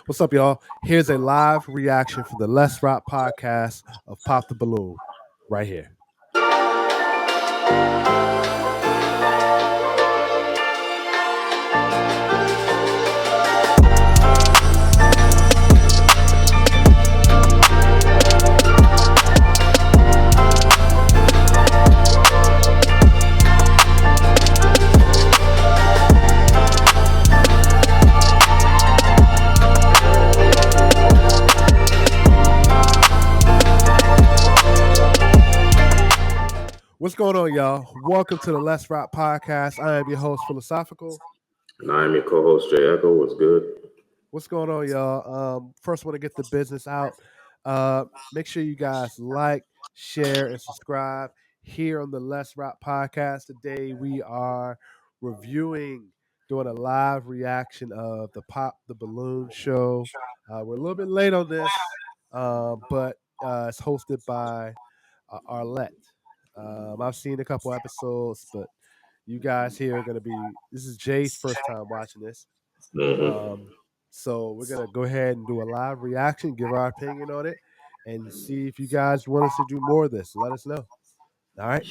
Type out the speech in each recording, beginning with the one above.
What's up, y'all? Here's a live reaction for the Let's Rock podcast of Pop the Balloon right here. What's going on, y'all? Welcome to the Let's Rock podcast. I am your host, Philosophical. And I am your co-host, Jay Echo. What's good? What's going on, y'all? First, want to get the business out. Make sure you guys like, share, and subscribe here on the Let's Rock podcast. Today, we are doing a live reaction of the Pop the Balloon show. We're a little bit late on this, but it's hosted by Arlette. I've seen a couple episodes, but you guys here are going to be. This is Jay's first time watching this. So we're going to go ahead and do a live reaction, give our opinion on it, and see if you guys want us to do more of this. Let us know. All right.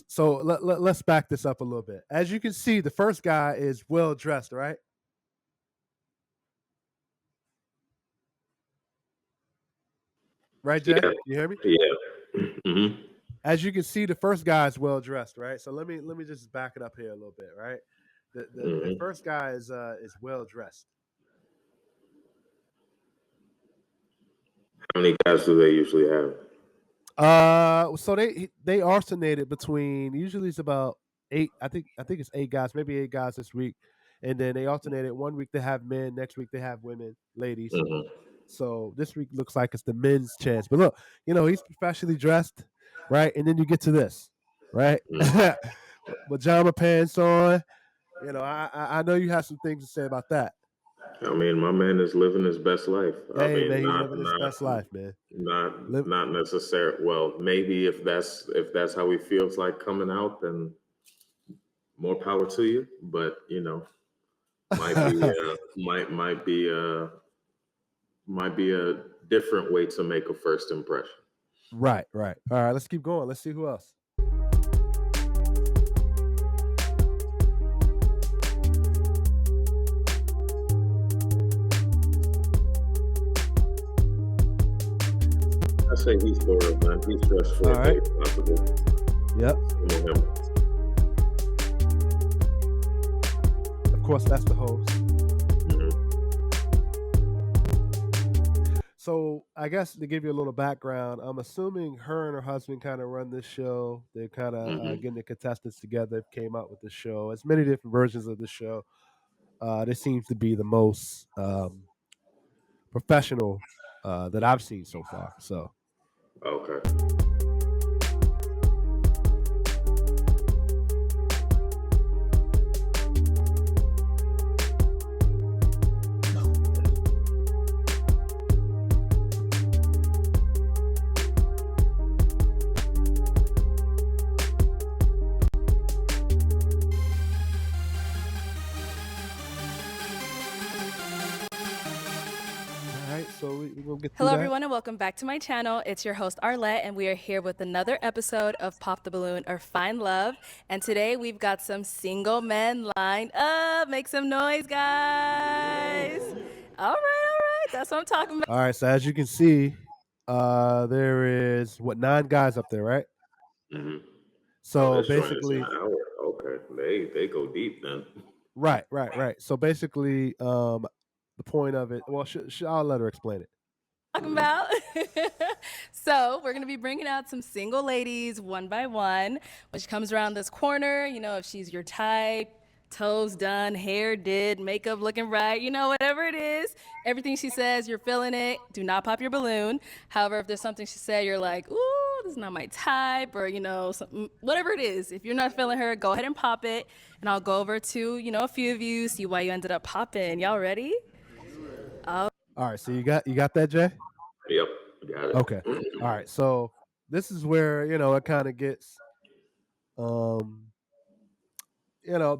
So let's back this up a little bit. As you can see, the first guy is well dressed, right? Right, Jay? Yeah. You hear me? Yeah. Mm-hmm. As you can see, the first guy is well dressed, right? So let me just back it up here a little bit, right? The first guy is well dressed. How many guys do they usually have? So they alternated between, usually it's about 8. I think it's 8 guys, maybe 8 guys this week, and then they alternated. One week they have men, next week they have women, ladies. Mm-hmm. So this week looks like it's the men's chance. But look, he's professionally dressed, right? And then you get to this, right? Pajama pants on. I know you have some things to say about that. I mean, my man is living his best life. Hey, I man, mean, he's living his best life, man. not necessarily. Well, maybe if that's how he feels like coming out, then more power to you. But might be a different way to make a first impression. Right. All right, let's keep going. Let's see who else. I say he's loyal, man. He's dressed for All right. a day possible. Yep. Of course, that's the host. So I guess to give you a little background, I'm assuming her and her husband kind of run this show. They're kind of getting the contestants together, came out with the show. There's many different versions of the show. This seems to be the most professional that I've seen so far. So okay. So we're gonna get Hello, everyone, and welcome back to my channel. It's your host, Arlette, and we are here with another episode of Pop the Balloon or Find Love. And today we've got some single men lined up. Make some noise, guys. All right. That's what I'm talking about. All right. So as you can see, there is 9 guys up there, right? Mm-hmm. So basically, okay, they go deep then. Right. So basically, the point of it. Well, I'll let her explain it. Talking about. So we're going to be bringing out some single ladies one by one, which comes around this corner. If she's your type, toes done, hair did, makeup looking right, whatever it is, everything she says, you're feeling it. Do not pop your balloon. However, if there's something she said, you're like, ooh, this is not my type, or, whatever it is, if you're not feeling her, go ahead and pop it. And I'll go over to, a few of you, see why you ended up popping. Y'all ready? All right, so you got that, Jay? Yep, got it. Okay. All right, so this is where it kind of gets,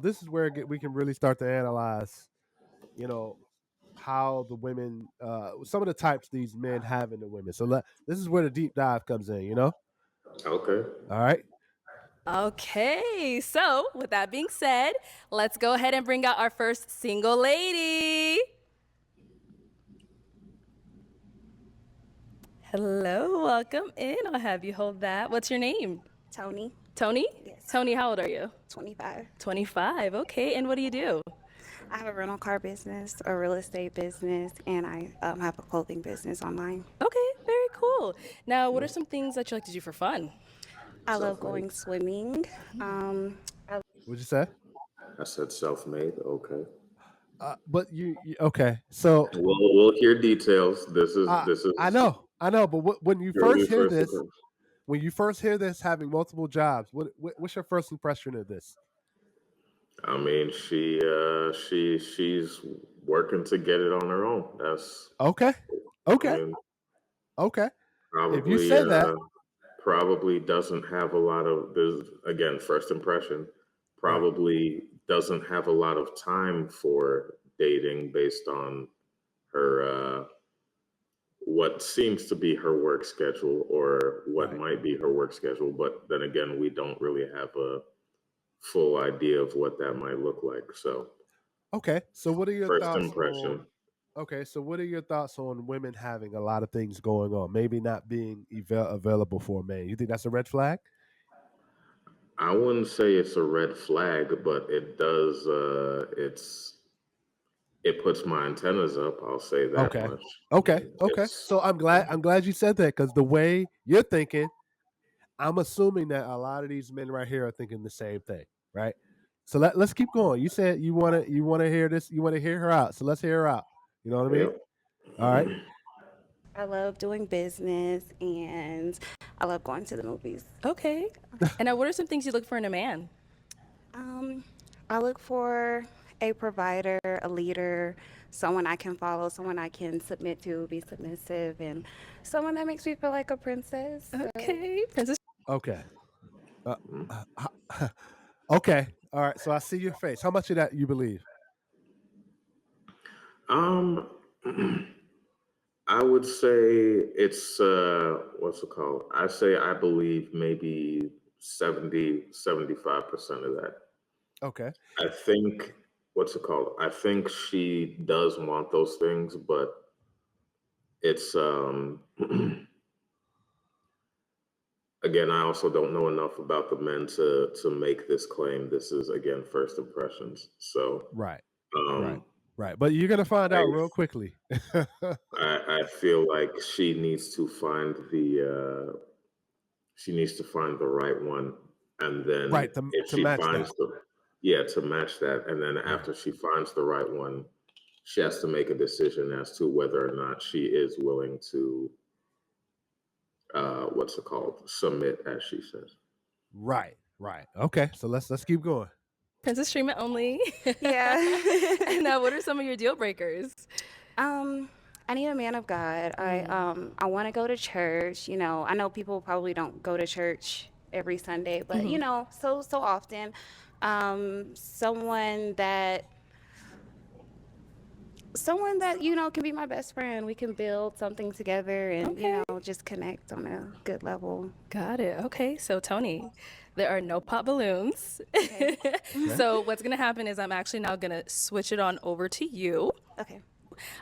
this is where we can really start to analyze, you know, how the women, some of the types these men have in the women. So this is where the deep dive comes in. Okay. All right. Okay, so with that being said, let's go ahead and bring out our first single lady. Hello, welcome in. I'll have you hold that. What's your name? Tony, Tony? Yes. Tony, how old are you? 25. 25, okay. And what do you do? I have a rental car business, a real estate business, and I have a clothing business online. Okay, very cool. Now, what are some things that you like to do for fun? I love going swimming. What'd you say? I said self-made. Okay. But okay. So We'll hear details. This I is know. But when you purely first hear first this, impression. having multiple jobs, what's your first impression of this? I mean, she's working to get it on her own. That's Okay. I Okay. mean, Okay. If you probably say that, probably doesn't have a lot of this again, first impression, right. probably doesn't have a lot of time for dating based on her what seems to be her work schedule or what Right. might be her work schedule, but then again, we don't really have a full idea of what that might look like. So, Okay. So what are your first thoughts on impression. Okay, so what are your thoughts on women having a lot of things going on, maybe not being available for a man? You think that's a red flag? I wouldn't say it's a red flag, but it does. It puts my antennas up. I'll say that Okay. much. Okay. It's So I'm glad you said that because the way you're thinking, I'm assuming that a lot of these men right here are thinking the same thing, right? So let's keep going. You said you want to hear this, you want to hear her out. So let's hear her out. You know what I mean? yep. All right. I love doing business, and I love going to the movies. Okay. And now, what are some things you look for in a man? I look for a provider, a leader, someone I can follow, someone I can submit to, be submissive, and someone that makes me feel like a princess. Okay, Princess. Okay. Uh, okay. All right. So I see your face. How much of that you believe? Um, I would say it's what's it called? I say I believe maybe 75% of that. Okay. I think what's it called? I think she does want those things, but it's again, I also don't know enough about the men to make this claim. This is again first impressions. So Right. Right. um Right. But you're gonna find I out real quickly. I feel like she needs to find the right one, and then Right. To if to she match finds that. the yeah, to match that, and then Right. after she finds the right one, she has to make a decision as to whether or not she is willing to what's it called, submit, as she says. Right. Right. Okay. So let's keep going. Princess treatment only. Yeah. And now, what are some of your deal breakers? I need a man of God. I want to go to church. I know people probably don't go to church every Sunday, but so often. Someone that can be my best friend. We can build something together and Okay. just connect on a good level. Got it. Okay, so Tony, there are no pop balloons. Okay. Okay. So what's gonna happen is I'm actually now gonna switch it on over to you. Okay.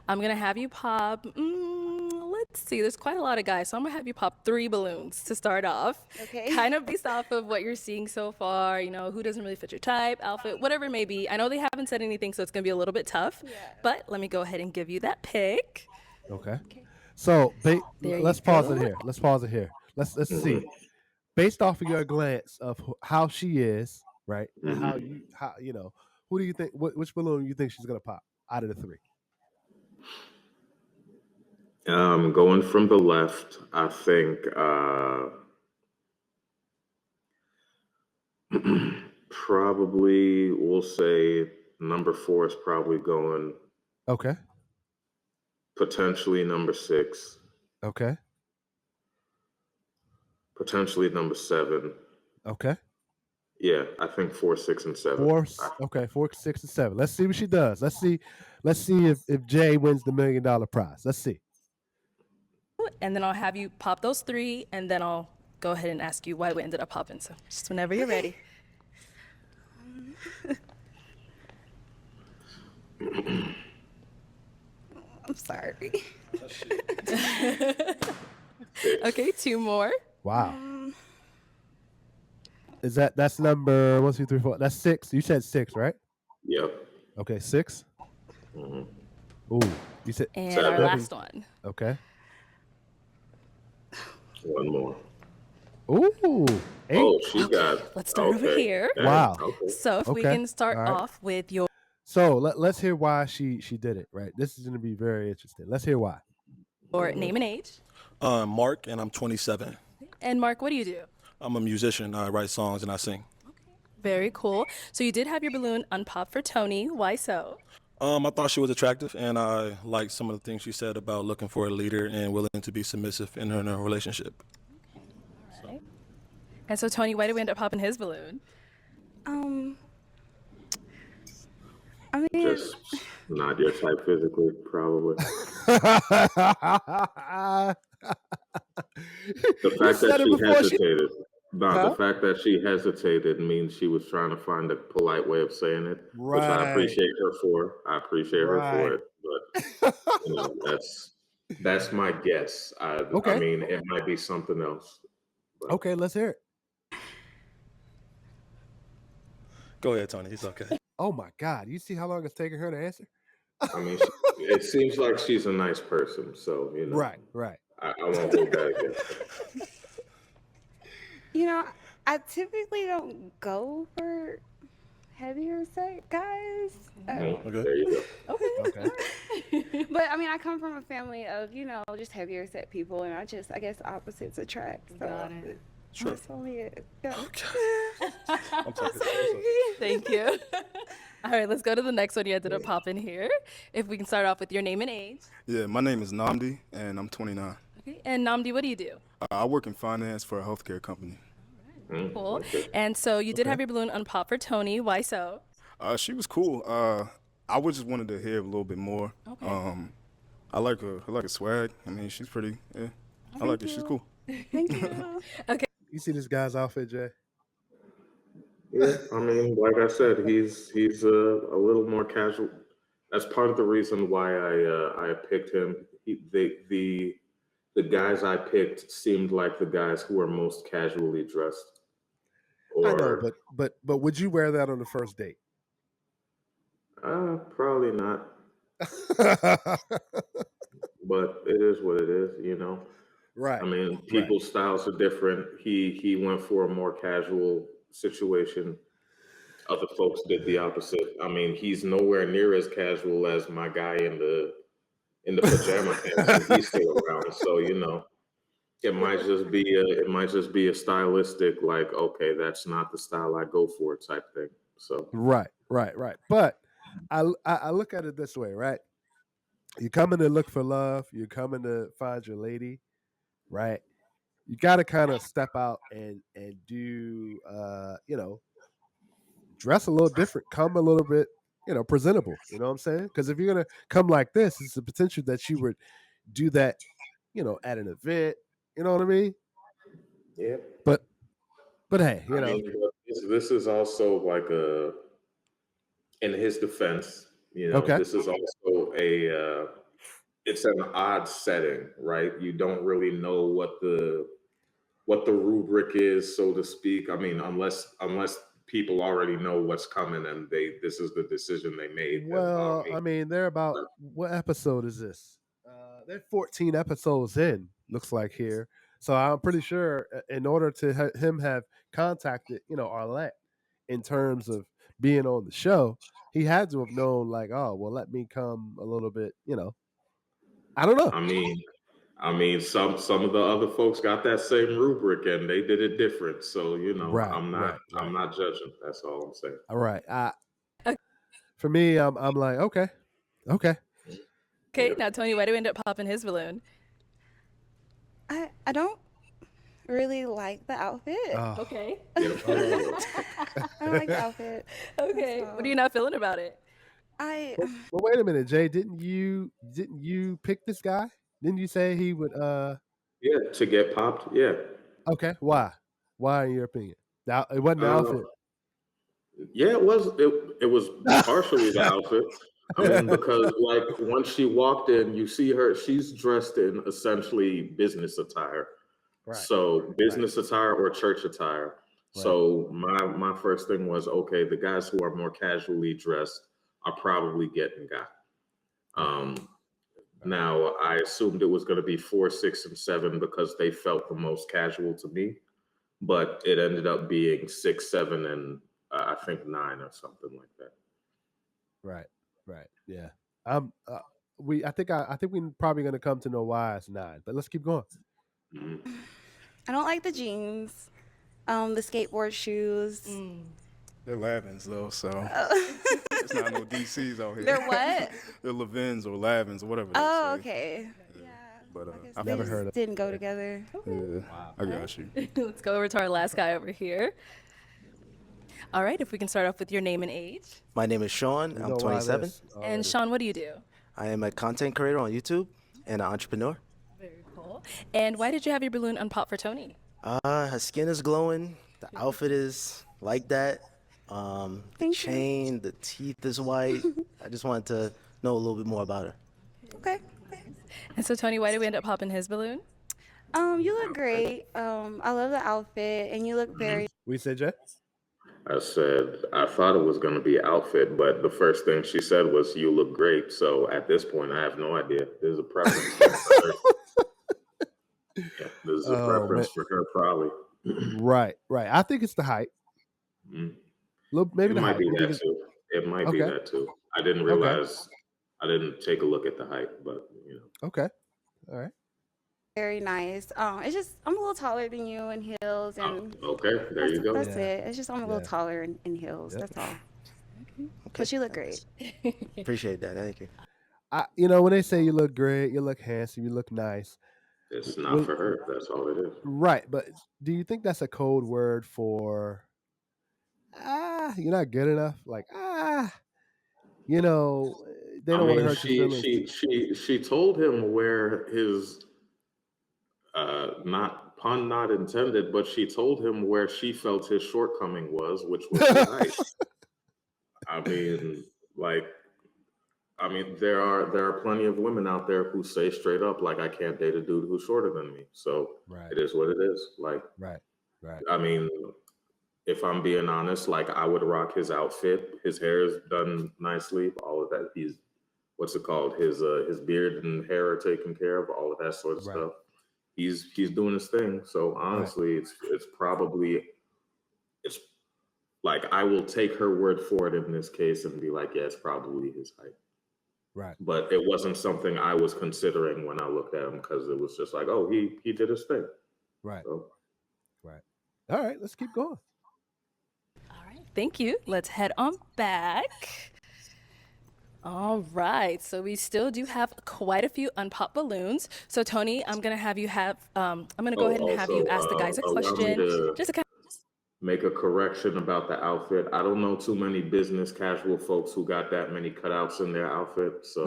I'm gonna have you pop. Let's see. There's quite a lot of guys, so I'm gonna have you pop 3 balloons to start off. Okay. Kind of based off of what you're seeing so far. Who doesn't really fit your type, outfit, whatever it may be. I know they haven't said anything, so it's gonna be a little bit tough. Yeah. But let me go ahead and give you that pick. Okay. So There you let's pause it go. here. Let's pause it here. Let's see. Based off of your glance of how she is, right, and how Mhm. how Who do you think? Which balloon you think she's gonna pop out of the three? Going from the left, I think probably we'll say number 4 is probably going. Okay. Potentially number 6. Okay. Potentially number 7. Okay. Yeah, I think 4, 6, and 7. Okay, 4, 6, and 7. Let's see what she does. Let's see if Jay wins the $1 million prize. Let's see. And then I'll have you pop those 3, and then I'll go ahead and ask you why we ended up popping. So just whenever you're ready. I'm sorry. Okay, 2 more. Wow. That's number 1, 2, 3, 4? That's 6. You said 6, right? Yep. Okay, 6. Mm-hmm. Ooh, you said. And 7. our last one. Okay. One more. Ooh, 8. Oh, she got. Let's start over here. Wow. Okay. So if we Okay, can start all right. off with your So let's hear why she did it. Right. This is going to be very interesting. Let's hear why. name and age. Mark, and I'm 27. And Mark, what do you do? I'm a musician. I write songs and I sing. Very cool. So you did have your balloon unpop for Tony. Why so? I thought she was attractive, and I liked some of the things she said about looking for a leader and willing to be submissive in her relationship. All right. And so Tony, why did we end up popping his balloon? I mean, Just not your type physically, probably. The fact that she hesitated. The fact that she hesitated means she was trying to find a polite way of saying it, which I appreciate her for. I appreciate her for it, but that's my guess. I mean, it might be something else. But. Okay, let's hear it. Go ahead, Tony. It's okay. Oh my God! You see how long it's taking her to answer? I mean, it seems like she's a nice person, so you know. Right. I won't hold that against her. you know, I typically don't go for heavier set guys. Okay. There you go. Okay. But I mean, I come from a family of, just heavier set people, and I guess opposites attract. So Got it. Sure. that's only it. Yeah. Okay. I'm sorry. Thank you. All right, let's go to the next one you ended up popping here. If we can start off with your name and age. Yeah, my name is Namdi, and I'm 29. Okay. And Namdi, what do you do? I work in finance for a healthcare company. Cool. Okay. And so you did have your balloon unpop for Tony. Why so? She was cool. I just wanted to hear a little bit more. Okay. I like her swag. I mean, she's pretty. Yeah, I like her. She's cool. Thank you. Okay. You see this guy's outfit, Jay? Yeah, I mean, like I said, he's a little more casual. That's part of the reason why I picked him. The guys I picked seemed like the guys who are most casually dressed. I know, but would you wear that on the first date? Probably not. But it is what it is, you know. Right. I mean, people's styles are different. He went for a more casual situation. Other folks did the opposite. I mean, he's nowhere near as casual as my guy in the pajama pants. He's still around, so you know, it might just be a stylistic, like, okay, that's not the style I go for type thing. So Right. But I look at it this way, right? You're coming to look for love. You're coming to find your lady, right? You got to kind of step out and do, dress a little different, come a little bit, presentable. You know what I'm saying? Because if you're gonna come like this, it's the potential that you would do that, at an event. You know what I mean? yeah. But hey, I mean, this is also like in his defense, Okay. this is also it's an odd setting, right? You don't really know what the rubric is, so to speak. I mean, unless people already know what's coming and this is the decision they made. Well, I mean, they're about, what episode is this? They're 14 episodes in, looks like here. So I'm pretty sure in order to him have contacted, Arlette in terms of being on the show, he had to have known, like, oh, well, let me come a little bit, I don't know. Some of the other folks got that same rubric and they did it different. So Right, I'm right. not judging. That's all I'm saying. All right. For me, I'm like, okay. Okay, Yeah. now Tony, why do we end up popping his balloon? I don't really like the outfit. Okay. I don't like the outfit. Okay. So What are you not feeling about it? I Well, wait a minute, Jay. Didn't you pick this guy? Didn't you say he would? Yeah, to get popped. Yeah. Okay. Why? Why, in your opinion? Now, it wasn't the Uh, outfit. yeah, it was partially the outfit. I mean, because like once she walked in, you see her, she's dressed in essentially business attire. Right. So business attire or church attire. Right. So my first thing was, okay, the guys who are more casually dressed are probably getting got. Now I assumed it was going to be 4, 6, and 7 because they felt the most casual to me, but it ended up being 6, 7, and I think 9 or something like that. Right. Right. Yeah. I think we're probably gonna come to know why it's 9, but let's keep going. Mhm. I don't like the jeans, the skateboard shoes. They're Lavins though, so it's not no DCs out here. They're what? They're Levins or Lavins or whatever. They Oh, say. okay. Yeah. But I guess I've they never just heard of- didn't go together. Yeah, I got you. Let's go over to our last guy over here. All right, if we can start off with your name and age. My name is Sean. You I'm know why 27. this already. And Sean, what do you do? I am a content creator on YouTube and an entrepreneur. Very cool. And why did you have your balloon unpop for Tony? Her skin is glowing. The outfit is like that. The Thank you. chain, the teeth is white. I just wanted to know a little bit more about her. Okay. And so, Tony, why did we end up popping his balloon? You look great. I love the outfit, and you look very. We said, Jay. I said I thought it was going to be outfit, but the first thing she said was, "You look great." So at this point, I have no idea. There's a preference. For her. Yeah, there's a preference for her, probably. Right. Right. I think it's the height. Mhm. Maybe It the might height. be You think that it's- too. It might be Okay. that too. I didn't realize. I didn't take a look at the height, but Okay. All right. Very nice. It's just I'm a little taller than you in heels, and Okay, there you go. that's Yeah. it. It's just I'm a little Yeah. taller in heels. Yep. That's all. Okay. But you look great. Appreciate that. Thank you. When they say you look great, you look handsome, you look nice. It's not Well- for her. That's all it is. Right, but do you think that's a code word for you're not good enough? Like they don't want to hurt your feelings. She told him where his not pun not intended, but she told him where she felt his shortcoming was, which was his height. I mean, there are plenty of women out there who say straight up, like, I can't date a dude who's shorter than me. So Right. it is what it is. Like, Right. Right. I mean, if I'm being honest, like, I would rock his outfit. His hair is done nicely. All of that. He's what's it called? His beard and hair are taken care of. All of that sort of Right. stuff. He's doing his thing. So honestly, it's like I will take her word for it in this case and be like, yeah, it's probably his height. Right. But it wasn't something I was considering when I looked at him because it was just like, oh, he did his thing. Right. So Right. All right, let's keep going. All right, thank you. Let's head on back. All right, so we still do have quite a few unpopped balloons. So Tony, I'm gonna have you I'm gonna go ahead and have you ask the guys a allow me question. to Just to kind make a correction about the outfit. I don't know too many business casual folks who got that many cutouts in their outfit. So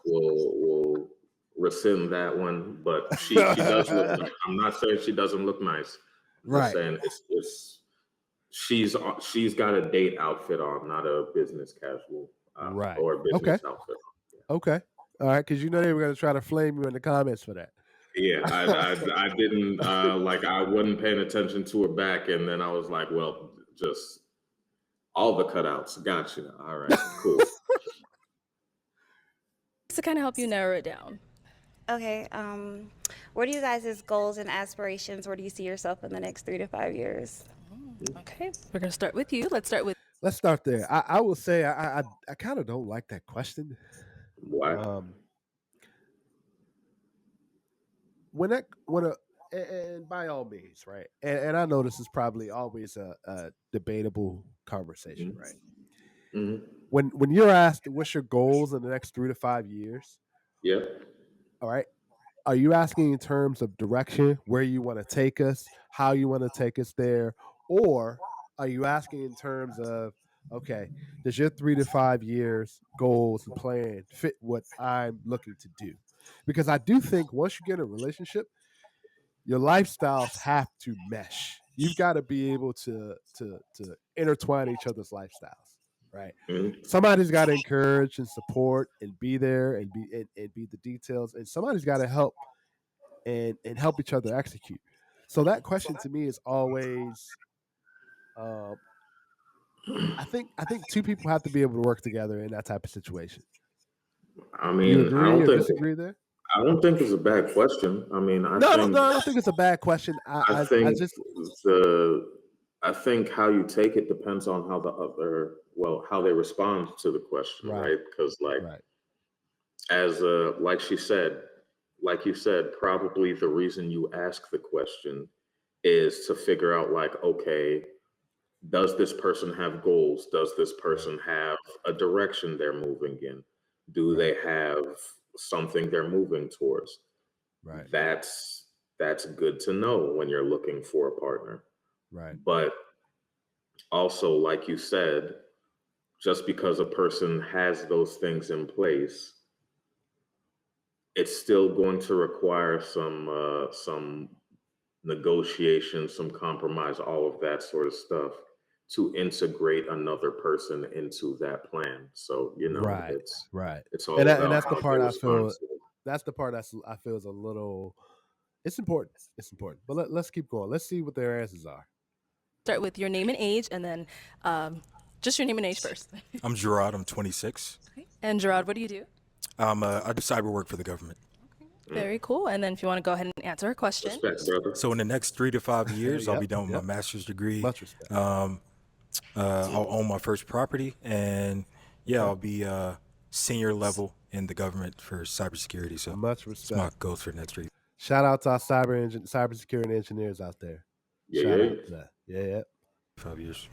we'll rescind that one. But she does look nice. I'm not saying she doesn't look nice. I'm Right. saying she's got a date outfit on, not a business casual Right. or a business outfit. Okay. All right, because they were gonna try to flame you in the comments for that. Yeah, I didn't I wasn't paying attention to her back, and then I was like, well, just all the cutouts. Gotcha. All right, cool. to kind of help you narrow it down. Okay. What are you guys' goals and aspirations? Where do you see yourself in the next 3 to 5 years? Okay, we're gonna start with you. Let's start with. Let's start there. I will say I kind of don't like that question. Why? Um, when a and by all means, right? And I know this is probably always a debatable conversation, right? Hmm. When you're asked what's your goals in the next 3 to 5 years, Yeah. all right, are you asking in terms of direction, where you want to take us, how you want to take us there, or are you asking in terms of, okay, does your 3 to 5 years goals and plan fit what I'm looking to do? Because I do think once you get in a relationship, your lifestyles have to mesh. You've got to be able to intertwine each other's lifestyles, right? Hmm. Somebody's got to encourage and support and be there and be the details, and somebody's got to help and help each other execute. So that question to me is always, um, I think two people have to be able to work together in that type of situation. I You mean, agree or disagree there? I don't think it's a bad question. I mean, No, I don't think it's a bad question. I I think just the, I think how you take it depends on how the other, well, how they respond to the question, right, right? Because like, right, as like she said, like you said, probably the reason you ask the question is to figure out like, okay, does this person have goals? Does this right, person have a direction they're moving in? Do right, they have something they're moving towards? right, That's good to know when you're looking for a partner. right, But also, like you said, just because a person has those things in place, it's still going to require some negotiation, some compromise, all of that sort of stuff to integrate another person into that plan. So, right, right. it's And all that, and about that's the how they part I respond feel. to it. That's the part I feel is a little. It's important. It's important. But let's keep going. Let's see what their answers are. Start with your name and age, and then just your name and age first. I'm Gerard. I'm 26. Okay. And Gerard, what do you do? I do cyber work for the government. Very cool. And then if you want to go ahead and answer her question. Respect, brother. So in the next 3 to 5 years, I'll Yep, be done with yep. my master's degree. Much respect. I'll own my first property, and yeah, I'll be senior level in the government for cybersecurity. So Much it's my respect. goals for the next 3. Shout out to our cybersecurity engineers out there. Yeah, Shout yeah. out to that. Yeah, yeah. 5 years.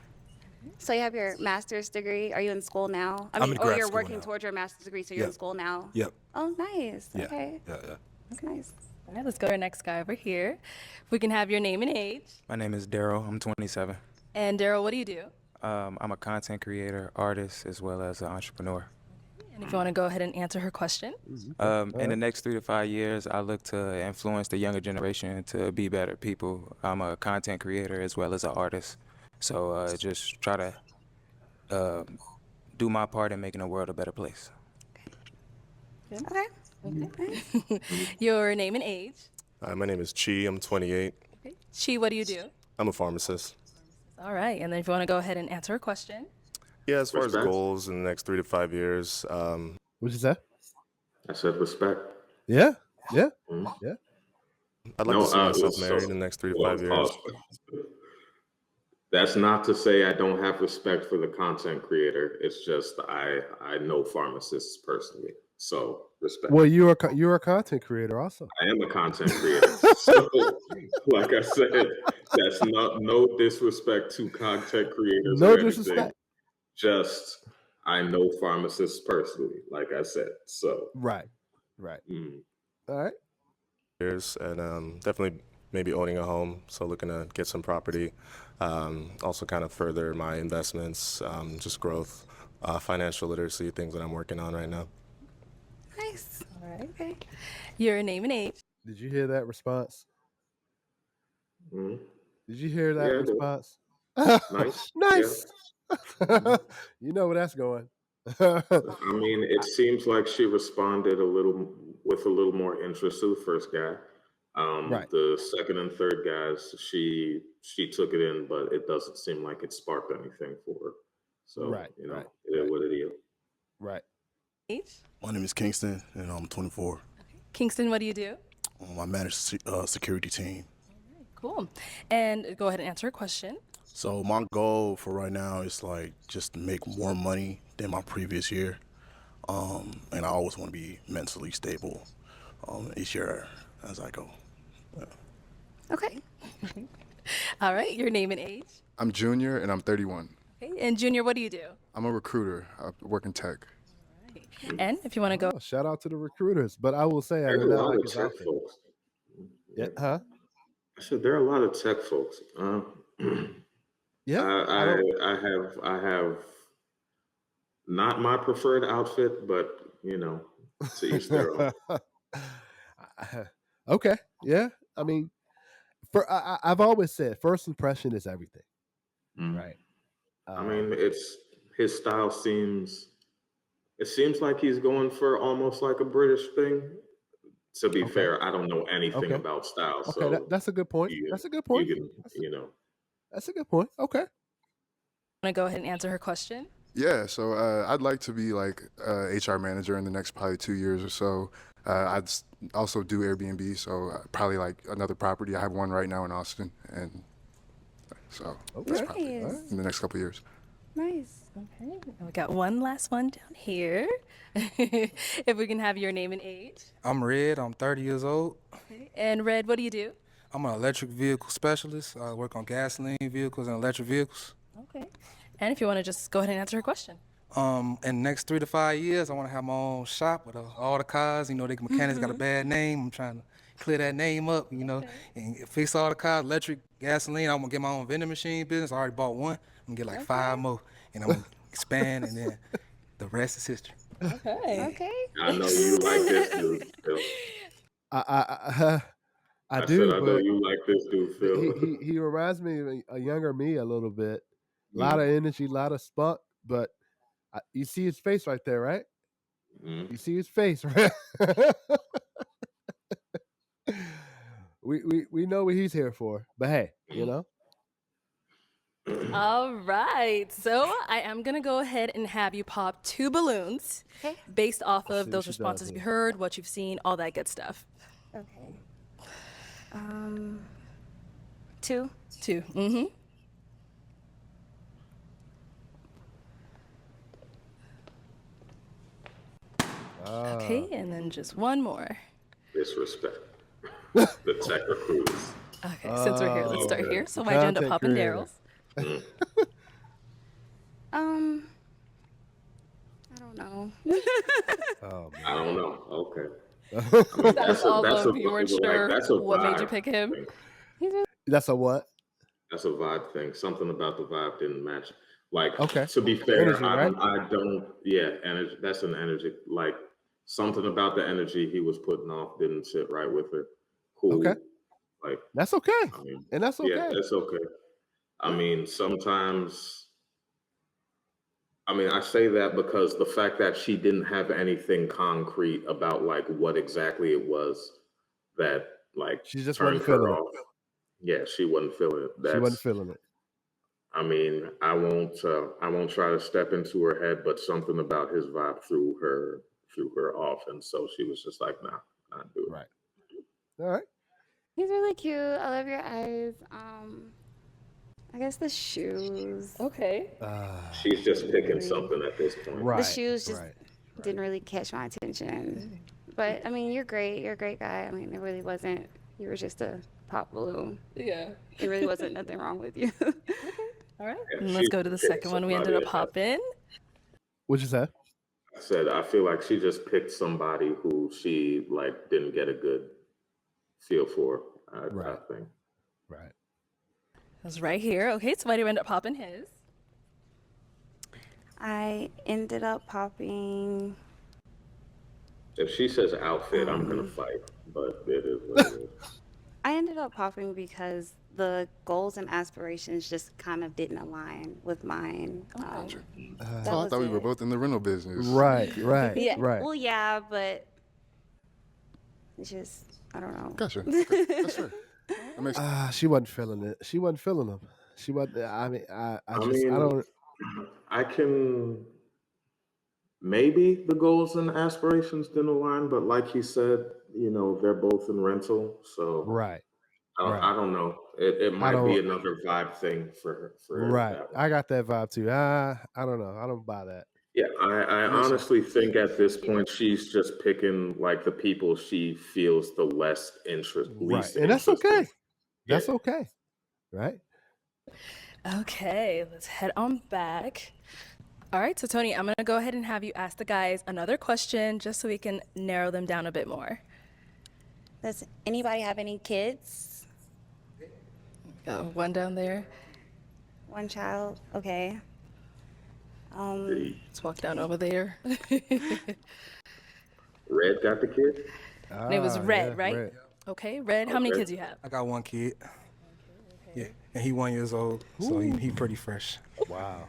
So you have your master's degree. Are you in school now? I I'm mean, in or grad you're school working now. towards your master's degree, so you're in Yep. school now. Yep. Oh, nice. Yeah. Okay. Yeah. Yeah. That's nice. All right, let's go to our next guy over here. If we can have your name and age. My name is Daryl. I'm 27. And Daryl, what do you do? I'm a content creator, artist, as well as an entrepreneur. And if you want to go ahead and answer her question. In the next 3 to 5 years, I look to influence the younger generation to be better people. I'm a content creator as well as an artist. So just try to do my part in making the world a better place. Okay. Your name and age. Hi, my name is Chi. I'm 28. Chi, what do you do? I'm a pharmacist. All right. And then if you want to go ahead and answer her question. Yeah, as far as Respect. goals in the next 3 to 5 years, What'd you say? I said respect. Yeah, yeah, Mhm. yeah. I'd like No, to see myself so- married in the next 3 to well, 5 years. That's not to say I don't have respect for the content creator. It's just I know pharmacists personally, so respect. Well, you're a content creator also. I am a content creator, so like I said, that's not no disrespect to content creators No or anything. disrespect. Just I know pharmacists personally, like I said. So Right, right. All right. Years, and definitely maybe owning a home. So looking to get some property. Also kind of further my investments, just growth, financial literacy, things that I'm working on right now. Nice. All right. Okay. Your name and age. Did you hear that response? mhm. Did you hear that Yeah, I did. response? Nice. Nice. Mhm. You know where that's going. I mean, it seems like she responded with a little more interest to the first guy. Right. The second and third guys, she took it in, but it doesn't seem like it sparked anything for her. So Right, right, it is right. what it is. Right. Age. My name is Kingston, and I'm 24. Kingston, what do you do? I manage security team. Cool. And go ahead and answer a question. So my goal for right now is like just to make more money than my previous year. And I always want to be mentally stable each year as I go. Okay. All right, your name and age. I'm Junior and I'm 31. Okay. And Junior, what do you do? I'm a recruiter. I work in tech. And if you want to go, Oh, shout out to the recruiters. But I will say I There's did a not lot like of his tech outfit. folks. Yeah, huh? I said there are a lot of tech folks. Yeah. I have not my preferred outfit, but to each their own. Okay. Yeah. I mean, I've always said first impression is everything, Mm. right? I mean, his style seems like he's going for almost like a British thing. To be Okay. fair, I don't know anything Okay. about style, Okay. so That's a good point. you That's a good point. can That's a good point. Okay. want to go ahead and answer her question. Yeah, so I'd like to be like HR manager in the next probably 2 years or so. Also do Airbnb, so probably like another property. I have one right now in Austin, and so that's Okay. probably Nice. in the next couple of years. Nice. Okay. And we got one last one down here. If we can have your name and age. I'm Red. I'm 30 years old. Okay. And Red, what do you do? I'm an electric vehicle specialist. I work on gasoline vehicles and electric vehicles. Okay. And if you want to just go ahead and answer her question. In the next 3 to 5 years, I want to have my own shop with all the cars. You know, the mechanics got a bad name. I'm trying to clear that name up, and fix all the cars, electric, gasoline. I'm going to get my own vending machine business. I already bought one. I'm going to get like 5 more, and I'm going to expand, and then the rest is history. Okay. Okay. I know you like this dude, Phil. I said do, I know but you like this dude, Phil. he reminds me of a younger me a little bit. A lot of energy, a lot of spunk, but you see his face right there, right? You see his face, right? we know what he's here for, but hey, All right. So I am going to go ahead and have you pop 2 balloons Okay. based off See of what those she does responses here. you heard, what you've seen, all that good stuff. Okay. 2. 2. Mm-hmm. Okay, and then just one more. Disrespect. The tech recruiters. Okay, since we're here, let's start okay. here. So why'd you end up Content popping creator. Daryl's? I don't know. Oh man. I don't know. Okay. That's all that's of a- you weren't like, sure that's a what made you vibe pick him. thing. That's a what? That's a vibe thing. Something about the vibe didn't match. Like, Okay. to be fair, Energy, right? I don't. Yeah, energy. That's an energy. Like something about the energy he was putting off didn't sit right with her. Cool. Okay. Like, That's okay. I mean, And that's okay. yeah, that's okay. I mean, sometimes. I mean, I say that because the fact that she didn't have anything concrete about like what exactly it was that like She just turned wasn't feeling her it. off. Yeah, she wasn't feeling it. She wasn't feeling it. I mean, I won't try to step into her head, but something about his vibe threw her off, and so she was just like, nah, not do it. Right. All right. He's really cute. I love your eyes. I guess the shoes. Okay. She's just picking something at this point. Right. The shoes just right. didn't really catch my attention. But I mean, you're great. You're a great guy. I mean, it really wasn't. You were just a pop balloon. Yeah. It really wasn't nothing wrong with you. All right. Yeah, And let's she go to the picked second one we ended up somebody popping. What'd you say? I said I feel like she just picked somebody who she like didn't get a good feel for. I think. Right. It was right here. Okay, so why do you end up popping his? I ended up popping. If she says outfit, I'm gonna fight. But it is what it is. I ended up popping because the goals and aspirations just kind of didn't align with mine. So that I was thought we were it. both in the rental business. Right. Yeah. Right. Well, yeah, but it's just I don't know. Gotcha. Okay, that's fair. That makes She wasn't feeling it. She wasn't feeling them. She wasn't. I mean, I mean, don't. I can maybe the goals and aspirations didn't align, but like you said, they're both in rental, so Right. I don't know. It I might be don't. another vibe thing for Right. that one. I got that vibe too. I don't know. I don't buy that. Yeah, I honestly think at this point she's just picking like the people she feels the Right. least And that's interest in. okay. That's okay. Right. Okay, let's head on back. All right, so Tony, I'm gonna go ahead and have you ask the guys another question just so we can narrow them down a bit more. Does anybody have any kids? Got one down there. One child? Okay. Let's walk down over there. Red got the kid? And it was Red, yeah, right? Red. Okay, Red, how many Okay. kids you have? I got one kid. Yeah, and he 1 years old, so he pretty fresh. Wow.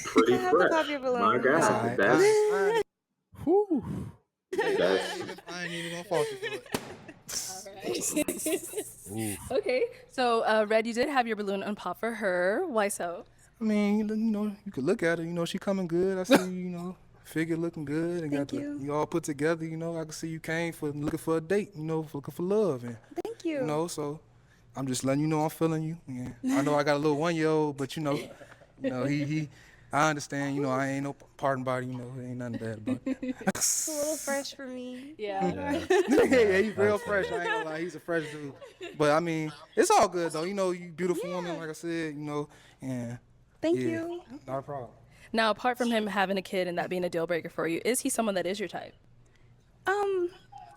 Pretty I have to fresh. pop your balloon. My God, Alright. that's Whew. I ain't even gonna fault you for it. Okay, so Red, you did have your balloon unpop for her. Why so? I mean, you know, you could look at her. You know, she coming good. I see, you know, figure looking good, and got you all put together. You know, I can see you came for looking for a date. You know, looking for love, and Thank you. you know, so I'm just letting you know I'm feeling you. Yeah. I know I got a little 1-year-old, but you know, he. I understand. You know, I ain't no pardon body. You know, there ain't nothing bad about it. It's a little fresh for me. Yeah. Yeah, he's real fresh. I ain't gonna lie, he's a fresh dude. But I mean, it's all good though. You know, you beautiful woman, like I said. You know, and Thank yeah, you. not a problem. Now, apart from him having a kid and that being a deal breaker for you, is he someone that is your type?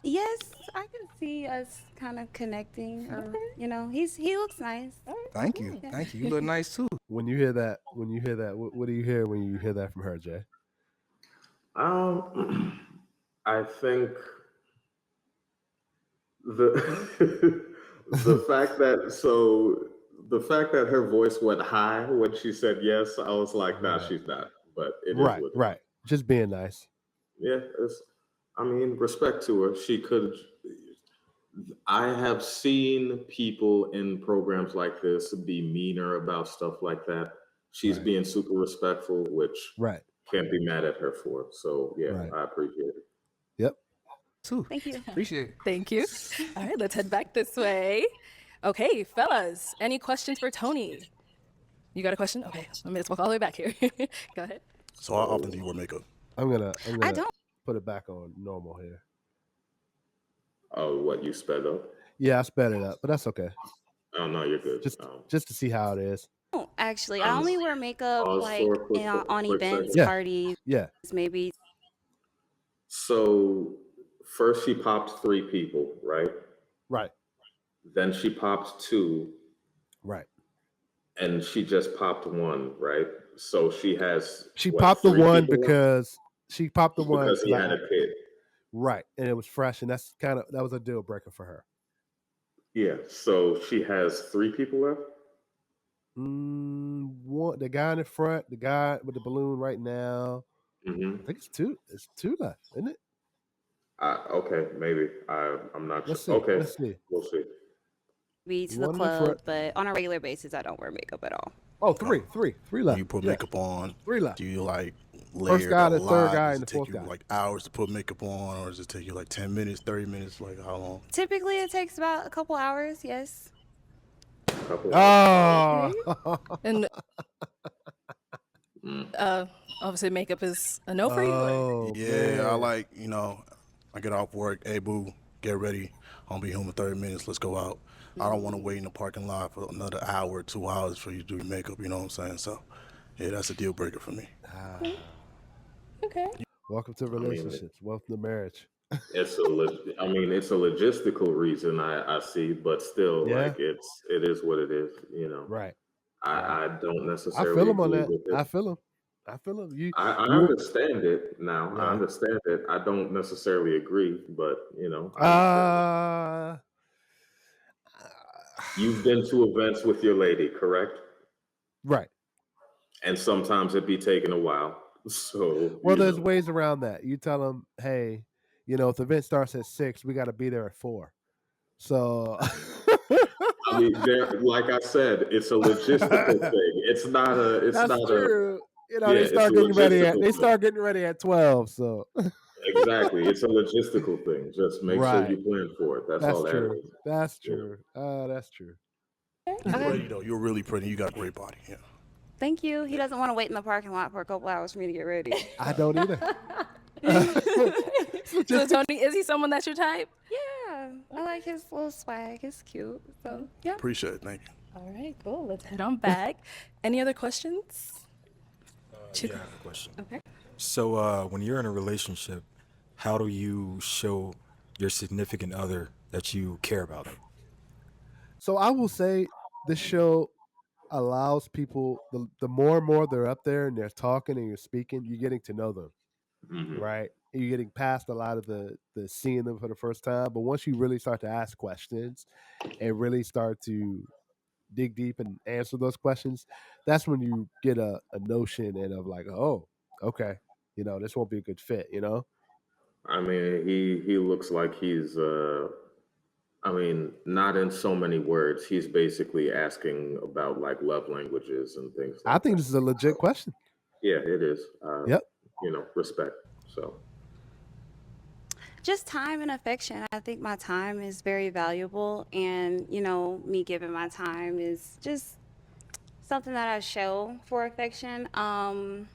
Yes, I can see us kind of connecting. Or, you know, he looks nice. Thank you, thank you. You look nice too. When you hear that, what do you hear when you hear that from her, Jay? I think the the fact that her voice went high when she said yes, I was like, nah, she's not. But it is Right, what it is. right. Just being nice. Yeah, I mean, respect to her. She could. I have seen people in programs like this be meaner about stuff like that. She's being super respectful, which Right. can't be mad at her for. So yeah, Right. I appreciate it. Yep. Too. Thank you. Appreciate it. Thank you. All right, let's head back this way. Okay, fellas, any questions for Tony? You got a question? Okay, let's walk all the way back here. Go ahead. So how often do you wear makeup? I'm gonna I don't. put it back on normal here. Oh, what you sped up? Yeah, I sped it up, but that's okay. Oh no, you're good. Just to see how it is. Actually, I only wear makeup pause like for a quick- on quick events, second. parties, Yeah. maybe. So first she popped 3 people, right? Right. Then she popped 2, Right. and she just popped 1, right? So she has. She what, popped the 3 one people left? because she popped the one Because he I- had a kid. right, and it was fresh, and that was a deal breaker for her. Yeah. So she has 3 people left. One, the guy in the front, the guy with the balloon right now. Mm-hmm. I think it's 2. It's 2 left, isn't it? Okay, maybe. I'm not Let's see. sure. Okay, Let's see. we'll see. Be to the One in the club, front. but on a regular basis, I don't wear makeup at all. Oh, 3 left. You put Yeah. makeup on. 3 left. Do you like layer First guy, it a the third lot? guy, Does and it the take fourth you guy. like hours to put makeup on, or does it take you like 10 minutes, 30 minutes? Like how long? Typically, it takes about a couple hours. Yes. Oh. And obviously makeup is a no for you. or- Oh, Yeah, I man. like, I get off work, hey boo, get ready. I'll be home in 30 minutes, let's go out. I don't want to wait in the parking lot for another hour or 2 hours for you to do your makeup, you know what I'm saying? So, yeah, that's a deal breaker for me. Okay. Welcome to relationships. Welcome to marriage. It's a logistical reason I see, but still, Yeah. like it is what it is. Right. I don't I necessarily. feel him on agree that. with it. I feel him. You. I you- understand it now. I Yeah. understand it. I don't necessarily agree, but I understand it. You've been to events with your lady, correct? Right. And sometimes it be taking a while. So Well, there's ways around that. You tell them, hey, if the event starts at 6, we got to be there at 4. So. I mean, like I said, it's a logistical thing. It's not a. It's That's not true. a. They start getting ready at 12. So. Exactly. It's a logistical thing. Just make sure Right. you plan for it. That's all That's that true. is. That's Yeah. true. That's true. You're Okay. pretty though. You're really pretty. You got a great body. Yeah. Thank you. He doesn't want to wait in the parking lot for a couple hours for me to get ready. I don't either. So Tony, is he someone that's your type? Yeah, I like his little swag. It's cute. So yeah. Appreciate it. Thank you. All right, cool. Let's head on back. Any other questions? Yeah, I have a question. Okay. So when you're in a relationship, how do you show your significant other that you care about them? So I will say this show allows people the more and more they're up there and they're talking and you're speaking, you're getting to know them, Mhm. right? You're getting past a lot of the seeing them for the first time. But once you really start to ask questions and really start to dig deep and answer those questions, that's when you get a notion and of like, oh, okay, this won't be a good fit. I mean, he looks like he's I mean, not in so many words. He's basically asking about like love languages and things I like think that. this is a legit question. Yeah, it is. Yep. Respect. So Just time and affection. I think my time is very valuable, and me giving my time is just something that I show for affection. I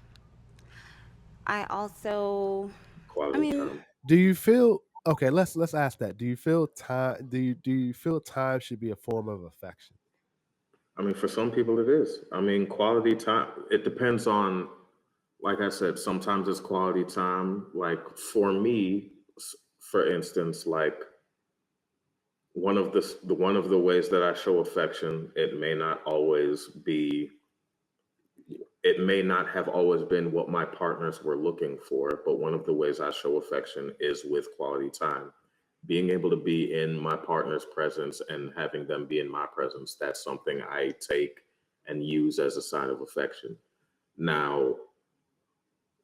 also, I quality mean, time. Do you feel okay? Let's ask that. Do you feel time? Do you feel time should be a form of affection? I mean, for some people it is. I mean, quality time, it depends on, like I said, sometimes it's quality time. Like for me, for instance, like one of the ways that I show affection, it may not have always been what my partners were looking for, but one of the ways I show affection is with quality time. Being able to be in my partner's presence and having them be in my presence, that's something I take and use as a sign of affection. Now,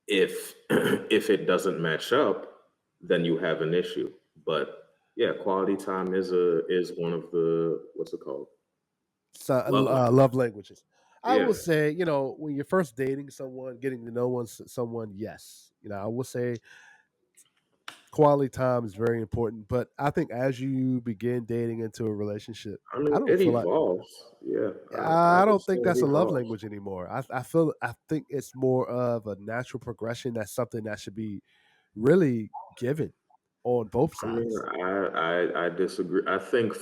if if it doesn't match up, then you have an issue. But yeah, quality time is one of the, what's it called? So, Love language. love languages. I Yeah. will say, when you're first dating someone, getting to know someone, yes. I will say quality time is very important. But I think as you begin dating into a relationship, I I mean, don't it feel like evolves. Yeah, I I would don't say think it that's a love evolves. language anymore. I think it's more of a natural progression. That's something that should be really given on both I mean, sides. I disagree. I think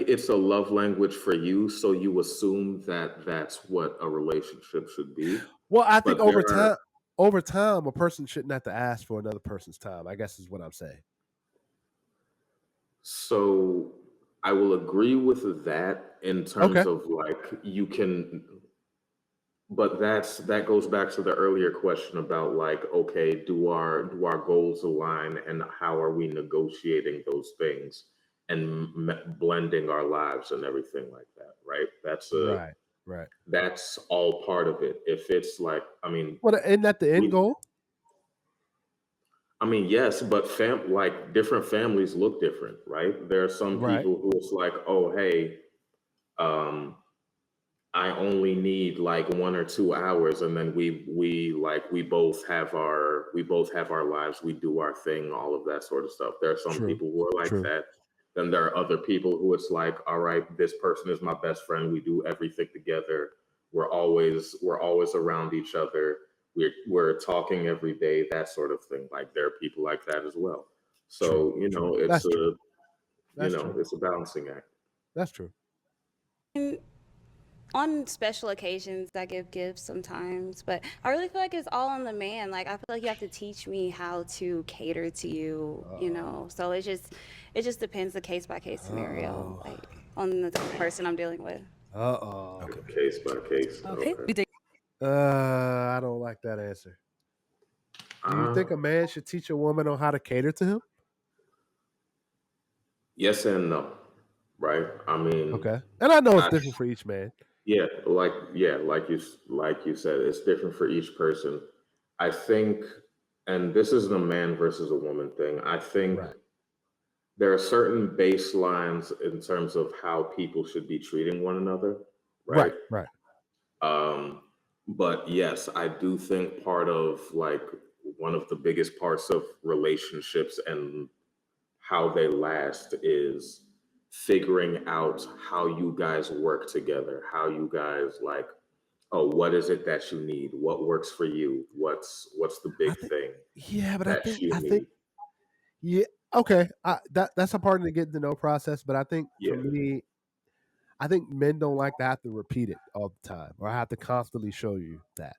it's a love language for you, so you assume that that's what a relationship should be. Well, I think But there are, over time, a person shouldn't have to ask for another person's time. I guess is what I'm saying. so I will agree with that in terms Okay. of like you can, but that goes back to the earlier question about like, okay, do our goals align and how are we negotiating those things and blending our lives and everything like that, right? Right. Right. That's all part of it. If it's like, I mean, Well, isn't that the end we, goal? I mean, yes, but like different families look different, right? There are some Right. people who it's like, oh, hey, um, I only need like 1 or 2 hours, and then we both have our lives, we do our thing, all of that sort of stuff. There are some True. people who are like True. that. Then there are other people who it's like, all right, this person is my best friend. We do everything together. We're always around each other. We're talking every day, that sort of thing. Like there are people like that as well. True. So, True. it's That's true. a That's true. it's a balancing act. That's true. on special occasions, I give gifts sometimes, but I really feel like it's all on the man. Like I feel like you have to teach me how to cater to you, So it just depends the case by case scenario, like on the type of person I'm dealing with. Okay. Case by case. Okay. Okay. We did. I don't like that answer. Do you think a man should teach a woman on how to cater to him? Yes and no, right? I mean, Okay. And I know it's I, different for each man. like you said, it's different for each person. I think, and this isn't a man versus a woman thing. I think Right. there are certain baselines in terms of how people should be treating one another, right? Right. Right. Um, but yes, I do think part of like one of the biggest parts of relationships and how they last is figuring out how you guys work together, how you guys like, oh, what is it that you need? What works for you? What's the I big think, thing yeah, but that you I think, need? yeah, okay. That's a part of the getting to know process. But I think for Yeah. me, I think men don't like to have to repeat it all the time or have to constantly show you that.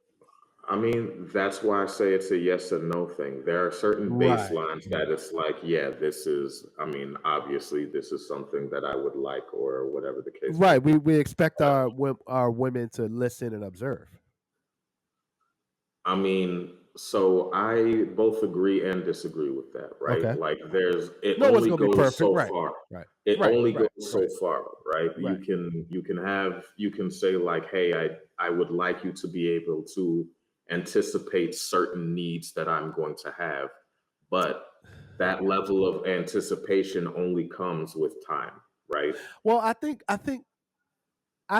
I mean, that's why I say it's a yes and no thing. There are certain Right. baselines that it's like, yeah, this is, I mean, obviously, this is something that I would like, or whatever the case may Right. be. We expect But our women to listen and observe. I mean, so I both agree and disagree with that, right? Okay. Like, it No one's only gonna be goes perfect. so Right. far. Right. It Right. only Right. goes so Right. far, right? Right. You can say like, hey, I would like you to be able to anticipate certain needs that I'm going to have, but that level of anticipation only comes with time, right? Well, I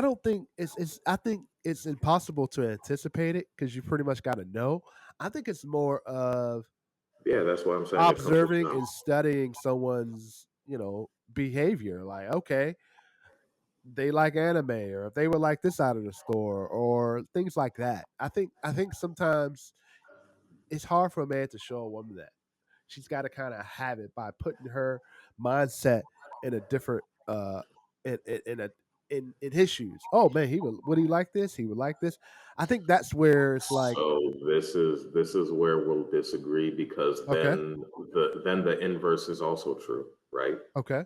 don't think it's I think it's impossible to anticipate it because you pretty much got to know. I think it's more of Yeah, that's why I'm saying it comes with observing time. and studying someone's, behavior. Like, okay, they like anime, or if they would like this out of the store, or things like that. I think sometimes it's hard for a man to show a woman that. She's got to kind of have it by putting her mindset in a different in a in his shoes. Oh man, would he like this? He would like this. I think that's where it's like, So this is where we'll disagree because okay, then the inverse is also true, right? okay.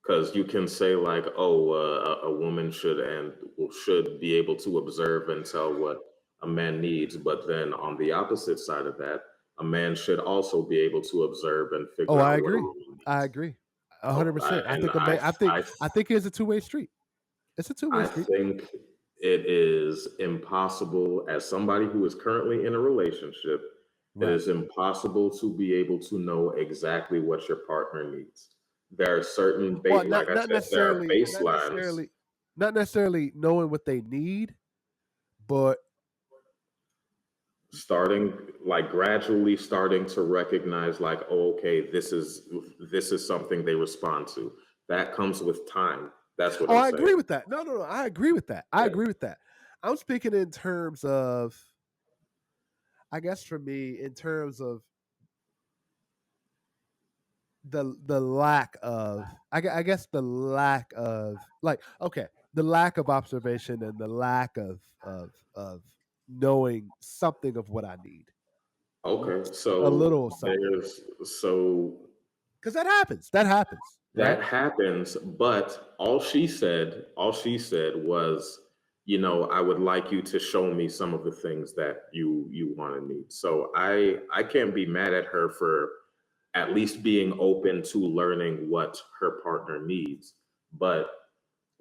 Because you can say like, oh, a woman should be able to observe and tell what a man needs, but then on the opposite side of that, a man should also be able to observe and Oh, figure I out what a agree. woman I needs. agree. A Oh, hundred percent. I and think a man. I I think it's a two-way street. It's a two-way I street. think it is impossible, as somebody who is currently in a relationship, it Right. is impossible to be able to know exactly what your partner needs. There are certain Well, like I said, there are baselines not necessarily knowing what they need, but starting like gradually starting to recognize like, oh, okay, this is something they respond to. That comes with time. That's what oh, I'm I saying. agree with that. No, I agree with that. I Yeah. agree with that. I'm speaking in terms of, I guess for me, in terms of the lack of, I guess the lack of, like, okay, the lack of observation and the lack of knowing something of what I need, Okay. a So little something, there's so because that happens. That happens, right? that happens, but all she said was, I would like you to show me some of the things that you want to need. So I can't be mad at her for at least being open to learning what her partner needs. But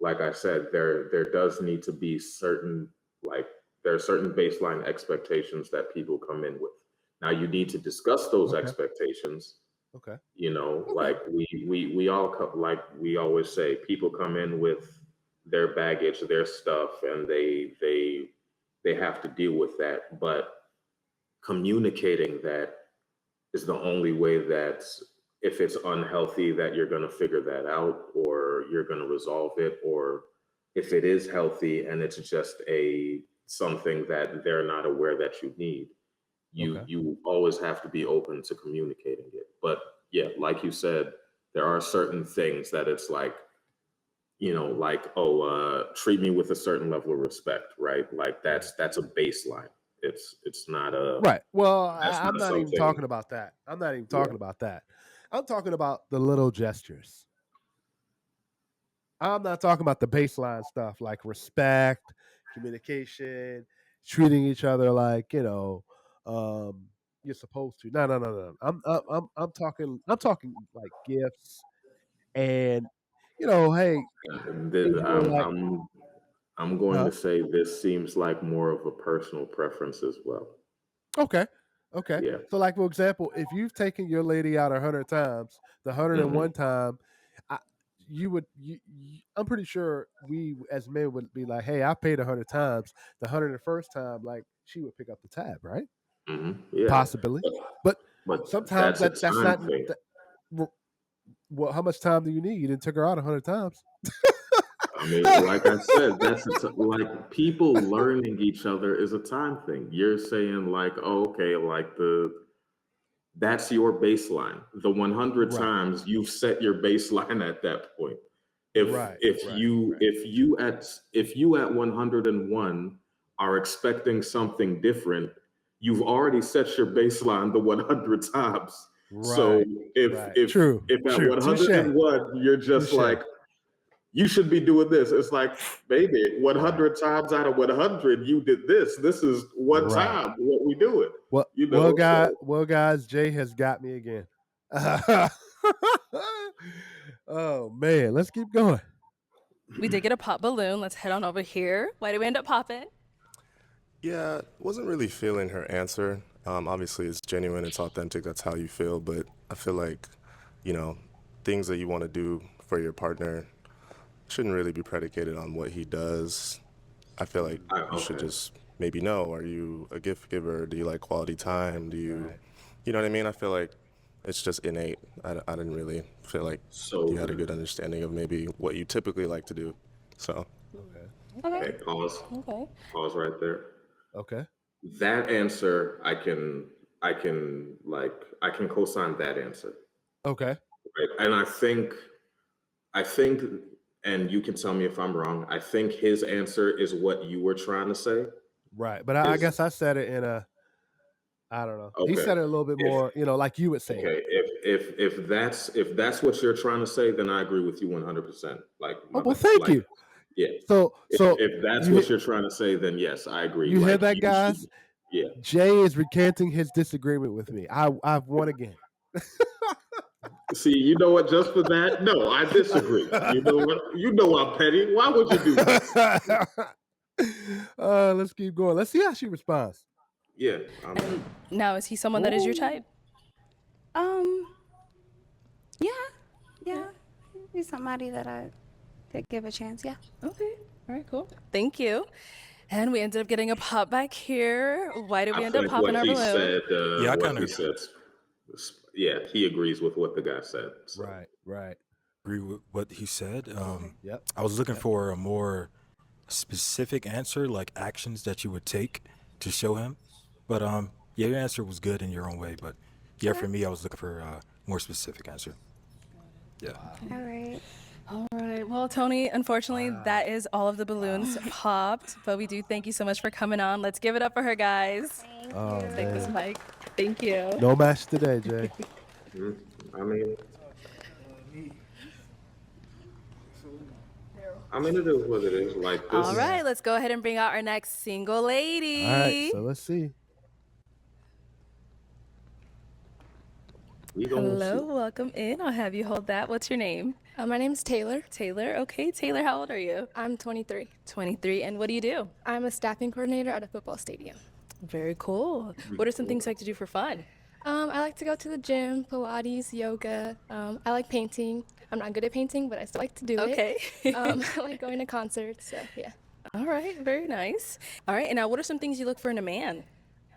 like I said, there does need to be certain, like, there are certain baseline expectations that people come in with. Now you need to discuss those Okay, expectations. okay, okay. Like we all like we always say, people come in with their baggage, their stuff, and they have to deal with that. But communicating that is the only way that, if it's unhealthy, that you're going to figure that out, or you're going to resolve it, or if it is healthy and it's just a something that they're not aware that you need, Okay. you always have to be open to communicating it. But yeah, like you said, there are certain things that it's like, like, oh, treat me with a certain level of respect, right? Like Right. that's a baseline. It's not a Right. Well, that's I'm not not even something. talking about that. I'm not even Yeah. talking about that. I'm talking about the little gestures. I'm not talking about the baseline stuff like respect, communication, treating each other like, um, you're supposed to. No, no, no, no. I'm talking like gifts and, hey, This, things were like, I'm going huh? to say this seems like more of a personal preference as well. Okay. Okay. Yeah. So, like, for example, if you've taken your lady out 100 times, the hundred and Hmm. one time, I, I'm pretty sure we as men would be like, "Hey, I paid 100 times." The 101st time, like, she would pick up the tab, right? Yeah. possibly. But But sometimes that's a that's time not. thing. Well, how much time do you need? You didn't took her out 100 times. I mean, like I said, like people learning each other is a time thing. You're saying like, oh, okay, like that's your baseline. The 100 Right. times you've set your baseline at that point. If Right, if right, you right. if you at 101 are expecting something different, you've already set your baseline the 100 times. So Right, if right. if True, if at true. Touche, 101 you're just touche. like you should be doing this. It's like, baby, 100 times out of 100, you did this. This is one Right. time what we do it. Well, You know, so guys, Jay has got me again. Oh man, let's keep going. We did get a pop balloon. Let's head on over here. Why did we end up popping? Yeah, wasn't really feeling her answer. Obviously, it's genuine, it's authentic, that's how you feel. But I feel like, things that you want to do for your partner shouldn't really be predicated on what he does. I feel like you should okay. just maybe know, are you a gift giver? Do you like quality time? Do you know what I mean? I feel like it's just innate. I didn't really feel like So you had a good understanding of maybe what you typically like to do. So, okay, pause. Okay. Pause right there. Okay. That answer, I can co-sign that answer. Okay. Right. And I think, and you can tell me if I'm wrong, I think his answer is what you were trying to say. Right. But I Is guess I said it in a, I don't know. He okay. said it a little bit If more, like you would say. okay, if that's what you're trying to say, then I agree with you 100%. Like Oh, well, thank you. yeah. So If that's you what hear- you're trying to say, then yes, I agree. you hear Like that, you guys? should, yeah. Jay is recanting his disagreement with me. I've won again. See, you know what? Just for that, no, I disagree. You know what? You know I'm petty. Why would you do that? Let's keep going. Let's see how she responds. Yeah. Now, is he someone that is your type? Yeah. He's somebody that I could give a chance. Yeah. Okay. All right, cool. Thank you. And we ended up getting a pop back here. Why did we end up think popping what our he balloon? said, Yeah, I what kind he of said, yeah, he agrees with what the guy said. So. Right. agree with what he said. Yep. I was looking for a more specific answer, like actions that you would take to show him. But yeah, your answer was good in your own way. But yeah, for me, I was looking for a more specific answer. Yeah. All right. All right. Well, Tony, unfortunately, that is all of the balloons popped. But we do thank you so much for coming on. Let's give it up for her, guys. Oh, Take this man. mic. Thank you. No match today, Jay. I mean, it is what it is. Like this. All right. Let's go ahead and bring out our next single lady. All right, so let's see. Hello, welcome in. I'll have you hold that. What's your name? My name's Taylor. Taylor. Okay, Taylor, how old are you? I'm 23. 23. And what do you do? I'm a staffing coordinator at a football stadium. Very cool. What are some things you like to do for fun? I like to go to the gym, Pilates, yoga. I like painting. I'm not good at painting, but I still like to do Okay. it. I like going to concerts, so yeah. All right, very nice. All right, and now what are some things you look for in a man?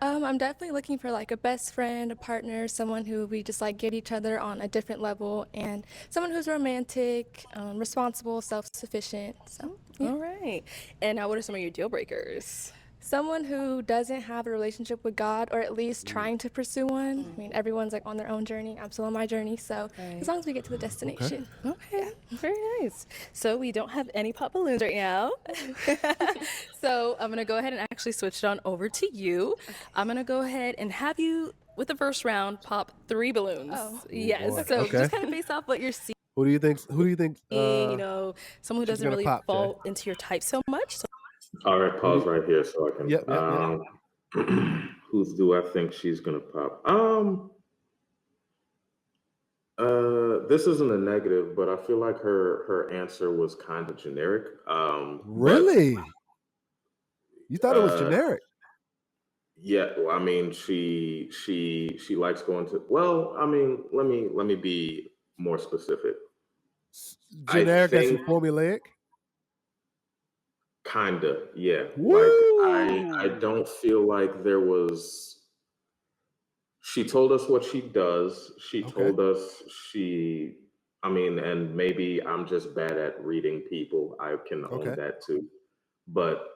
I'm definitely looking for like a best friend, a partner, someone who we just like get each other on a different level, and someone who's romantic, responsible, self-sufficient. So, yeah. All right. And now what are some of your deal breakers? Someone who doesn't have a relationship with God, or at least trying to pursue one. I mean, everyone's like on their own journey. I'm still on my journey, so as long as we get to the destination. Okay, very nice. So we don't have any pop balloons right now. So I'm gonna go ahead and actually switch it on over to you. I'm gonna go ahead and have you, with the first round, pop 3 balloons. Oh. Yes, boy. so Okay. just kind of based off what you're seeing, Who do you think? you know, someone who she's doesn't gonna really pop, Jay? fall into your type so much. So All right, pause right here so I can. Yep. Who do I think she's gonna pop? This isn't a negative, but I feel like her answer was kind of generic. Really? You thought it was generic? Yeah, well, I mean, she likes going to. Well, I mean, let me be more specific. Generic as in think- formulaic? Kinda, yeah. Woo! Like I don't feel like there was She told us what she does. She Okay. told us I mean, and maybe I'm just bad at reading people. I can own Okay. that too. But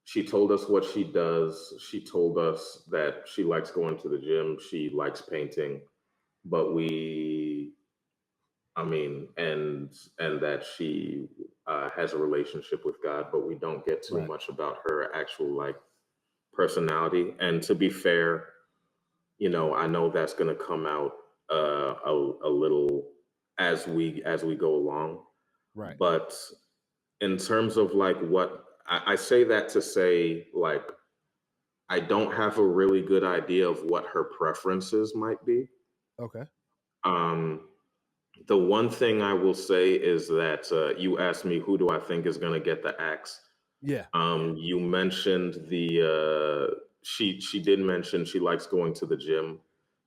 she told us what she does. She told us that she likes going to the gym. She likes painting. But I mean, and that she has a relationship with God, but we don't get too Right. much about her actual like personality. And to be fair, I know that's going to come out a little as we go along. Right. But in terms of like what I say that to say, like, I don't have a really good idea of what her preferences might be. Okay. Um, the one thing I will say is that you asked me who do I think is going to get the axe. Yeah. You mentioned she did mention she likes going to the gym.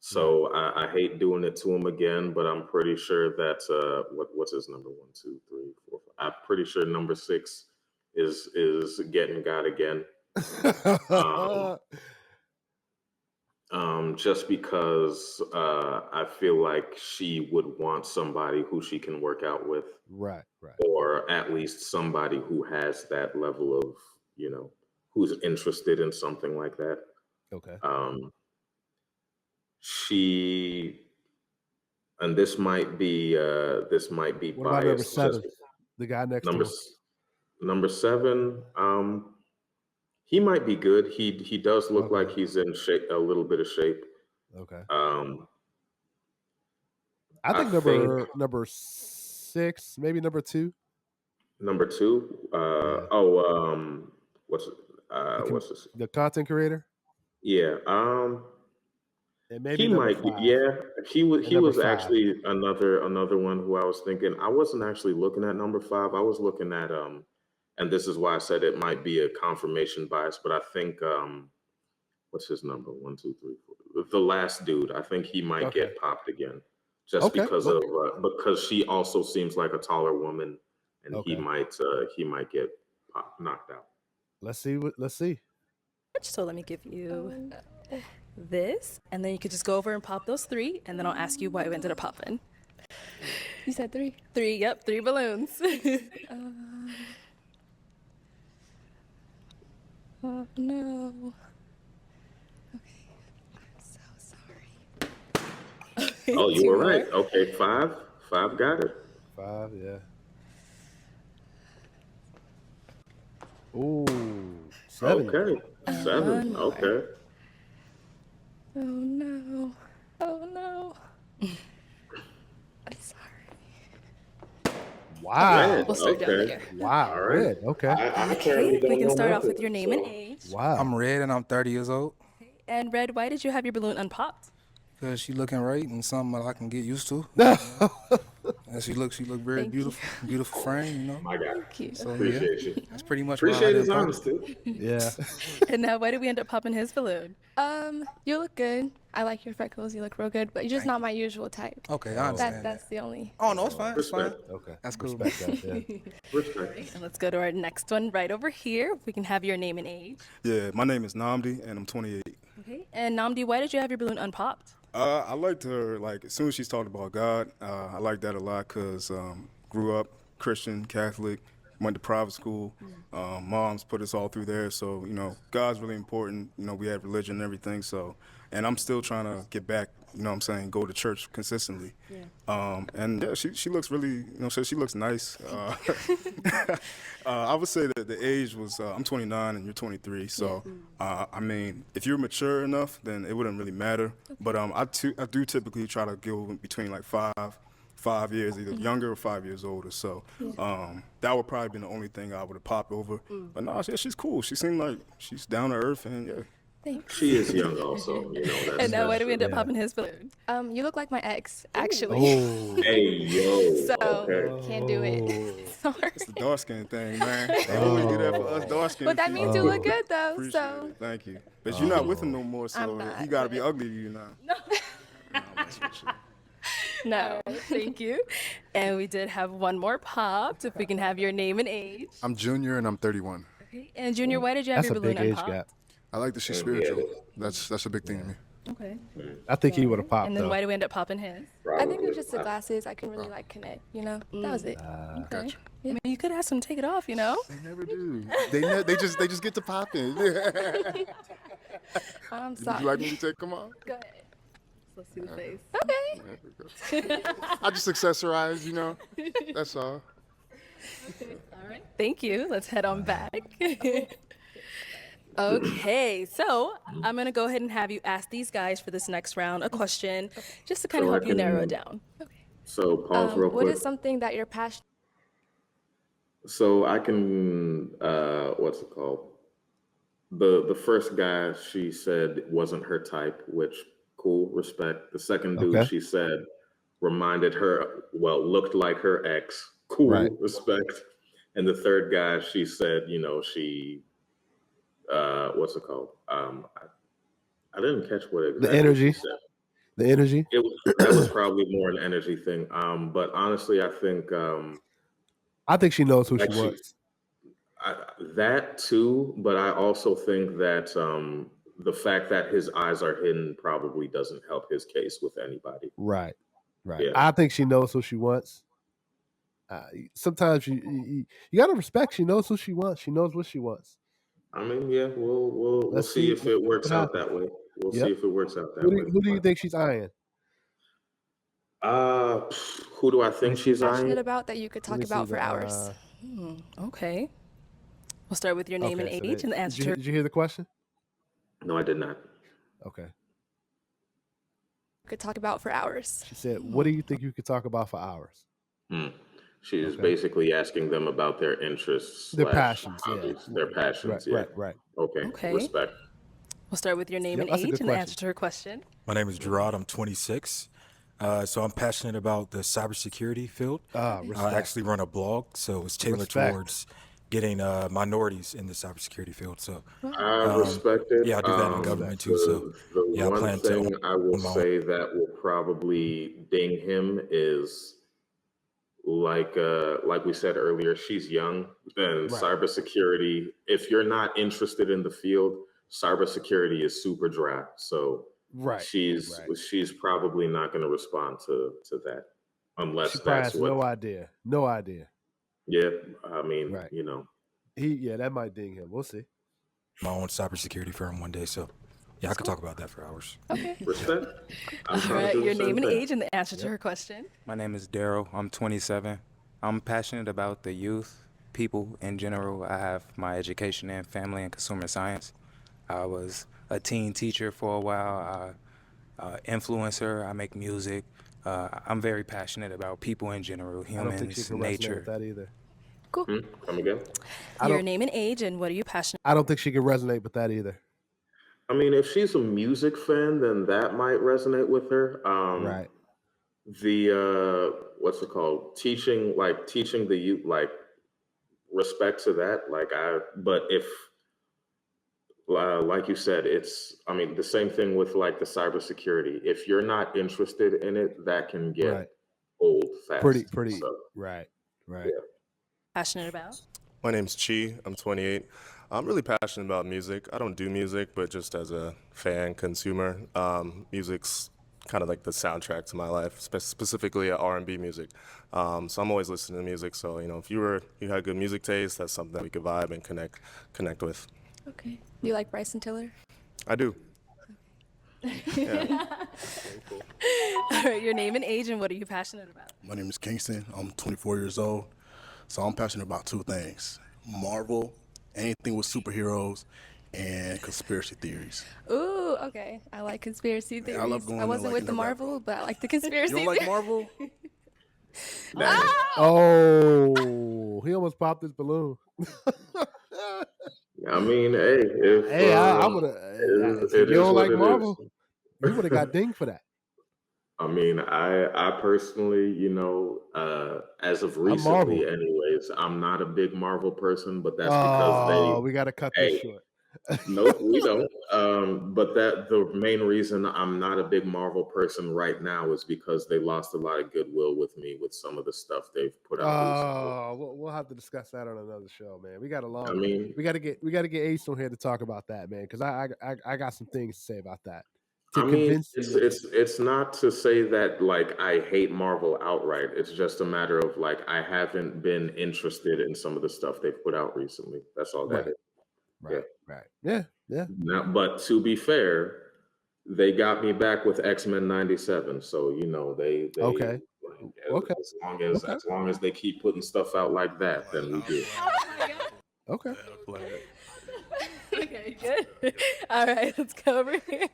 So I hate doing it to him again, but I'm pretty sure that what's his number 1, 2, 3, 4, 5. I'm pretty sure number 6 is getting God again. Um, just because I feel like she would want somebody who she can work out with, Right. Right. or at least somebody who has that level of, who's interested in something like that. Okay. She, and this might be What about number biased. Just 7? The guy next to number him. number 7, he might be good. He does look like Okay. he's in shape, a little bit of shape. Okay. Um, I I think think number 6, maybe number 2. number 2. Yeah. What's what's this? The content creator, Yeah. and He maybe number might be. 5 Yeah. He was. and He number was 5. actually another one who I was thinking. I wasn't actually looking at number 5. I was looking at and this is why I said it might be a confirmation bias. But I think what's his number? 1, 2, 3, 4. The last dude. I think he might Okay. get popped again, just Okay. because Okay. of because she also seems like a taller woman, and he Okay. might get knocked out. Let's see. So let me give you this, and then you could just go over and pop those 3, and then I'll ask you why we ended up popping. You said 3? 3, yep, 3 balloons. Oh no. Okay. I'm so sorry. Oh, you 2 were more. right. Okay, 5 got it. 5, yeah. Ooh, 7. Okay, 7. more. Okay. Oh no. Oh no. I'm sorry. Wow. Red. We'll start down Okay. there. Wow. All right. Red. Okay. I Okay, apparently we don't can know start off nothing, with your name and so. age. Wow. I'm Red and I'm 30 years old. And Red, why did you have your balloon unpopped? Cause she looking right and something that I can get used to. And she look very Thank you. beautiful frame, you know. My God. Thank you. So Appreciate yeah, you. that's pretty much why I Appreciate his didn't pop it. honesty. Yeah. And now, why did we end up popping his balloon? You look good. I like your freckles. You look real good, but you're just not my usual type. Okay, I understand. That's the only. Oh no, it's fine. It's fine. Respect. Okay. That's cool. Respect that. Yeah. Respect. And let's go to our next one right over here. We can have your name and age. Yeah, my name is Namdi, and I'm 28. Okay. And Namdi, why did you have your balloon unpopped? I liked her, like, as soon as she's talked about God, I like that a lot because grew up Christian, Catholic, went to private school. Moms put us all through there. So, God's really important. We have religion and everything. So, and I'm still trying to get back, what I'm saying, go to church consistently. Yeah. And yeah, she looks really, she looks nice. I would say that the age was, I'm 29 and you're 23. So, I mean, if you're mature enough, then it wouldn't really matter. But I do typically try to go between like 5 years, either younger or 5 years older. So that would probably be the only thing I would have popped over. But no, she's cool. She seemed like she's down to earth, and yeah. Thanks. She is young also, And now, why did we end up Yeah. popping his balloon? You look like my ex, actually. Oh. Hey, yo. So Okay. can't do it. Sorry. It's the dark skin thing, man. They always do that for us dark skin. But that means you look good though. Appreciate So it. Thank you. But you're not with him no more, so I'm not, he got to be ugly to you now. no. All right, thank you. And we did have one more popped. If we can have your name and age. I'm Junior and I'm 31. Okay. And Junior, why did you have That's your a balloon big age unpopped? gap. I like that she's spiritual. That's a big thing to me. Okay. I think he would have popped And then though. why do we end up popping his? I think it was just the glasses. I couldn't really like connect, you know? That was it. Okay. I mean, you could ask him to take it off, you know? They never do. They just get to popping. I'm Would sorry. you like me to take them off? Go ahead. Let's see the face. Okay. I just accessorize, you know. That's all. All right. Thank you. Let's head on back. Okay, so I'm going to go ahead and have you ask these guys for this next round a question just to kind of So I help you narrow it can- down. So pause real What quick. is something that you're passionate So I can, what's it called? The first guy she said wasn't her type, which cool, respect. The second dude Okay. she said reminded her, well, looked like her ex, cool, Right. respect. And the third guy she said, you know, she, what's it called? I didn't catch what exactly energy. she said. The energy. That was probably more an energy thing. But honestly, I think I think she knows who she Like she- wants. that too. But I also think that the fact that his eyes are hidden probably doesn't help his case with anybody. Right. Right. Yeah. I think she knows who she wants. Sometimes you gotta respect. She knows who she wants. She knows what she wants. I mean, yeah, we'll Let's see see if it works what out happens. that way. We'll Yep. see if it works out that Who way. do you think she's eyeing? Who do I think she's passionate eyeing? about that you could talk me see about for the, hours? Okay. We'll start with your name Okay, and so age and the did answer you, to her. did you hear the question? No, I did not. Okay. Could talk about for hours. She said, "What do you think you could talk about for hours?" She is Okay. basically asking them about their interests, Their slash passions, yeah. hobbies, their passions. Right. Right. Okay. Okay. Respect. We'll start with your name Yep, and that's a age good and the question. answer to her question. My name is Gerard. I'm 26. So I'm passionate about the cybersecurity field. I Respect. actually run a blog, so it's tailored Respect. towards getting minorities in the cybersecurity field. So I respect it. yeah, I do that in government too. So The yeah, I one plan to thing I will own my own. say that will probably ding him is like we said earlier, she's young and Right. cybersecurity. If you're not interested in the field, cybersecurity is super dry. So Right. she's probably not going to respond to that unless She probably that's has what. no idea. No idea. Yeah, I mean, Right. you know. That might ding him. We'll see. My own cybersecurity firm one day. So yeah, I could talk about that for hours. Respect. I'm All trying to right, do the your same name and thing. age and the answer to her question. My name is Daryl. I'm 27. I'm passionate about the youth, people in general. I have my education in family and consumer science. I was a teen teacher for a while, influencer. I make music. I'm very passionate about people in general, I don't think she humans, can resonate with nature. that either. Come again? Your name and age and what are you passionate I don't think she can resonate with that either. I mean, if she's a music fan, then that might resonate with her. Right. The what's it called? Teaching the youth, like respect to that. But if like you said, I mean, the same thing with like the cybersecurity. If you're not interested in it, that can get Right. old fast. Pretty. So, Right. yeah. passionate about? My name's Chi. I'm 28. I'm really passionate about music. I don't do music, but just as a fan, consumer, music's kind of like the soundtrack to my life, specifically R&B music. So I'm always listening to music. So if you had good music taste, that's something that we could vibe and connect with. Okay. Do you like Bryson Tiller? I do. All right, your name and age and what are you passionate about? My name is Kingston. I'm 24 years old. So I'm passionate about two things: Marvel, anything with superheroes, and conspiracy theories. Ooh, okay. I like conspiracy theories. I love going I to, wasn't like, with in the the rabbit Marvel, but I like the conspiracy You don't like theories. Marvel? Oh, he almost popped his balloon. I mean, hey, if Hey, I would have. it You is don't what like it Marvel? is. You would have got dinged for that. I mean, I personally, as of Marvel. recently, anyways, I'm not a big Marvel person, but that's because we got to cut hey, this short. nope, we don't. But the main reason I'm not a big Marvel person right now is because they lost a lot of goodwill with me with some of the stuff they've put out recently. We'll have to discuss that on another show, man. We got a long. I mean, we got to get Ace on here to talk about that, man, because I got some things to say about that. to I mean, convince it's you. it's not to say that like I hate Marvel outright. It's just a matter of like I haven't been interested in some of the stuff they've put out recently. That's all that Right, is. Yeah. right. Yeah, yeah. Now, but to be fair, they got me back with X-Men '97. So you know they Okay, like okay, okay, as long as they keep putting stuff out like that, then we good. okay. Okay, good. All right, let's go over here.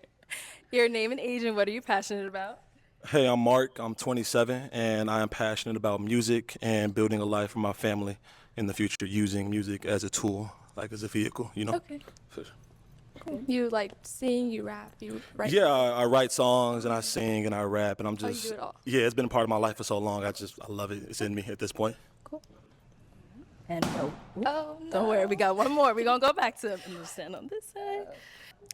Your name and age and what are you passionate about? Hey, I'm Mark. I'm 27, and I am passionate about music and building a life for my family in the future, using music as a tool, like as a vehicle, you know? Okay. Cool. You like sing, you rap, you write. Yeah, I write songs and I sing and I rap, and I'm Oh, you just, do it all. yeah, it's been a part of my life for so long. I love it. It's in me at this point. Cool. And Oh, no. don't worry, we got one more. We're gonna go back to him. I'm gonna stand on this side.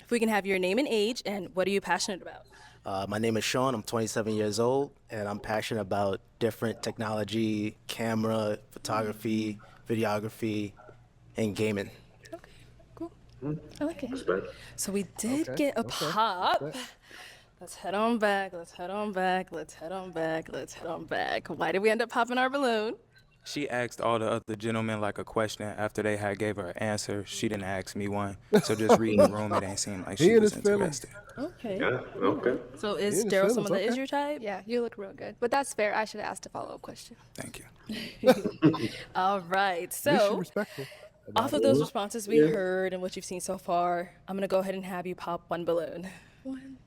If we can have your name and age and what are you passionate about? My name is Sean. I'm 27 years old, and I'm passionate about different technology, camera, photography, videography, and gaming. Okay, cool. I like it. Respect. So we did Okay, get a okay, pop. okay. Let's head on back. Let's head on back. Let's head on back. Let's head on back. Why did we end up popping our balloon? She asked all the other gentlemen like a question after they had gave her an answer. She didn't ask me one. So just reading the room, it ain't seem like He she in was his feelings. interested. Okay. Yeah. Okay. So is in his Daryl feelings, someone that is okay. your type? Yeah, you look real good. But that's fair. I should have asked a follow-up question. Thank you. All right. At least you're So respectful. off of those responses we heard and what you've seen so far, I'm gonna go ahead and have you pop one balloon. One.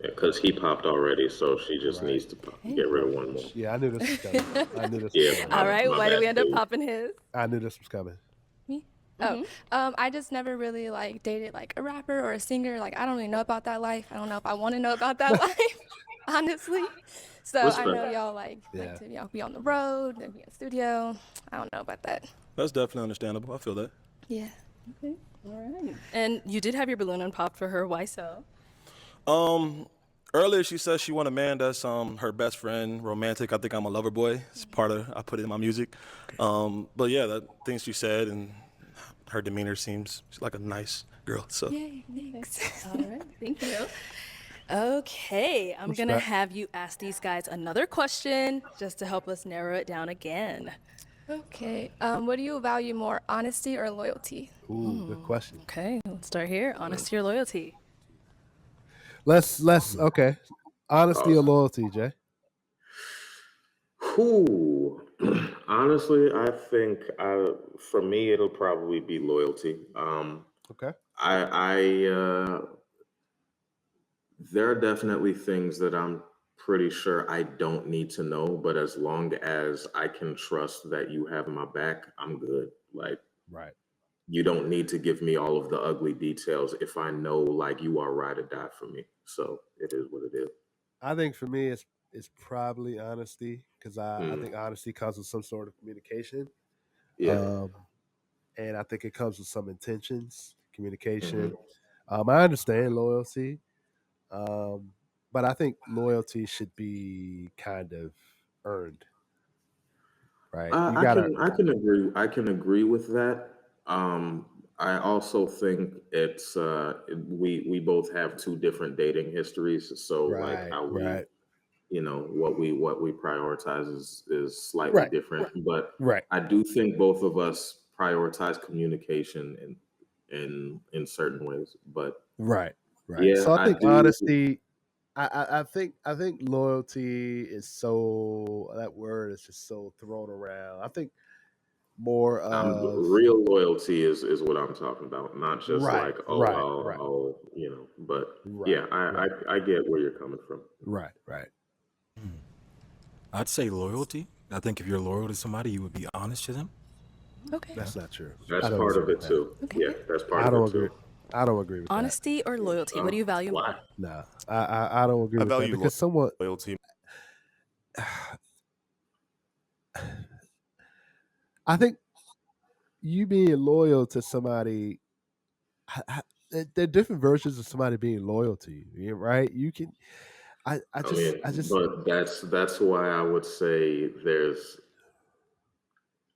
Because he popped already, so she just needs to get rid of one more. Yeah, I knew this was coming. I knew this was Yeah. coming. All right. my Why did we bad, end up dude. popping his? I knew this was coming. Me? Oh, I just never really like dated like a rapper or a singer. Like I don't really know about that life. I don't know if I want to know about that life, honestly. So I know Respect. y'all like Yeah. to be on the road and be in the studio. I don't know about that. That's definitely understandable. I feel that. Yeah. All right. And you did have your balloon unpopped for her. Why so? Earlier she said she want a man that's her best friend, romantic. I think I'm a lover boy. It's part of I put it in my music. But yeah, the things she said and her demeanor seems like a nice girl. So Yay, thanks. All right. Thank you. Okay. I'm going to Respect. have you ask these guys another question just to help us narrow it down again. Okay. What do you value more, honesty or loyalty? Ooh, good question. Okay. Let's start here. Honesty or loyalty? Let's okay. Honesty or loyalty, Jay? Whew. Honestly, I think for me it'll probably be loyalty. Okay. I there are definitely things that I'm pretty sure I don't need to know, but as long as I can trust that you have my back, I'm good. Like Right. you don't need to give me all of the ugly details if I know like you are ride or die for me. So it is what it is. I think for me it's probably honesty because I Mm, think honesty comes with some sort of communication. yeah. Um, and I think it comes with some intentions, Hmm. communication. I understand loyalty, um, but I think loyalty should be kind of earned, right? You gotta, I can agree. I can agree with that. I also think it's we both have two different dating histories, so like right, how we right, what we prioritize is slightly right, different. But right, I do think both of us prioritize communication in certain ways. But right, right. yeah, So I I think do. honesty. I think loyalty is so that word is just so thrown around. I think more of Real loyalty is what I'm talking about, not just right, like right, right, but right, yeah, I right, I, I get where you're coming from. right, right. I'd say loyalty. I think if you're loyal to somebody, you would be honest to them. Okay. That's not true. That's I don't part agree of with it that. too. Okay. Yeah, that's part I of don't it agree. too. I don't agree with that. Honesty or loyalty? What do you value more? Why? No, I don't agree I with that value because someone. loyalty. I think you being loyal to somebody, there are different versions of somebody being loyal to you. Right? You can. I I mean, I just. but that's why I would say there's.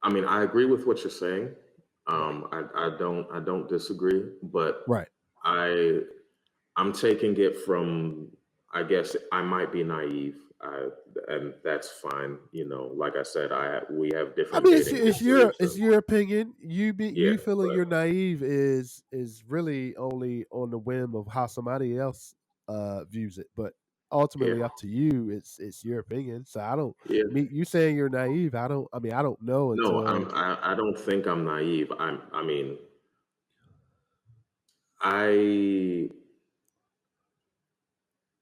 I mean, I agree with what you're saying. Right. I don't disagree, but Right. I I'm taking it from, I guess I might be naive, and that's fine. You know, like I said, we have I different mean, dating histories. it's your opinion. Yeah, You feeling but you're naive is really only on the whim of how somebody else views it. But yeah, ultimately, up to you. It's your opinion. So I don't yeah. me you saying you're naive. I don't. I mean, I don't know No, until I don't think I'm naive. I mean, I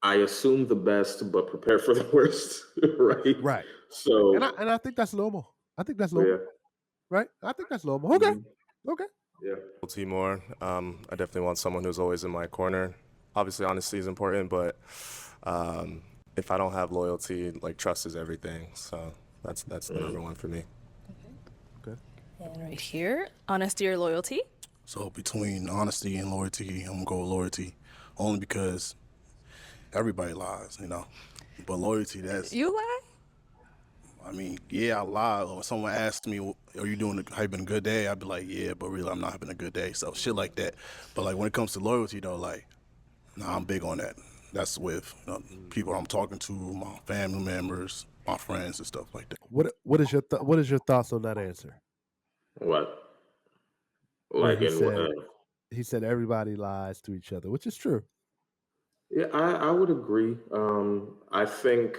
I assume the best, but prepare for the worst, right? right. So, And I think that's normal. I think that's yeah, normal. Right. I think that's normal. Okay. mhm, Okay. yeah, Loyalty more. I definitely want someone who's always in my corner. Obviously, honesty is important, but um, if I don't have loyalty, like trust is everything. So that's the number one for me. Okay. And right here, honesty or loyalty? So between honesty and loyalty, I'm gonna go with loyalty, only because everybody lies, you know. But loyalty, that's, You lie? I mean, yeah, I lie. Or when someone asks me, "Are you doing? Having a good day?" I'd be like, "Yeah," but really, I'm not having a good day. So shit like that. But like when it comes to loyalty, though, like, nah, I'm big on that. That's with people I'm talking to, my family members, my friends, and stuff like that. What is your thoughts on that answer? what? Where Like he said everybody lies to each other, which is true. yeah, I would agree. I think,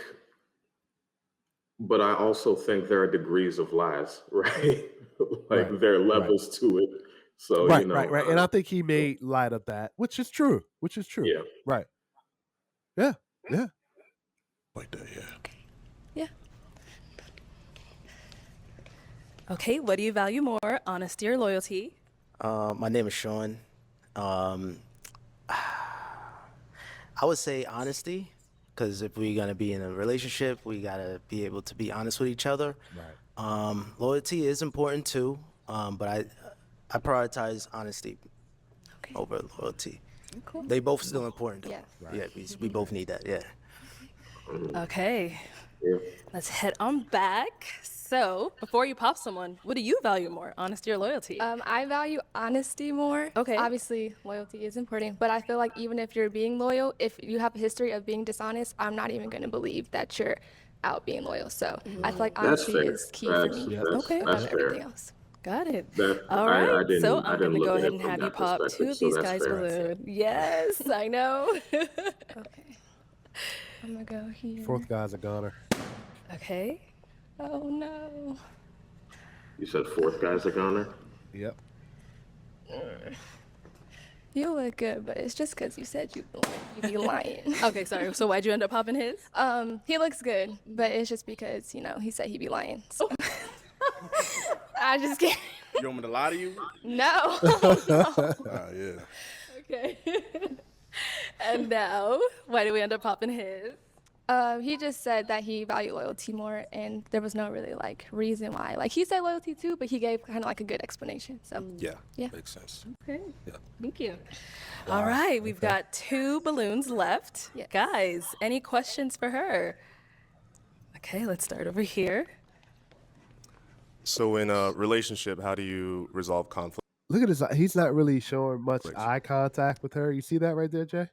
but I also think there are degrees of lies, right? Right. Like there are Right. levels to it. So, Right. Right. Right. And I think he yeah, made light of that, which is true. Which is true. yeah. Right. Yeah. Yeah. Like that, yeah. Yeah. Okay, what do you value more, honesty or loyalty? My name is Sean. Um, I would say honesty, because if we're gonna be in a relationship, we gotta be able to be honest with each other. Right. Loyalty is important too, but I prioritize honesty Okay. over loyalty. Cool. They both still important though. Yeah. Yeah, we both need that. Yeah. Okay, Yeah. let's head on back. So, before you pop someone, what do you value more, honesty or loyalty? I value honesty more. Okay. Obviously, loyalty is important, but I feel like even if you're being loyal, if you have a history of being dishonest, I'm not even going to believe that you're out being loyal. So I feel like That's honesty fair. is key for me Okay. That's above fair. everything else. Got it. That All right, so I I'm didn't gonna look go at ahead it and from have you that pop two perspective, of so these that's guys' fair. balloon. Yes, I know. Okay. I'm going to go here. Fourth guy's a goner. Okay. Oh, no. You said fourth guy's a goner? Yep. You look good, but it's just because you said you be lying. Okay, sorry. So why'd you end up popping his? He looks good, but it's just because, he said he'd be lying. So. I just can't. You want me to lie to you? No. Yeah. Okay. And now, why did we end up popping his? He just said that he valued loyalty more, and there was no really reason why. He said loyalty too, but he gave kind of a good explanation. So Yeah. Yeah. Makes sense. Okay. Yeah. Thank you. All right, we've got two balloons left. Yes. Guys, any questions for her? Okay, let's start over here. So in a relationship, how do you resolve conflict? Look at this. He's not really showing much eye contact with her. You see that right there, Jay?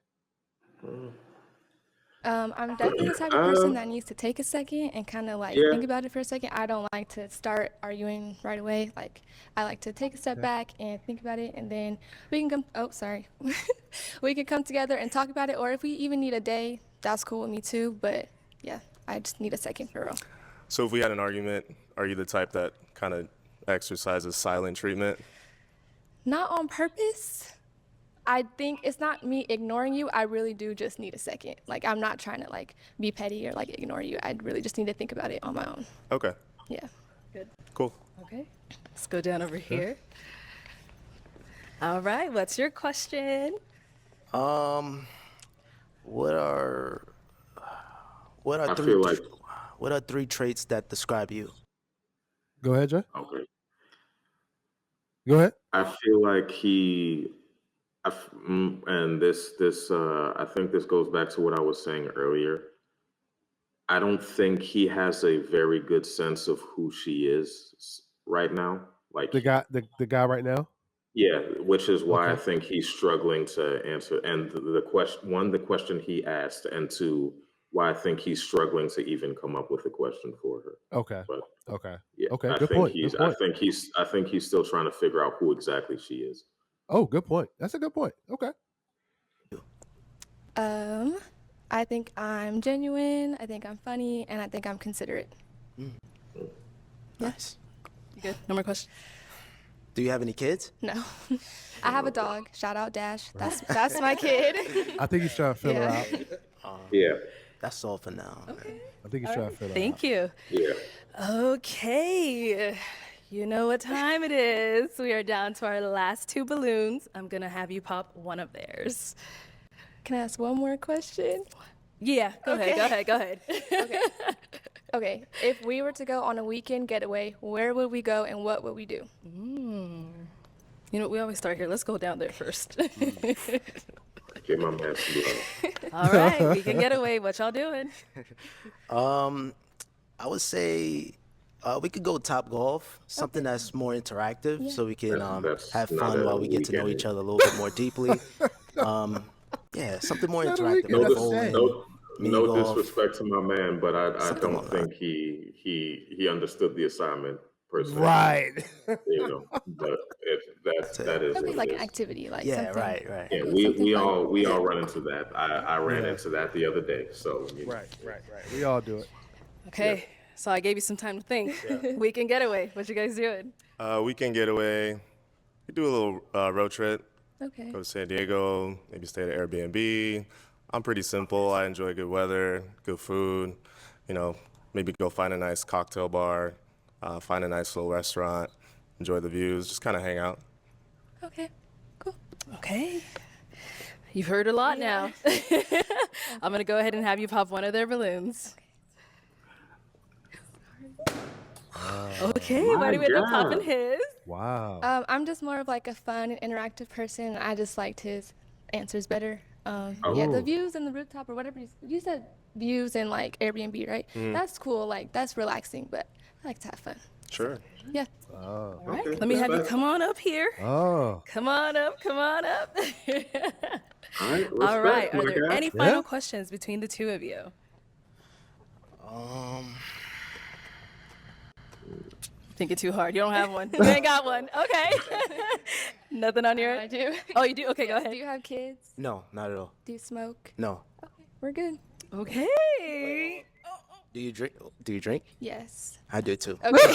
I'm definitely the type of person that needs to take a second and kind of Yeah. think about it for a second. I don't like to start arguing right away. I like to take a step back and think about it, and then we can come. Oh, sorry. We can come together and talk about it, or if we even need a day, that's cool with me too. But yeah, I just need a second for real. So if we had an argument, are you the type that kind of exercises silent treatment? Not on purpose. I think it's not me ignoring you. I really do just need a second. I'm not trying to be petty or ignore you. I really just need to think about it on my own. Okay, Yeah. Good. cool. Okay. Let's go down over here. All right, what's your question? What are I three feel like what are three traits that describe you? Go ahead, Jay. okay. Go ahead. I feel like and this I think this goes back to what I was saying earlier. I don't think he has a very good sense of who she is right now. Like The guy right now. Yeah, which is why I Okay. think he's struggling to answer. And the question, one, the question he asked, and two, why I think he's struggling to even come up with a question for her. Okay. But Okay. yeah, Okay. Good point. Good point. I think he's still trying to figure out who exactly she is. Oh, good point. That's a good point. Okay. I think I'm genuine. I think I'm funny, and I think I'm considerate. Nice. You good? No more questions? Do you have any kids? No, I have a dog. Shout out Dash. That's my kid. I think he's trying to fill her Yeah. out. Yeah. That's all for now. Okay. I think he's trying to fill her out. Thank you. Yeah. Okay. You know what time it is. We are down to our last two balloons. I'm going to have you pop one of theirs. Can I ask one more question? Yeah, go ahead. Okay. If we were to go on a weekend getaway, where would we go and what would we do? You know, we always start here. Let's go down there first. Get my man some love. All right, we can get away. What y'all doing? I would say we could go Top Golf, something that's more interactive, so we can That's have not fun a while we get to know weekend. each other a little bit more deeply. Yeah, something more Not a interactive. weekend, like that's bowling, insane. mini No golf. disrespect to my man, but I Something don't like think he understood the assignment per se. Right. You know, but that is Something what like it an is. activity, like Yeah, something. right. Yeah, something we fun. all run into that. I ran Yeah. into that the other day. So you know. Right. We all do it. Okay, so I gave you some time to think. Weekend getaway. What you guys doing? Weekend getaway. We do a little road trip. Okay. Go to San Diego, maybe stay at an Airbnb. I'm pretty simple. I enjoy good weather, good food. You know, maybe go find a nice cocktail bar, find a nice little restaurant, enjoy the views, just kind of hang out. Okay. Cool. Okay. You've heard a lot now. I'm going to go ahead and have you pop one of their balloons. Okay, why do we end up popping his? Wow. I'm just more of like a fun and interactive person. I just liked his answers better. Yeah, the Oh. views and the rooftop or whatever you said, views and like Airbnb, right? That's cool. Like that's relaxing, but I like to have fun. Sure. Yeah. Oh. All right, let me have you come on up here. Oh. Come on up. All right. All right, respect, are my there guy. any final questions between the two of you? Thinking too hard. You don't have one. You ain't got one. Okay. Nothing on your I do. Oh, you do? Okay, go Yes. ahead. Do you have kids? No, not at all. Do you smoke? No. Okay, we're good. Okay. Do you drink? Do you drink? Yes. I do too. Okay.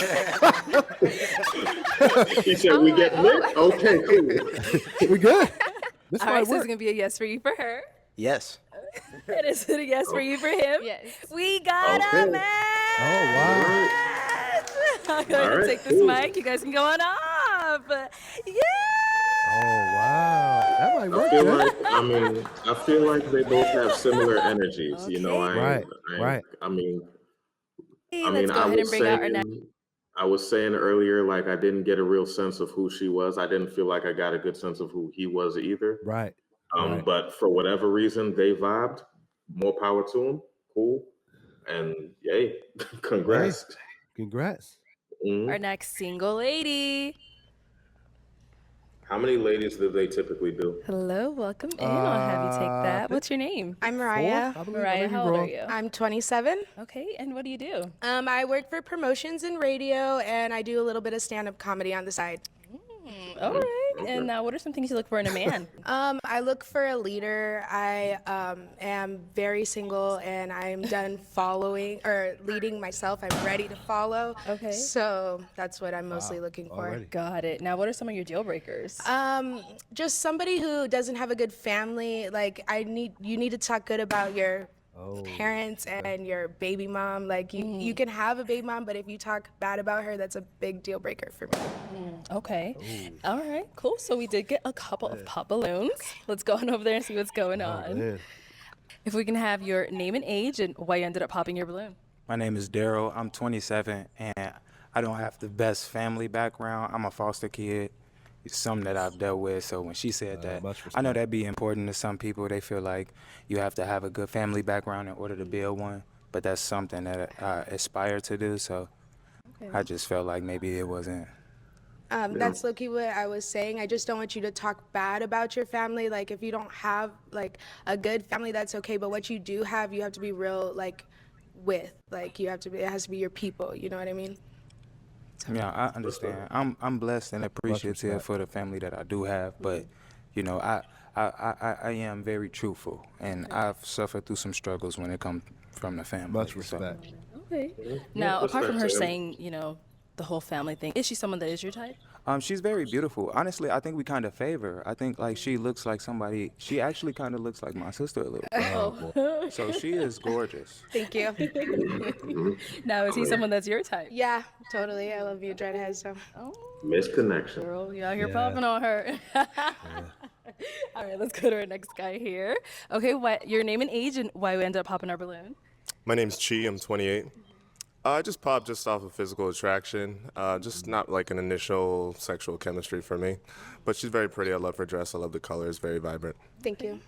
He said we get lit. Okay, cool. We good. This All might right, so it's work. going to be a yes for you for her. Yes. And is it a yes for you for him? Yes. We got Okay. a match. Oh wow. I'm going All to right, take this cool. mic. You guys can go on off. Yeah. Oh wow. That might work. I feel like they both have similar energies. You know, Right. I mean, Let's go ahead and bring out our next. I was saying earlier, like I didn't get a real sense of who she was. I didn't feel like I got a good sense of who he was either. Right. But for whatever reason, they vibed. More power to them. Cool. And yay, congrats. Congrats. Mhm. Our next single lady. How many ladies do they typically do? Hello, welcome in. I'll have you take that. What's your name? I'm Mariah. Mariah, how old are you? I'm 27. Okay, and what do you do? I work for promotions and radio, and I do a little bit of stand-up comedy on the side. All right. And what are some things you look for in a man? I look for a leader. I am very single, and I'm done following or leading myself. I'm ready to follow. Okay. So that's what I'm mostly looking for. Already. Got it. Now, what are some of your deal breakers? Just somebody who doesn't have a good family. Like you need to talk good about your parents and your baby mom. Like you can have a baby mom, but if you talk bad about her, that's a big deal breaker for me. Okay. All right, cool. So we did get a couple of pop balloons. Let's go on over there and see what's going on. Man. If we can have your name and age and why you ended up popping your balloon. My name is Daryl. I'm 27, and I don't have the best family background. I'm a foster kid. It's something that I've dealt with. So when she said that, much I know that'd be important to some people. They feel like you have to have a good family background in order to build one. But that's something that I aspire to do. So I just felt like maybe it wasn't That's low-key what I was saying. I just don't want you to talk bad about your family. Like, if you don't have, like, a good family, that's okay. But what you do have, you have to be real, like, with. Like, you have to be, it has to be your people. You know what I mean? Yeah, I understand. I'm blessed and appreciative for the family that I do have, but you know, I am very truthful, and I've suffered through some struggles when it comes from the family. Much respect. Okay. Now, apart from her saying, you know, the whole family thing, is she someone that is your type? She's very beautiful. Honestly, I think we kind of favor her. I think like she looks like somebody. She actually kind of looks like my sister a little bit. Oh. So she is gorgeous. Thank you. Now, is he someone that's your type? Yeah, totally. I love you, dreadhead. So. Misconnection. Girl, you out here popping on her. All right, let's go to our next guy here. Okay, what your name and age and why we ended up popping our balloon? My name's Chi. I'm 28. I just popped just off of physical attraction, just not like an initial sexual chemistry for me. But she's very pretty. I love her dress. I love the colors. Very vibrant. Thank you.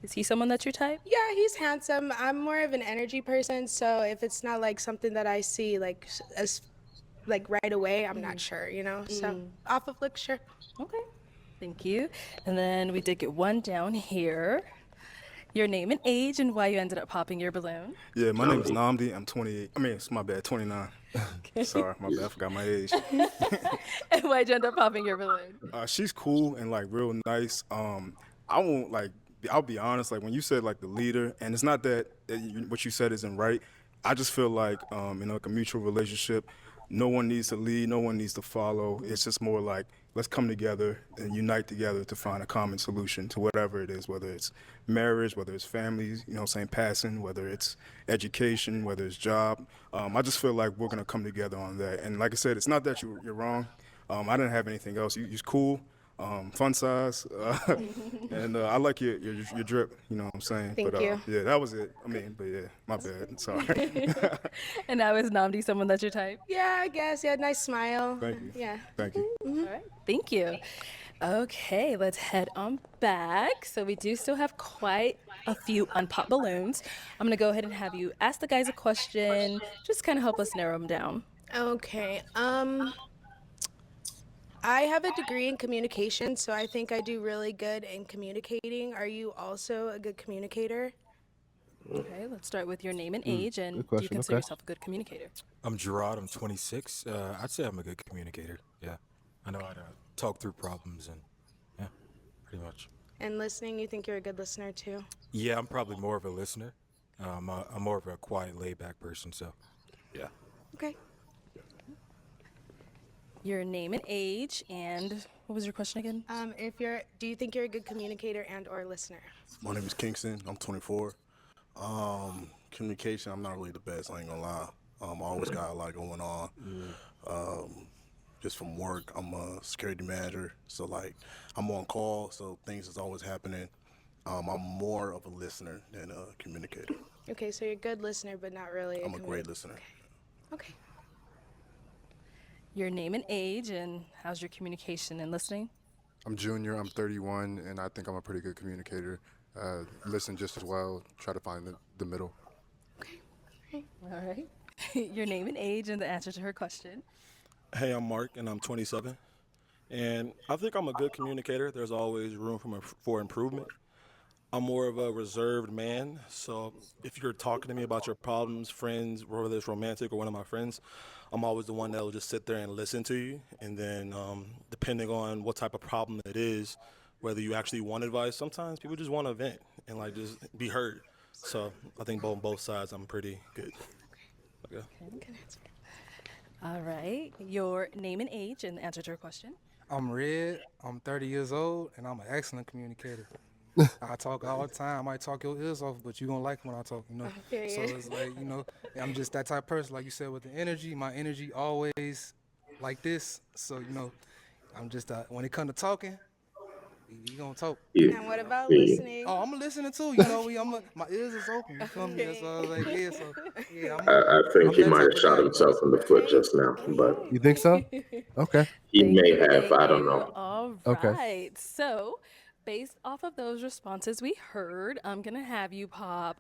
Is he someone that's your type? Yeah, he's handsome. I'm more of an energy person, so if it's not like something that I see like as like right away, I'm not sure, you know. So off of look, sure. Okay. Thank you. And then we did get one down here. Your name and age and why you ended up popping your balloon. Yeah, my name is Namdi. I'm 28. I mean, it's my bad, 29. Sorry, my bad. I forgot my age. And why'd you end up popping your balloon? She's cool and like real nice. I won't like. I'll be honest. Like when you said like the leader, and it's not that what you said isn't right. I just feel like like a mutual relationship. No one needs to lead. No one needs to follow. It's just more like let's come together and unite together to find a common solution to whatever it is, whether it's marriage, whether it's families, passing, whether it's education, whether it's job. I just feel like we're going to come together on that. And like I said, it's not that you're wrong. I didn't have anything else. You're cool, fun size, and I like your drip, you know what I'm saying? Thank you. Yeah, that was it. I mean, but yeah, my bad. Sorry. And now is Namdi someone that's your type? Yeah, I guess. Yeah, nice smile. Thank you. Yeah. Thank you. All right. Thank you. Okay, let's head on back. So we do still have quite a few unpopped balloons. I'm going to go ahead and have you ask the guys a question. Just kind of help us narrow them down. Okay. I have a degree in communication, so I think I do really good in communicating. Are you also a good communicator? Okay, let's start with your name and age, and good do you question, consider okay. yourself a good communicator? I'm Gerard. I'm 26. I'd say I'm a good communicator. Yeah, I know how to talk through problems and yeah, pretty much. And listening, you think you're a good listener too? Yeah, I'm probably more of a listener. I'm more of a quiet, laid-back person. So, yeah. Okay. Your name and age, and what was your question again? Do you think you're a good communicator and or listener? My name is Kingston. I'm 24. Communication, I'm not really the best. I ain't gonna lie. I always got a lot going on. Just from work, I'm a security manager, so like I'm on call, so things is always happening. I'm more of a listener than a communicator. Okay, so you're a good listener, but not really. I'm a great listener. Okay. Your name and age, and how's your communication and listening? I'm Junior. I'm 31, and I think I'm a pretty good communicator. Listen just as well. Try to find the middle. All right. Your name and age, and the answer to her question. Hey, I'm Mark, and I'm 27. And I think I'm a good communicator. There's always room for improvement. I'm more of a reserved man, so if you're talking to me about your problems, friends, whether it's romantic or one of my friends, I'm always the one that will just sit there and listen to you. And then depending on what type of problem it is, whether you actually want advice, sometimes people just want to vent and like just be heard. So I think both sides I'm pretty good. Okay. All right. Your name and age, and the answer to her question. I'm Red. I'm 30 years old, and I'm an excellent communicator. I talk all the time. I might talk your ears off, but you're going to like when I talk, you know. Period. So it's like, I'm just that type of person, like you said, with the energy. My energy always like this. So, I'm just, when it comes to talking, you going to talk. And what about listening? Oh, I'm listening too. My ears is open. You feel me? That's all I was like, yeah. So, yeah. I think he might have shot himself in the foot just now, but You think so? Okay. he may have. I don't know. All Okay. right. So, based off of those responses we heard, I'm going to have you pop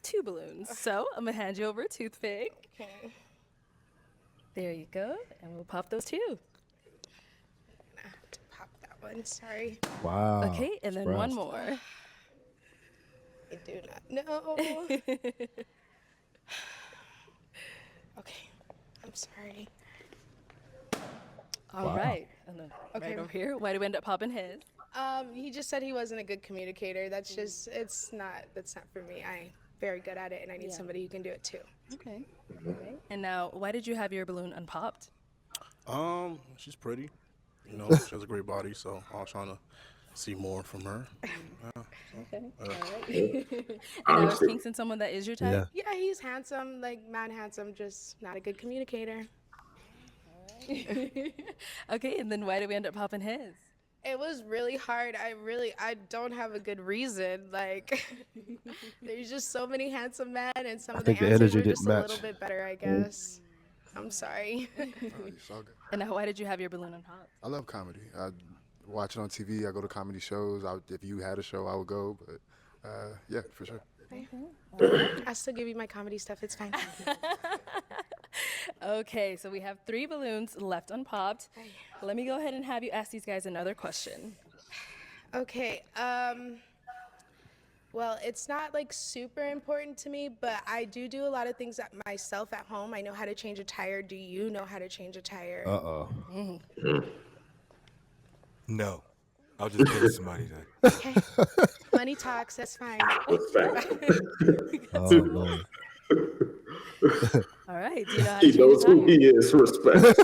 2 balloons. So, I'm going to hand you over a toothpick. Okay. There you go. And we'll pop those 2. that one. Sorry. Wow. Okay, and then one Surprised. more. I do not know. Okay. I'm sorry. All Wow. right. And then Okay. right over here. Why do we end up popping his? He just said he wasn't a good communicator. That's just that's not for me. I'm very good at it, and I need somebody who can do it too. Okay. Okay. And now, why did you have your balloon unpopped? She's pretty. You know, she has a great body, so I was trying to see more from her. Okay. All right. And now, is Kingston someone that is your type? Yeah. Yeah, he's handsome, like mad handsome, just not a good communicator. Okay, and then why did we end up popping his? It was really hard. I don't have a good reason. Like, there's just so many handsome men, and some of the think the answers energy are didn't just a match. little bit better, I guess. I'm sorry. And now, why did you have your balloon unpopped? I love comedy. I watch it on TV. I go to comedy shows. If you had a show, I would go. But yeah, for sure. I'll still give you my comedy stuff. It's fine. Okay, so we have 3 balloons left unpopped. Let me go ahead and have you ask these guys another question. Okay. Well, it's not like super important to me, but I do a lot of things myself at home. I know how to change a tire. Do you know how to change a tire? Uh-oh. No. I'll just pay somebody that. Okay. Money talks. That's fine. Oh, man. All right, do you know how to He change knows a who tire? he is. Respect.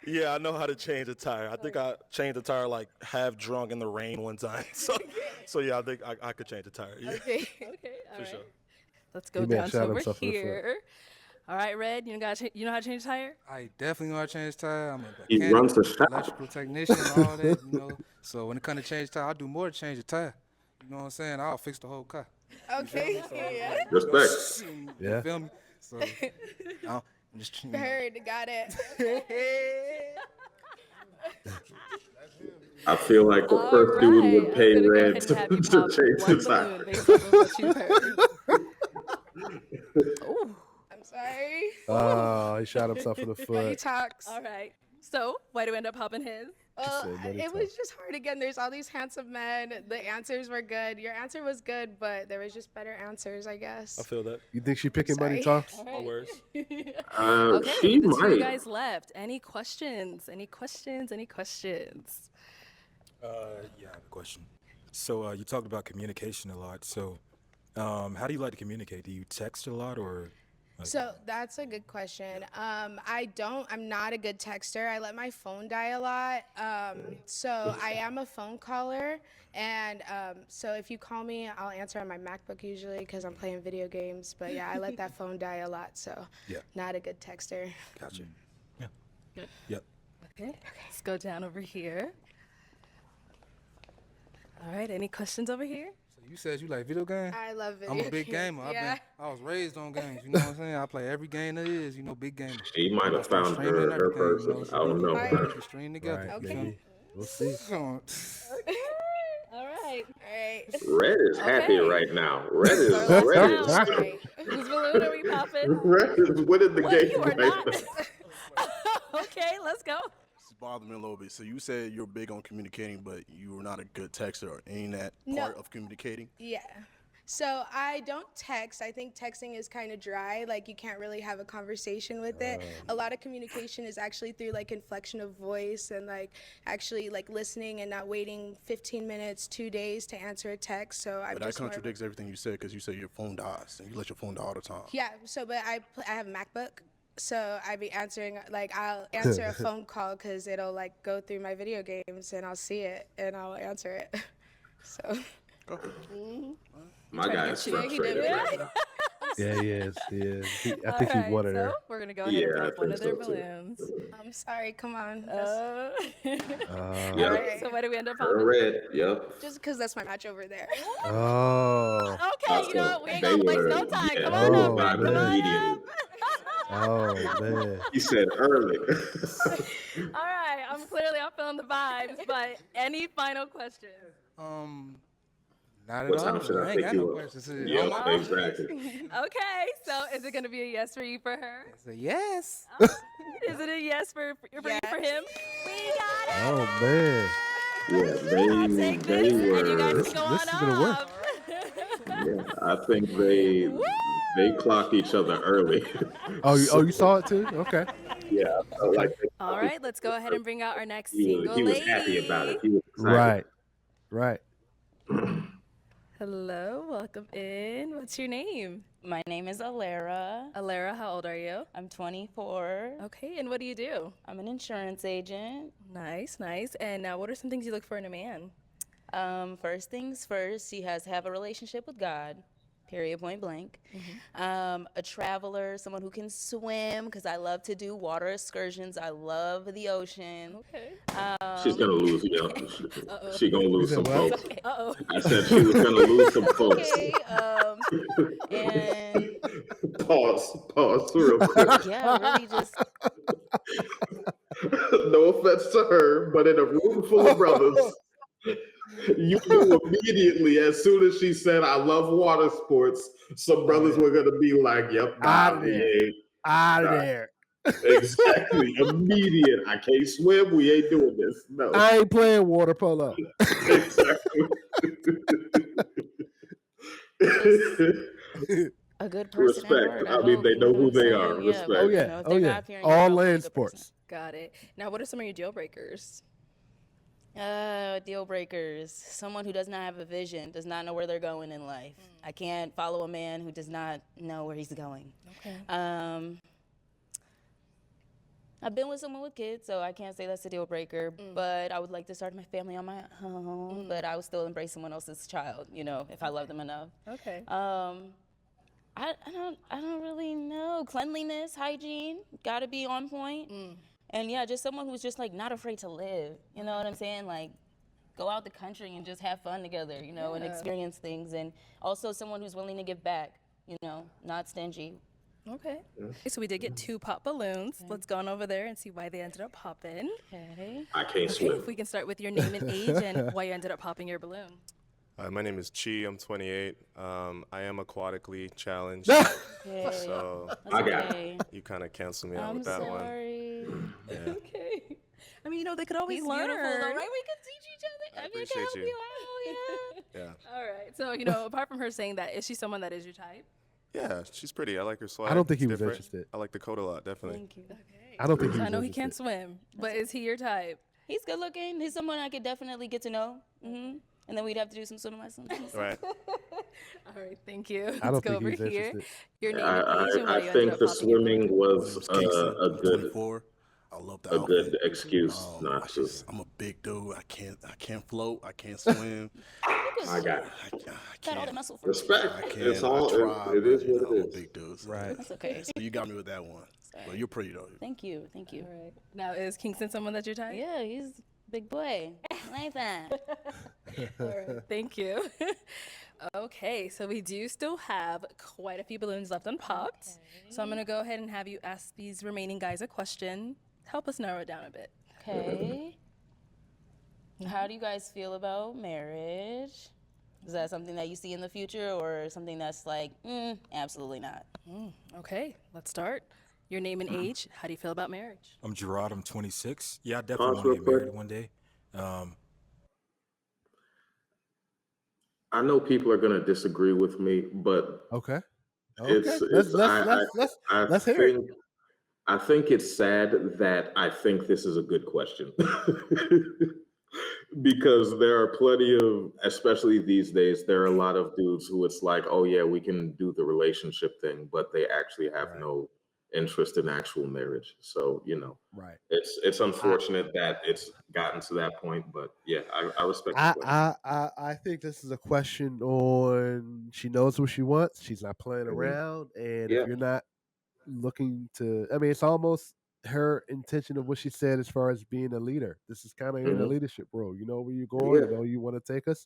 Yeah, I know how to change a tire. I think I changed a tire like half drunk in the rain one time. So yeah, I think I could change a tire. Yeah. Okay. Okay, all For right. sure. Let's go He may have down shot to over himself in the foot. here. All right, Red, you know how to change a tire? I definitely know how to change tire. I'm a He mechanic, runs the shop. electrical technician, all that, you know. So when it comes to change tire, I'll do more to change a tire. You know what I'm saying? I'll fix the whole car. Okay. Yeah. Respect. You Yeah. feel me? So I'm just Heard. Got it. I feel like the All first dude right, would pay I'm gonna go Red ahead and have you to pop change one his balloon tire. based off of what you heard. Ooh. I'm sorry. Oh, he shot himself in the Money foot. talks. All right. So, why do we end up popping his? Well, said money it was just hard again. There's all these handsome men. The answers were good. Your answer was good, but there was just better answers, I guess. I feel that. You think she picking money Sorry. talks? All My right. words. Okay, She the 2 might. guys left. Any questions? Any questions? Any questions? Yeah, I have a question. So you talked about communication a lot. So how do you like to communicate? Do you text a lot or? So that's a good question. I'm not a good texter. I let my phone die a lot. So I am a phone caller. And so if you call me, I'll answer on my MacBook usually because I'm playing video games. But yeah, I let that phone die a lot. So Yeah. not a good texter. Gotcha. Yeah. Good. Yep. Okay, let's go down over here. All right, any questions over here? So you said you like video games? I love video I'm a big games. gamer. Yeah. I was raised on games. You know what I'm saying? I play every game there is. You know, big gamer. She might have found her person. I don't know. We can stream together. Right, you feel maybe. me? We'll see. All right. All right. Red is happy Okay. right now. Red is Let's red go. is Right. Whose balloon are we popping? red is winning the What? game You are right not. now. Okay, let's go. This bothered me a little bit. So you said you're big on communicating, but you were not a good texter or any of that No. part of communicating. Yeah. So I don't text. I think texting is kind of dry. Like you can't really have a conversation with it. A lot of communication is actually through like inflection of voice and like actually like listening and not waiting 15 minutes, 2 days to answer a text. So I'm But that just more of a- contradicts everything you said because you say your phone dies and you let your phone die all the time. Yeah. So but I have a MacBook. So I be answering like I'll answer a phone call because it'll like go through my video games and I'll see it and I'll answer it. So. My guy is frustrated right now. Yeah, he is. He is. I All think right, he wanted her. so we're gonna go ahead Yeah, I and pop one think of their so, too. balloons. I'm sorry. Come on. All Yeah. right, so why do we end up Her popping? red. Yep. Just because that's my match over there. Oh. Okay, you know what? We ain't They gonna waste were- no time. yeah, Come they on were up, Red. vibing Come on immediately. up. Oh, man. He said early. All right, I'm feeling the vibes, but any final questions? Not at What all. time should I ain't pick got you no up? questions. Yeah, exactly. Okay, so is it gonna be a yes for you for her? It's a yes. Is it a yes for you for him? We got it. Oh man, Yeah, I'll they take they this, and you guys were. can go this on is gonna work. off. Yeah, I think they clocked each other early. Oh, So, you saw it too? Okay, yeah, I felt okay. like they All clocked each right, let's go other ahead early. and bring out our next He was single he was happy about lady. it. He was excited. Right, right. Hello, welcome in. What's your name? My name is Alara. Alara, how old are you? I'm 24. Okay, and what do you do? I'm an insurance agent. Nice, nice. And now, what are some things you look for in a man? First things first, he has to have a relationship with God, period, point blank. A traveler, someone who can swim, because I love to do water excursions. I love the ocean. Okay. She's gonna lose, She gonna You lose said some what? folks. Uh-oh. I said she was gonna lose some folks. Okay. And Pause real quick. yeah, really just No offense to her, but in a room full of brothers, you knew immediately as soon as she said, "I love water sports," some brothers were gonna be like, "Yep, Out nah, of we there. ain't." Out of Nah. there. Exactly, immediate. I can't swim. We ain't doing this. No, I ain't playing water polo. exactly. a good person at Respect. heart. I mean, hope, they you know what who I'm they saying? are. Yeah, Respect. Oh but, yeah. if Oh they're yeah. not appearing, All probably a land good person. sports. Got it. Now, what are some of your deal breakers? Deal breakers. Someone who does not have a vision, does not know where they're going in life. I can't follow a man who does not know where he's going. Okay. I've been with someone with kids, so I can't say that's a deal breaker. But I would like to start my family on my own. But I would still embrace someone else's child, if I love them enough. Okay. I don't really know. Cleanliness, hygiene, gotta be on point. And yeah, just someone who's just like not afraid to live. You know what I'm saying? Like go out the country and just have fun together, and experience things. And also someone who's willing to give back, not stingy. Okay. So we did get 2 pop balloons. Let's go on over there and see why they ended up popping. Okay. I can't Okay, swim. if we can start with your name and age and why you ended up popping your balloon. My name is Chi. I'm 28. I am aquatically challenged. Okay. So That's I got okay. you kind of canceled me out I'm with that sorry. one. Yeah. Okay. I mean, they could always He's learn. beautiful though, right? We could teach each other. I mean, I appreciate can help you. you out, yeah. Yeah. All right. So, apart from her saying that, is she someone that is your type? Yeah, she's pretty. I like her swag. I don't think he It's was different. interested. I like the coat a lot, definitely. Thank you. Okay. I don't think he So was I know he interested. can't swim, but is he your type? He's good looking. He's someone I could definitely get to know. And then we'd have to do some swimming lessons. Right. All right, thank you. Let's I don't go think over he's here. interested. Your name and age and why I you ended think up the popping your balloon. swimming was Kingston, a I'm good 24. I love the a good outfit. excuse not to. I'm a big dude. I can't float. I can't swim. I got it. I Got all can't. the muscle for Respect. I can't. It's all. I try, It is but, what I'm it a is. big dude. So, Right. That's okay. so you got me with that one. But you're pretty though. Thank you. Thank you. All right. Now, is Kingston someone that's your type? Yeah, he's a big boy. I like that. All right, thank you. Okay, so we do still have quite a few balloons left unpopped. So I'm going to go ahead and have you ask these remaining guys a question. Help us narrow it down a bit. Okay. How do you guys feel about marriage? Is that something that you see in the future or something that's like, absolutely not? Okay, let's start. Your name and age. How do you feel about marriage? I'm Gerard. I'm 26. Yeah, I definitely Pause want to real get quick. married one day. I know people are gonna disagree with me, but Okay. it's Let's hear it. I think it's sad that I think this is a good question. Because there are plenty of, especially these days, there are a lot of dudes who it's like, oh yeah, we can do the relationship thing, but they actually have no interest in actual marriage. So, Right. it's unfortunate that it's gotten to that point, but yeah, I respect the question. I think this is a question on she knows what she wants. She's not playing Mhm. around, and Yeah. if you're not looking to, I mean, it's almost her intention of what she said as far as being a leader. This is kind of in a Mhm. leadership role. You know where you're going. Yeah. You know you want to take us.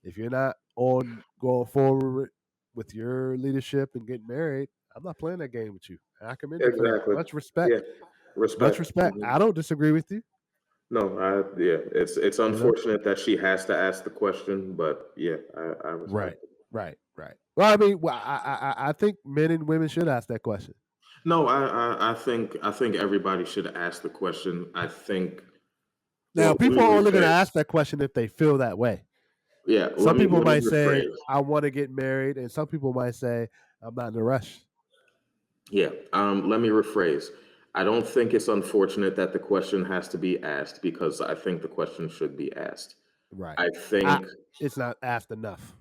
If you're not on going forward with your leadership and getting married, I'm not playing that game with you. I commend you for that. Exactly. Much respect. Yeah. Much Respect. respect. Mhm. I don't disagree with you. No, it's unfortunate that she has to ask the question, but yeah, I respect Right. it. Right. Right. Well, I mean, I think men and women should ask that question. No, I think everybody should ask the question. I think. Now, Well, let me people are only going to rephrase. ask that question if they feel that way. Yeah, Some people let me might say, rephrase. I want to get married, and some people might say, I'm not in a rush. Yeah, let me rephrase. I don't think it's unfortunate that the question has to be asked because I think the question should be asked. Right. I I, think it's not asked enough.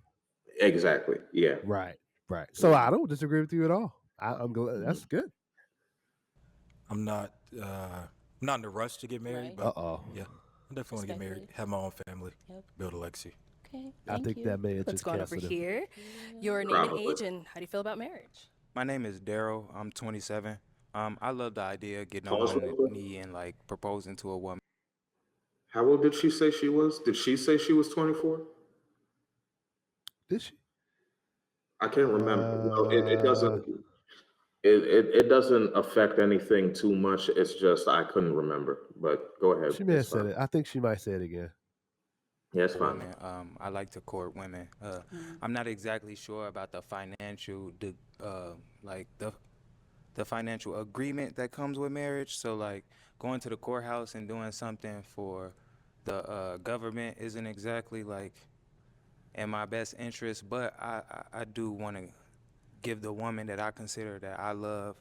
exactly. Yeah. Right. Right. So I don't disagree with you at all. I'm glad. That's good. I'm not not in a rush to get married, Right. but Uh-oh. yeah, I definitely want to get married, Respected. have my own family, Yep. build a legacy. Okay. I Thank think you. that may have Let's just go on over canceled him. here. Your name and Probably. age, and how do you feel about marriage? My name is Daryl. I'm 27. I love the idea of getting on Pause real one quick. knee and like proposing to a woman. How old did she say she was? Did she say she was 24? Did she? I can't remember. Well, it doesn't. It doesn't affect anything too much. It's just I couldn't remember. But go ahead. She may It's have said fine. it. I think she might say it again. Yeah, it's fine. Women. I like to court women. I'm not exactly sure about the financial, like the financial agreement that comes with marriage. So like going to the courthouse and doing something for the government isn't exactly like in my best interest. But I do want to give the woman that I consider that I love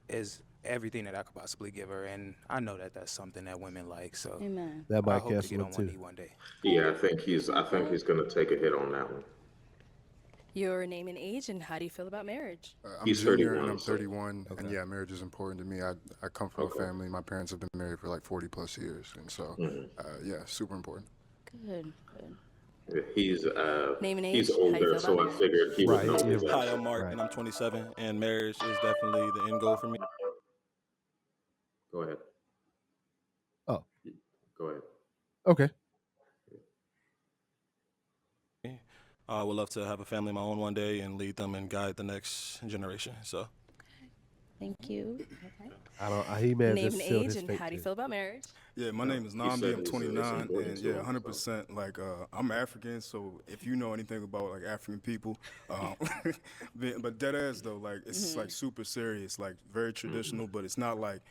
is everything that I could possibly give her, and I know that that's something that women like. So Amen. That I might hope to get cancel him on one too. knee one day. Yeah, I think he's gonna take a hit on that one. Your name and age, and how do you feel about marriage? I'm He's junior 31, and I'm so 31, and yeah, marriage is important to me. I come from Okay. a family. My parents have been married for like 40 plus years, and so yeah, super important. Good. Good. He's Name and he's age, how do you older, feel so about I marriage? figured he would Right. know You're his right. Hi, answer. I'm Mark, Right. and I'm 27, and marriage is definitely the end goal for me. Go ahead. Oh, Go ahead. okay. I would love to have a family of my own one day and lead them and guide the next generation. So Thank you. I don't. He may have Name just and sealed age, his and fate how do you too. feel about marriage? Yeah, my No, name is he Nambi. said I'm it's 29, important and to yeah, him. So 100%. Like, I'm African, so if you know anything about like African people, but dead ass though, like it's like super serious, like very traditional, but it's not like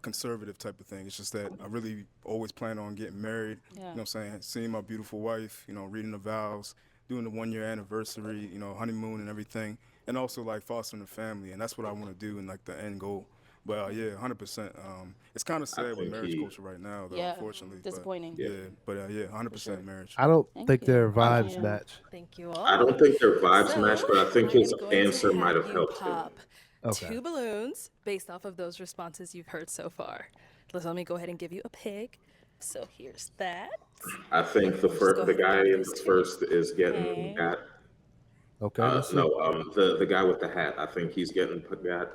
conservative type of thing. It's just that I really always plan on getting married. You know what I'm saying? Seeing my beautiful wife, you know, reading the vows, doing the 1 year anniversary, you know, honeymoon and everything, and also like fostering a family, and that's what I want to do and like the end goal. But yeah, 100%. It's kind of I sad with think marriage he. culture right now, though, Yeah. unfortunately. Disappointing. Yeah. But yeah, For sure. 100% marriage. I don't Thank think you. their I, vibes Yeah. match. Thank you I all. don't think their vibes match, So but I think I his am going to answer might have have you helped him. pop Okay. 2 balloons based off of those responses you've heard so far. Let me go ahead and give you a pick. So here's that. I think Just go the ahead and guy pop in those the 2. first is getting Okay. got. Okay. Let's see. No, the guy with the hat. I think he's getting got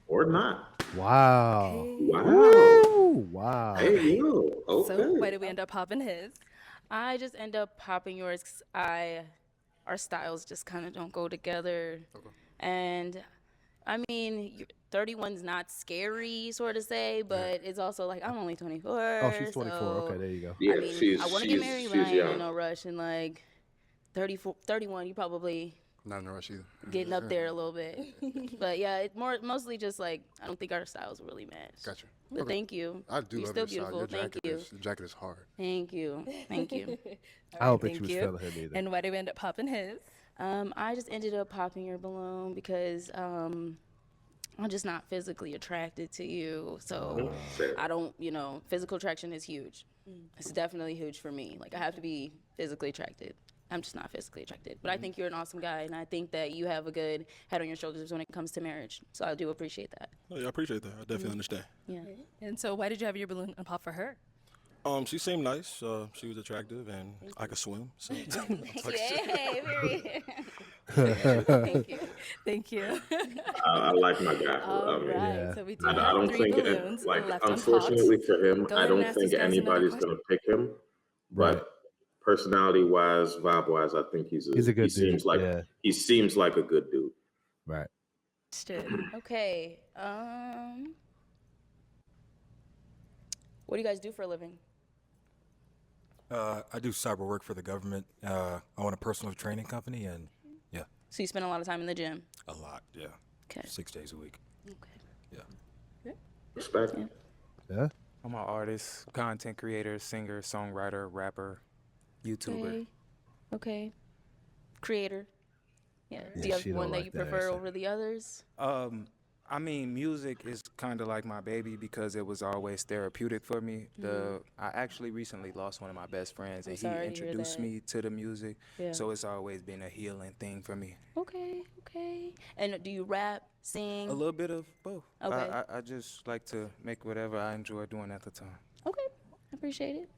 or not. Wow. Okay. Wow. Woo! Wow. Hey Alright. yo. So why Okay. did we end up popping his? I just end up popping yours 'cause our styles just kind of don't go together. And I mean, 31's not scary, sort of say, but it's also like I'm only 24, Oh, she's 24. Okay, so there you go. Yeah, I mean, I want to get married, but I ain't in no rush. And like 34, 31, you probably Not in a rush either. getting up there a little bit. But yeah, it's mostly just like I don't think our styles really match. Gotcha. But Okay. thank you. I do You're love still your style. beautiful. Your Thank jacket you. is your jacket is hard. Thank you. Thank you. I don't think Thank she was you. feeling him either. And why did we end up popping his? I just ended up popping your balloon because I'm just not physically attracted to you. So Fair. I don't, physical attraction is huge. It's definitely huge for me. Like I have to be physically attracted. I'm just not physically attracted. But I think you're an awesome guy, and I think that you have a good head on your shoulders when it comes to marriage. So I do appreciate that. Oh, yeah, I appreciate that. I definitely understand. Yeah. And so why did you have your balloon pop for her? She seemed nice. She was attractive, and I could swim. So Yay, very. Thank you. Thank you. I like my guy. All right. Yeah. So we do I have don't 3 think balloons like left unpopped. unfortunately for him, Go I ahead and don't ask think these guys another anybody's gonna pick him. But Right. personality wise, vibe wise, I think He's a good dude. Yeah. he seems like a good dude. Right. Understood. Okay. What do you guys do for a living? I do cyber work for the government. I own a personal training company, and yeah, So you spend a lot of time in the gym. a lot. Yeah. Okay. 6 days a week. Respect. Yeah. I'm an artist, content creator, singer, songwriter, rapper, YouTuber. Okay. Creator. Yeah. Yeah, Do you have she don't one that like you that prefer answer. over the others? I mean, music is kind of like my baby because it was always therapeutic for me. I actually recently lost one of my best friends, I'm and he sorry to hear introduced that. me to the music. Yeah. So it's always been a healing thing for me. Okay. And do you rap, sing? A little bit of both. Okay. I just like to make whatever I enjoy doing at the time. Okay. I appreciate it.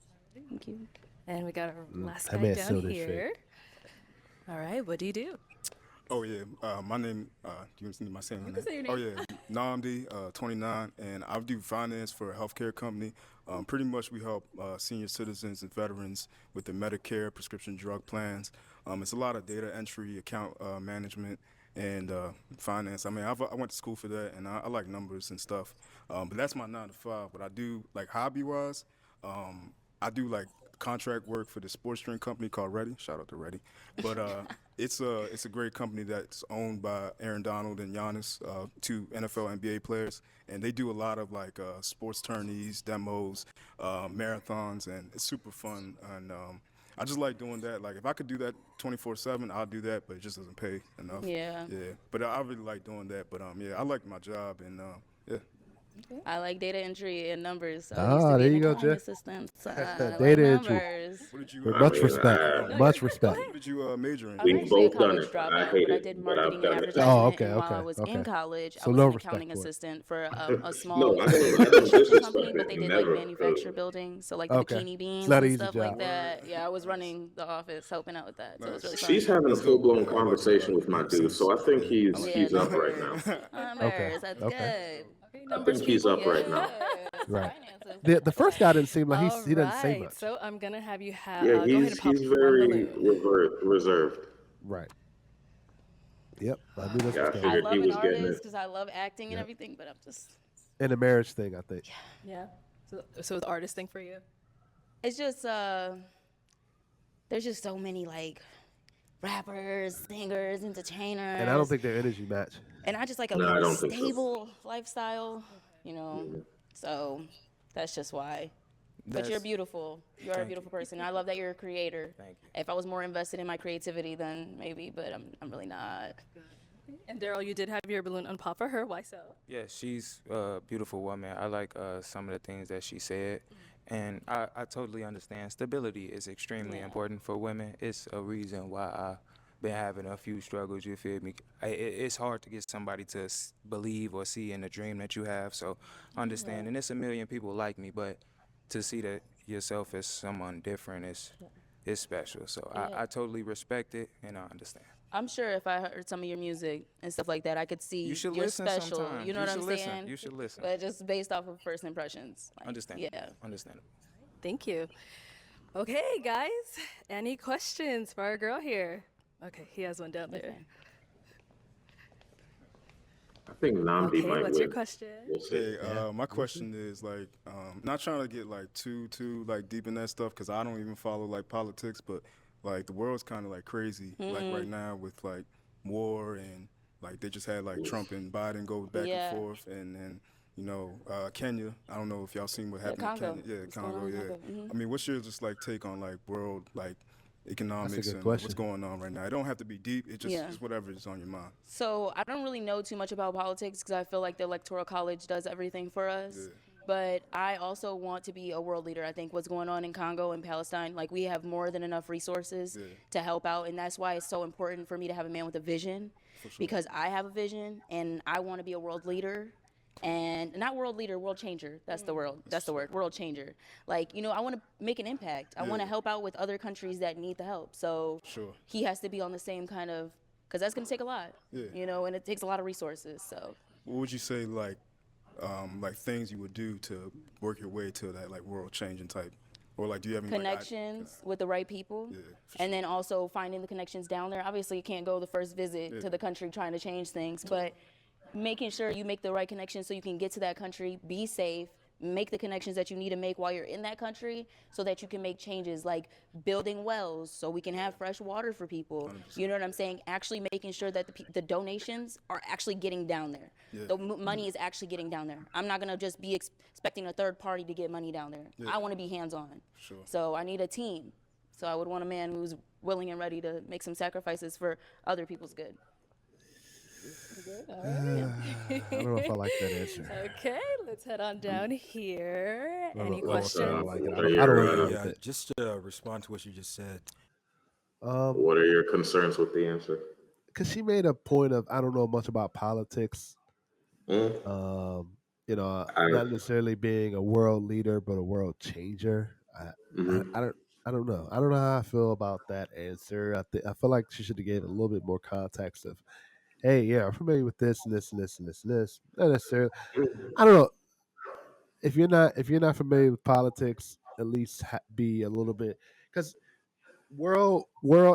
Thank you. And we got our last that guy man down still did here. All right, what do you do? Oh yeah, my name. Do you need my saying? You can say your Oh name. yeah, Namdi, 29, and I do finance for a healthcare company. Pretty much, we help senior citizens and veterans with their Medicare prescription drug plans. It's a lot of data entry, account management, and finance. I mean, I went to school for that, and I like numbers and stuff. But that's my 9 to 5. What I do, like hobby-wise, I do like contract work for the sports drink company called Ready. Shout out to Ready. But it's a great company that's owned by Aaron Donald and Giannis, 2 NFL NBA players, and they do a lot of like sports tourneys, demos, marathons, and it's super fun. And I just like doing that. Like if I could do that 24/7, I'll do that, but it just doesn't pay enough. Yeah. But I really like doing that. But yeah, I like my job, and yeah. I like data entry and numbers. I Ah, used to be there an you go, accounting Jeff. assistant. Data entry. Numbers. What did you? With I much mean, respect. Much respect. What did you major in? I'm We've actually a both done college it. dropout, I hate but I it, did but I've marketing and done it. advertisement. Oh, okay, and while okay, I was okay. in college, So I was no an respect accounting for it. assistant for a small No, I don't construction disrespect company, but it. they did Never. like manufacturer buildings, so like the Okay. bikini beans It's not an and easy stuff job. like that. Yeah, I was running the office, helping out with that, so it was really fun. She's having a Let's go. full-blown Yeah, I like some conversation with my dude, so I think Yeah, I he's like Yeah, he's up right now. numbers. Okay, Numbers, that's okay. good. I think he's up right now. Right. Finances. The first guy didn't seem like All he doesn't say right, much. so I'm gonna have you Yeah, go ahead and he's pop one very balloon. reserved. Right. Yep. I knew that's Yeah, I what's I coming. figured love he an was getting artist it. because I love acting and Yep. everything, but I'm just, And the marriage thing, I think. Yeah. So it's artist thing for you. it's just, there's just so many like rappers, singers, entertainers. And I don't think their energy match. And I just like a No, I more don't think so. stable lifestyle, you know. So that's just why. But you're That's- beautiful. You're a Thank beautiful person. I love that you're a creator. Thank you. If I was more invested in my creativity, then maybe, but I'm really not. And Daryl, you did have your balloon unpop for her. Why so? Yeah, she's a beautiful woman. I like some of the things that she said. And I totally understand. Stability is extremely important for women. It's a reason why I've been having a few struggles, you feel me? It's hard to get somebody to believe or see in the dream that you have. So understand. And it's a million people like me, but to see that yourself as someone different is special. So I totally respect it and I understand. I'm sure if I heard some of your music and stuff like that, I could see You should you're listen special. sometime. You know You what I'm should listen. saying? You should listen. But just based off of first impressions. Like, Understand. Yeah. Understandable. Thank you. Okay, guys. Any questions for our girl here? Okay, he has one down there. I think Namdi Okay, might what's your win. question? We'll see. Hey, my question is like, not trying to get like too like deep in that stuff because I don't even follow like politics, but like the world's kind of like crazy like right now with like war and like they just had like Trump and Biden go back Yeah. and forth and then you know Kenya. I don't know if y'all seen what happened Congo. in Kenya. Yeah, What's going Congo. on in Yeah. Congo. I mean, what's your just like take on like world like economics good and question. what's going on right now? It don't have to be deep. It just Yeah. it's whatever is on your mind. So I don't really know too much about politics because I feel like the Electoral College does everything for us. Yeah. But I also want to be a world leader. I think what's going on in Congo and Palestine, like we have more than enough resources to help out. And that's why it's so important for me to have a man with a vision because I have a vision and I want to be a world leader. And not world leader, world changer. That's the word. That's the word. World changer. Like, you know, I want to make an impact. I want to help out with other countries that need the help. So he has to be on the same kind of, because that's going to take a lot, you know, and it takes a lot of resources. So What would you say like things you would do to work your way to that like world changing type, or like do you have any connections with the right people, and then also finding the connections down there. Obviously, you can't go the first visit to the country trying to change things, but making sure you make the right connections so you can get to that country, be safe, make the connections that you need to make while you're in that country so that you can make changes, like building wells so we can have fresh water for people. 100%. You know what I'm saying? Actually making sure that the donations are actually getting down there. Yeah. The money is actually getting down there. I'm not gonna just be expecting a third party to get money down there. Yeah. I wanna be hands-on. Sure. So I need a team. So I would want a man who's willing and ready to make some sacrifices for other people's good. I don't know if I like that answer. Okay, let's head on down here. I don't Any know if I questions? like it. What are I don't your, agree with Yeah, it. just to respond to what you just said. what are your concerns with the answer? Because she made a point of I don't know much about politics. Mm. Not necessarily being a world leader, but a world changer. I don't. I don't know. I don't know how I feel about that answer. I feel like she should have gave a little bit more context of, hey, yeah, I'm familiar with this and this and this and this and this. Not necessarily. I don't know. If you're not familiar with politics, at least be a little bit, because world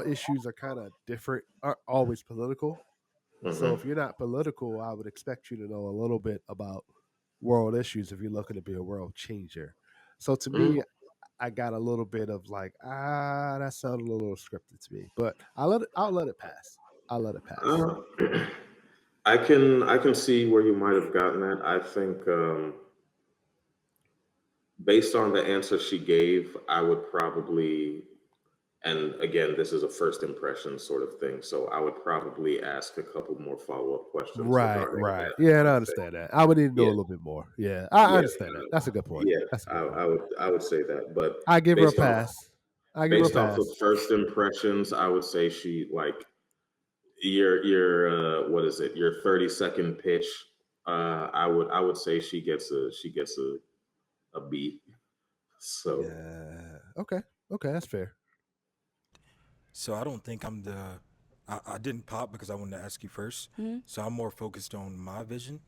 issues are kind of different. Aren't always political. So if you're not political, I would expect you to know a little bit about world issues if you're looking to be a world changer. So to me, I got a little bit of like, that sounded a little scripted to me. But I'll let it pass. I'll let it pass. I can see where you might have gotten that. I think based on the answer she gave, I would probably, and again, this is a first impression sort of thing, so I would probably ask a couple more follow-up questions Right, regarding right. that Yeah, and I sort of understand that. I would need to know a Yeah. little bit more. Yeah, I Yeah, understand that. That's a good point. yeah, That's a I, good point. I would say that, but I give her a based off pass. I give her a based off pass. of first impressions, I would say she like your what is it? Your 30-second pitch. I would say she gets a B. So Yeah. Okay. Okay, that's fair. So I don't think I'm the. I didn't pop because I wanted to ask you 1st. So I'm more focused on my vision.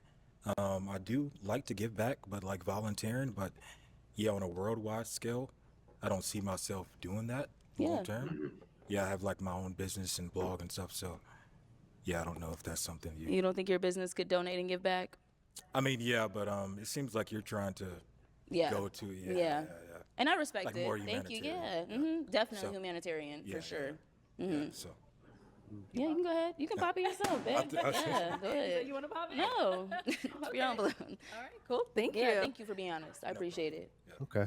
I do like to give back, but like volunteering. But yeah, on a worldwide scale, I don't see myself doing that long Yeah. term. Yeah, I have like my own business and blog and stuff. So yeah, I don't know if that's something you. You don't think your business could donate and give back? I mean, yeah, but it seems like you're trying to Yeah. go to Yeah. And I respect Like it. more Thank you. humanitarian. Yeah. Definitely So- humanitarian Yeah, for sure. yeah. So Yeah, you can go ahead. You can pop it yourself, babe. Yeah, go ahead. You want to pop it? No. Pop your own balloon. All right, cool. Thank Yeah, you. thank you for being honest. I appreciate it. Okay.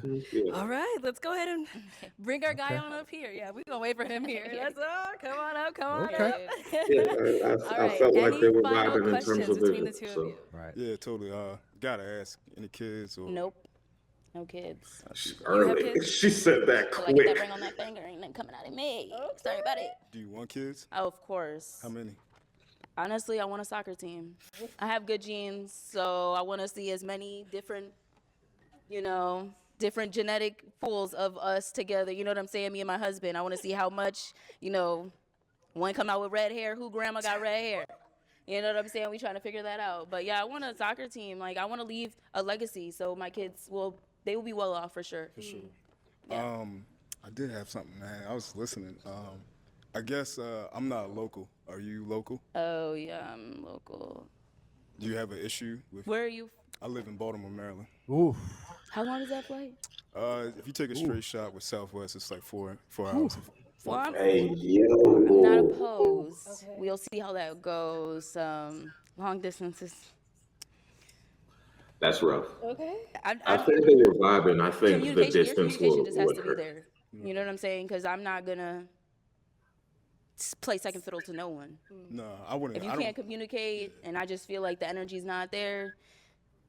All right, let's go ahead and bring our guy on up here. Yeah, we're gonna wait for him here. Let's come on up, come on Okay. up. yeah, All I right, felt like any they were final vibing in questions terms of between vision. the two of So you? Right. Yeah, totally. Gotta ask, any kids or? Nope. No kids. early, kids? she said that Till I get that quick. ring on that finger, ain't nothing coming out of me. Sorry about it. Do you want kids? Oh, of course. How many? Honestly, I want a soccer team. I have good genes, so I want to see as many different, different genetic pools of us together. You know what I'm saying? Me and my husband. I want to see how much, one come out with red hair. Who grandma got red hair? You know what I'm saying? We trying to figure that out. But yeah, I want a soccer team. Like I want to leave a legacy, so my kids will be well off for sure. For sure. Yeah. I did have something, man. I was listening. I guess I'm not local. Are you local? Oh yeah, I'm local. Do you have an issue with? Where are you? I live in Baltimore, Maryland. Ooh. How long is that flight? If you take a straight shot with Southwest, it's like 4 hours. Well, I'm Hey, not yo. opposed. We'll see how that goes. Long distances. That's rough. Okay. I think they were vibing. I think the Your distance communication just has would to be hurt. there. You know what I'm saying? Because I'm not gonna play second fiddle to no one. No, I wouldn't. If you I can't communicate and I just feel like the energy's not there,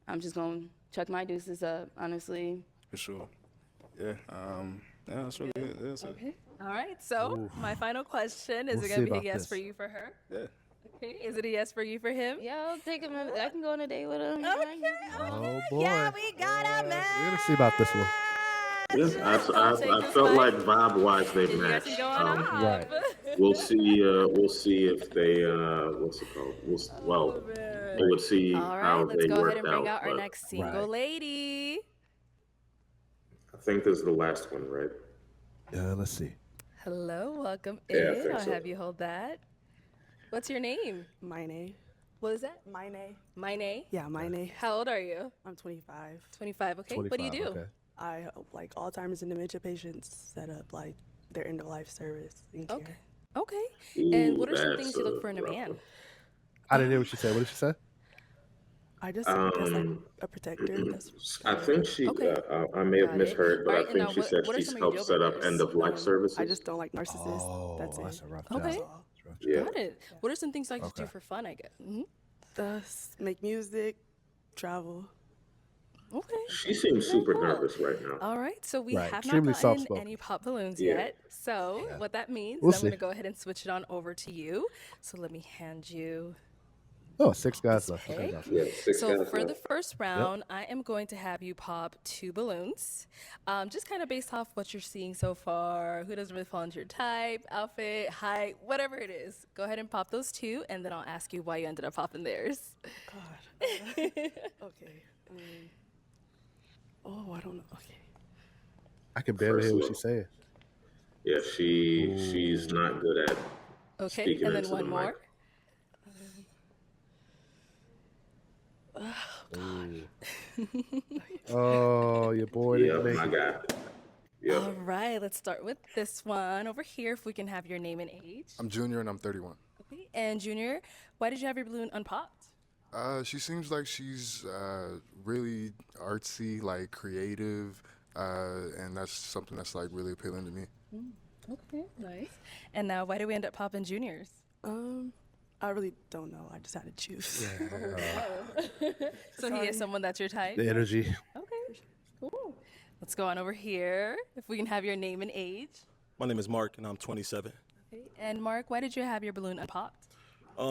I'm just gonna chuck my deuces up. Honestly. For sure. Yeah. Yeah, that's really it. That's it. Okay. All right. So my final question: Is We'll it see gonna be a about yes this. for you for her? Yeah. Okay. Is it a yes for you for him? Yeah, I'll take him. I can go on a date with him. Okay. Oh boy. Yeah, we got a man. We're gonna see about this one. Yes, I felt like vibe-wise they You guys matched. can go on off. Right. We'll see. We'll see if they. What's it called? We'll see All how right. Let's they go work ahead and bring out. out our But next single Right. lady. I think this is the last one, right? Let's see. Hello. Welcome Yeah, I in. think I'll so. have you hold that. What's your name? My name. What is that? Mine? Yeah, Mine. How old are you? I'm 25. 25, okay. What do you do? Okay. I help like Alzheimer's and dementia patients set up like their end of life service and care. Okay. Ooh, And what are some that's things you look for in a rough man? one. I didn't hear what she said. What did she say? I just guess like Um, a protector. That's I think she, Okay. I may have Got it. misheard, but All I right, and think now she said what are she's some of your helped deal set up breakers? end of life I services. just don't like narcissists. Oh, That's that's it. a rough Okay. job. Yeah. Got it. What are some things you like to do Okay. for fun, I guess? Make music, travel. Okay. She seems Very super cool. nervous right now. All right, so we Right. have not Extremely gotten soft-spoken. any pop balloons Yeah. yet. So what that means We'll is I'm see. going to go ahead and switch it on over to you. So let me hand you Oh, 6 guys this left. Okay, pick. gotcha. Yeah, 6 So guys for the left. first round, I am going to have you pop 2 balloons, just kind of based off what you're seeing so far. Who doesn't really fall into your type, outfit, height, whatever it is. Go ahead and pop those 2, and then I'll ask you why you ended up popping theirs. God. Okay. I don't know. Okay. I can barely First hear what look. she's saying. Yeah, she's not good at Okay, speaking and then into the one mic. more. Oh, your boy Yeah, didn't make my it. guy. Yep. All right, let's start with this one over here. If we can have your name and age. I'm Junior and I'm 31. Okay, and Junior, why did you have your balloon unpopped? She seems like she's really artsy, like creative, and that's something that's like really appealing to me. Okay, nice. And now, why did we end up popping Juniors? I really don't know. I just had to choose. So he is someone that's your type? The energy. Okay, cool. Let's go on over here. If we can have your name and age. My name is Mark, and I'm 27. Okay. And Mark, why did you have your balloon unpopped?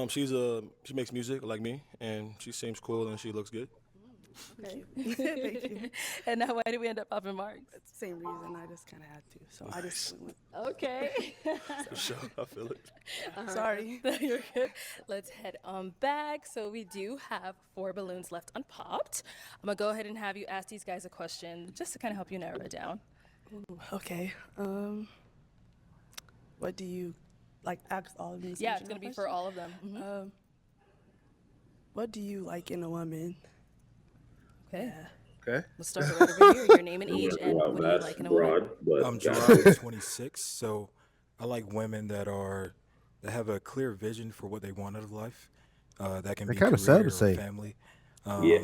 She makes music like me, and she seems cool and she looks good. Okay. Thank you. And now, why did we end up popping Mark's? It's the same reason. I just kind of had to. So I just went with. Okay. For sure, I feel it. Sorry. You're good. Let's head on back. So we do have 4 balloons left unpopped. I'm gonna go ahead and have you ask these guys a question just to kind of help you narrow it down. Ooh, okay. What do you like? Ask all of these. Yeah, it's gonna be for all of them. Mhm. What do you like in a woman? Okay. Okay. Let's start right over here. Your name and age, and Well, what do you that's like in a woman? broad, but I'm got Gerard, it. 26, so I like women that have a clear vision for what they want out of life. That can They be kinda sound the career or same. family. Yeah.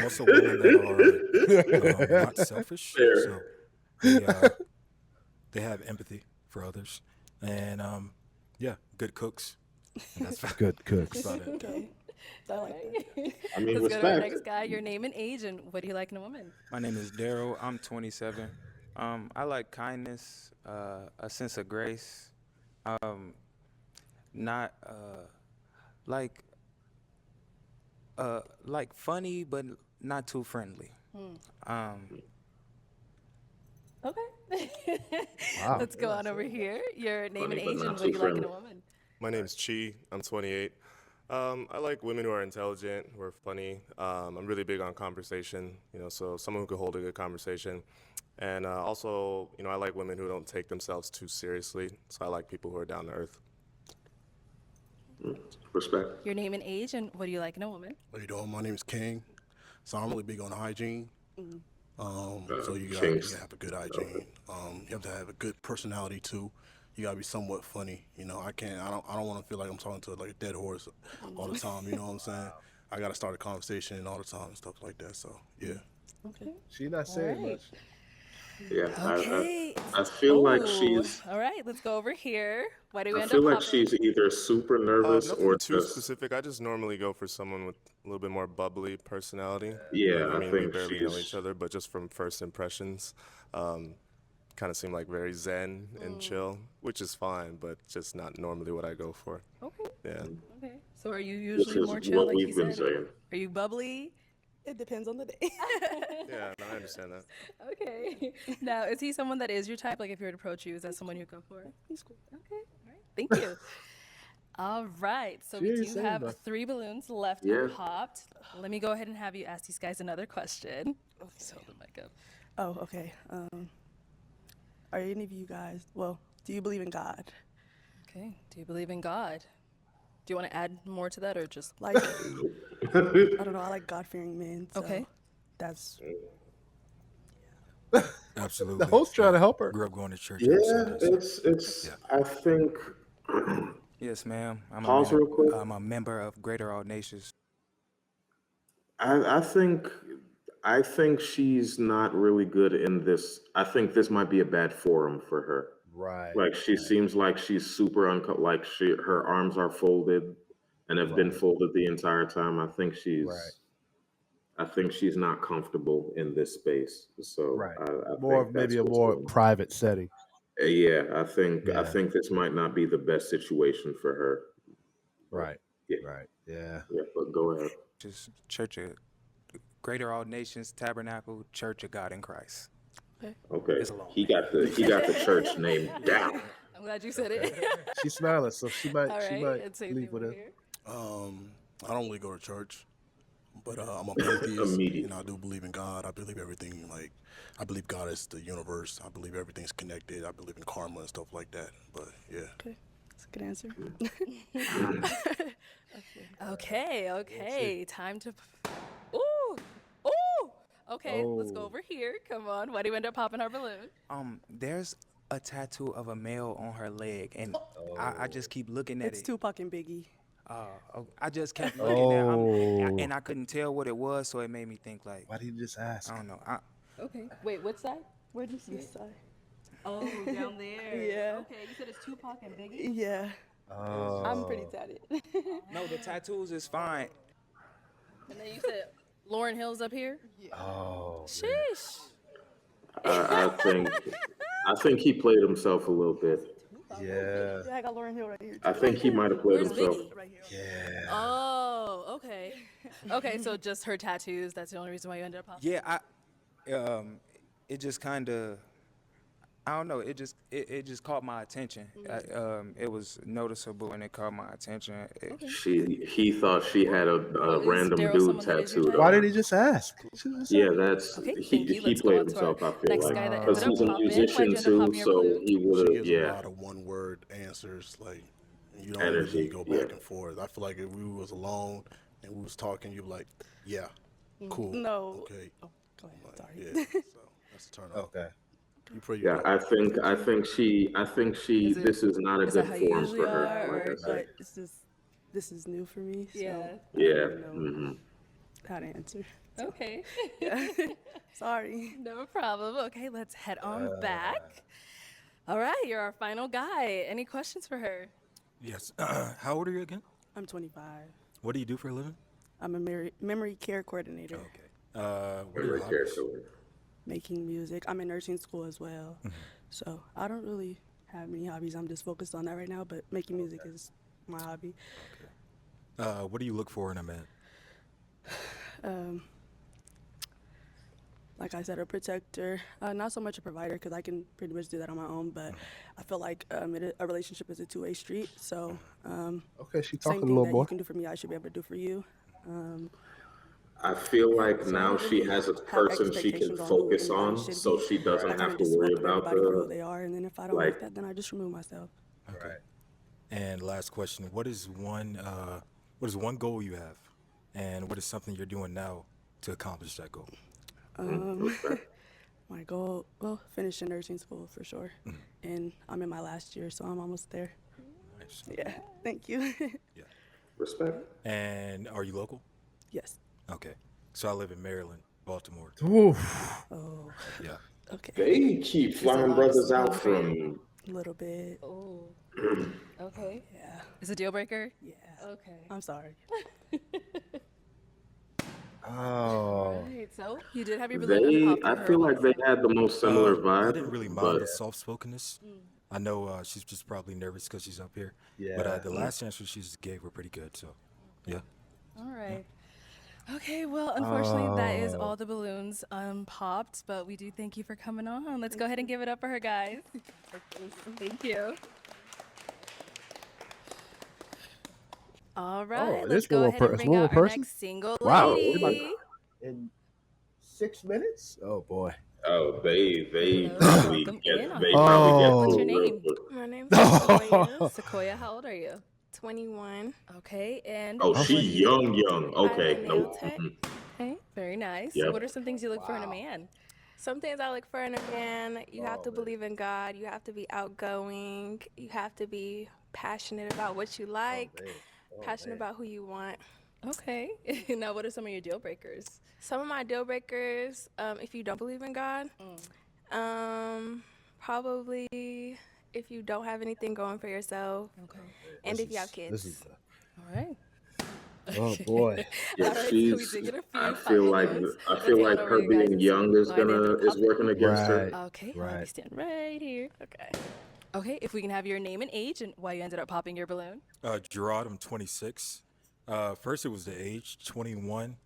Also women that are not selfish, Fair. so they have empathy for others, and yeah, good cooks. And that's Good cooks. that's about it. Okay. I like that. I mean, Let's go to our respect. next guy. Your name and age, and what do you like in a woman? My name is Daryl. I'm 27. I like kindness, a sense of grace, not like funny, but not too friendly. Okay. Wow. Let's go on over here. Your name Funny, and but age, not and what too do you like in a friendly. woman? My name's Chi. I'm 28. I like women who are intelligent, who are funny. I'm really big on conversation, so someone who could hold a good conversation. And also, I like women who don't take themselves too seriously. So I like people who are down to earth. Respect. Your name and age, and what do you like in a woman? How you doing? My name is King. So I'm really big on hygiene. So you gotta Kings. have a good hygiene. You have to have a good personality too. You gotta be somewhat funny. I don't want to feel like I'm talking to like a dead horse all the time. You know what I'm saying? I gotta start a conversation all the time and stuff like that. So yeah. Okay. She's not saying Right. much. Yeah, Okay. I feel like Ooh, she's. All right, let's go over here. Why do we I end feel up like popping? she's either super nervous Nothing or too just. specific. I just normally go for someone with a little bit more bubbly personality. Yeah, I I mean, we think barely know she's. each other, but just from first impressions, kind of seem like very zen and chill, which is fine, but just not normally what I go for. Okay. Yeah. Okay. So are you Which usually is more chill, what like we've you been said? saying. Are you bubbly? It depends on the day. Yeah, no, I understand that. Okay. Now, is he someone that is your type? Like, if you were to approach you, is that someone you'd go for? He's cool. Okay. All right. Thank you. All right. So She we ain't do saying have much. 3 balloons left Yeah. unpopped. Let me go ahead and have you ask these guys another question. Okay. So hold the mic up. Oh, okay. Are any of you guys? Well, do you believe in God? Okay. Do you believe in God? Do you want to add more to that or just like I don't know. I like God-fearing men. So Okay. That's Absolutely. The host trying to help her. Grew up going to church Yeah, every Sunday. it's. I think. Yes, ma'am. Pause real quick. I'm a member of Greater All Nations. I think she's not really good in this. I think this might be a bad forum for her. Right. Like she seems like she's super like her arms are folded and have been folded the entire time. I think she's not comfortable in this space. So Right. I More think of maybe that's a what's more going on. private setting. Yeah, I think Yeah. this might not be the best situation for her. Right. Yeah. Right. Yeah. Yeah, but go ahead. Just Church of Greater All Nations Tabernacle Church of God in Christ. Okay. It's a long He got the church name down. I'm glad you said it. She's smiling, so she might All right, might and same leave thing with over it. here. I don't really go to church, but I'm a polytheist, Immediate. and I do believe in God. I believe everything, like, I believe God is the universe. I believe everything's connected. I believe in karma and stuff like that. But yeah. okay. That's a good answer. Okay. Time to. Ooh. Ooh. Okay, let's go Oh. over here. Come on. Why do you end up popping our balloon? There's a tattoo of a male on her leg, and I just keep looking at It's it. Tupac and Biggie. I just kept looking at Oh. and I couldn't tell what it was, so it made me think like, Why didn't you just ask? I don't know. Okay. Wait, what side? Where did you see this side? Oh, down there. Yeah. Okay, you said it's Tupac and Biggie? Yeah. Oh. I'm pretty tatted. No, the tattoos is fine. And then you said Lauren Hill's up here? Oh. Sheesh. I think he played himself a little bit. Yeah. Yeah, I got Lauren Hill right here. I think he might have played Where's himself. Biggie? Right here. Yeah. Oh, okay. Okay, so just her tattoos. That's the only reason why you ended up popping. Yeah, it just kind of, I don't know. It just caught my attention. It was noticeable and it caught my attention. He thought she had a random Daryl dude someone that is your tattooed. type? Why did he just ask? Yeah, that's Okay, he thank you. he Let's go played on to our himself. I feel next like guy that because ended he's a up popping. musician Why'd you end up too, popping your so balloon? he She would have gives a yeah. lot of one-word answers, like you don't Energy, really go yeah. back and forth. I feel like if we was alone and we was talking, you'd be like, yeah, cool, No. okay, Oh, go ahead. like, Sorry. yeah. So that's a turn off. Okay. You pretty Yeah, dope. I think she this is not a is that good how you forum usually for her. are, Like I or- said. But this is new for me. So Yeah. I don't Yeah. really know hmm how to answer. Okay. Yeah. Sorry. No problem. Okay, let's head on back. All right, you're our final guy. Any questions for her? Yes. How old are you again? I'm 25. What do you do for a living? I'm a memory care coordinator. Okay. What are your Memory care hobbies? killer. Making music. I'm in nursing school as well. Mm-hmm. So I don't really have many hobbies. I'm just focused on that right now, but making music is my hobby. What do you look for in a man? Like I said, a protector, not so much a provider because I can pretty much do that on my own, but I feel like a relationship is a two-way street. So Okay, she same talking a thing little that more. you can do for me, I should be able to do for you. I feel like So I now don't she really has a have person she can expectations on who focus anybody on, should so be. she doesn't I kinda have to just worry welcome about everybody for who the they are, and then if I don't like like that, then I just remove myself. Okay. And last question: what is one goal you have, and what is something you're doing now to accomplish that goal? My goal, well, finish in nursing school for sure, and I'm in my last year, so I'm almost there. Nice. Yeah, thank you. respect. And are you local? Yes. Okay. So I live in Maryland, Baltimore. Oof. Oh, Yeah. okay. They keep It's a flying lot brothers to out swallow. from A little bit. Oh. Okay. Yeah. Is it a deal breaker? Yeah. Okay. I'm sorry. Oh. Right, so you did have your balloon they. pop I for her. feel like they had the most similar I vibe. didn't really but mind the soft-spokenness. I know she's just probably nervous because she's up here. But Yeah. the last answer she just gave were pretty good. So, yeah. All right. Okay, well, unfortunately, that is Oh. all the balloons popped, but we do thank you for coming on. Let's go ahead and give it up for her, guys. Thank you. All right, let's this go one ahead and more bring out our person? next single Wow. lady. In 6 minutes? Oh boy. oh, they Hello, probably welcome get in. they Oh. probably get What's your full real name? quick. My name's Sequoia. Sequoia, how old are you? 21. Okay, and Oh, she what- young. Okay, no. Okay, very nice. Yep. What are some things you look for in a man? Some things I look for in a man, you have to believe in God, you have to be outgoing, you have to be passionate about what you like, passionate about who you want. Okay. Now, what are some of your deal breakers? Some of my deal breakers, if you don't believe in God, probably if you don't have anything going for yourself, and if you have kids. All right. Oh boy. Yeah, All right, so we did get a few I final feel like notes. I Let's feel go like on over her you guys being and young see is why they ended up popping. working against her. Okay, I'll have you stand right here. Okay, if we can have your name and age and why you ended up popping your balloon. Gerard, I'm 26. First it was the age, 21.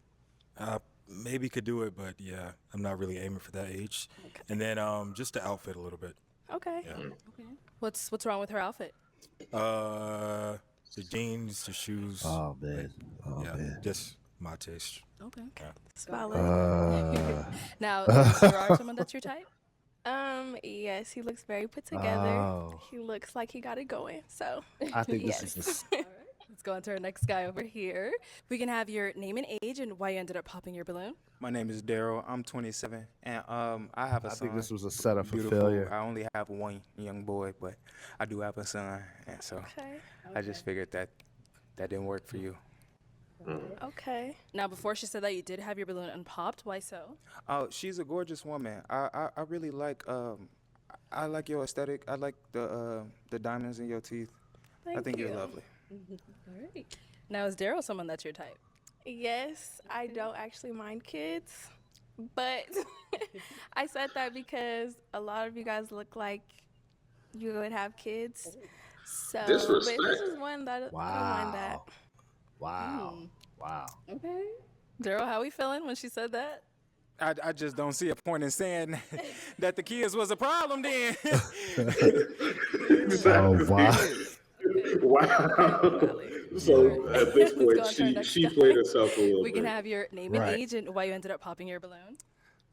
Maybe could do it, but yeah, I'm not really aiming for that age. And then just the outfit a little bit. Okay. Yeah. Okay. What's wrong with her outfit? The jeans, the shoes. Oh man. Oh yeah, man. just my taste. Okay. Yeah. It's valid. Now, is Gerard someone that's your type? Yes, he looks very put together. Oh. He looks like he got it going. So, I think yes. this is Let's go on to our next guy over here. We can have your name and age and why you ended up popping your balloon. My name is Daryl. I'm 27, and I have a son. I think this was a setup for beautiful. failure. I only have one young boy, but I do have a son, and so I just figured that didn't work for you. Okay. Now, before she said that you did have your balloon unpopped, why so? Oh, she's a gorgeous woman. I really like I like your aesthetic. I like the diamonds in your teeth. I Thank think you. you're lovely. All right. Now, is Daryl someone that's your type? Yes, I don't actually mind kids, but I said that because a lot of you guys look like you would have kids. So, but this is one that I don't mind that. Wow. Wow. Okay. Daryl, how we feeling when she said that? I just don't see a point in saying that the kids was a problem then. Oh wow. Wow. So at this point, she played herself a little We bit. can have your name and age and why you ended up popping your balloon.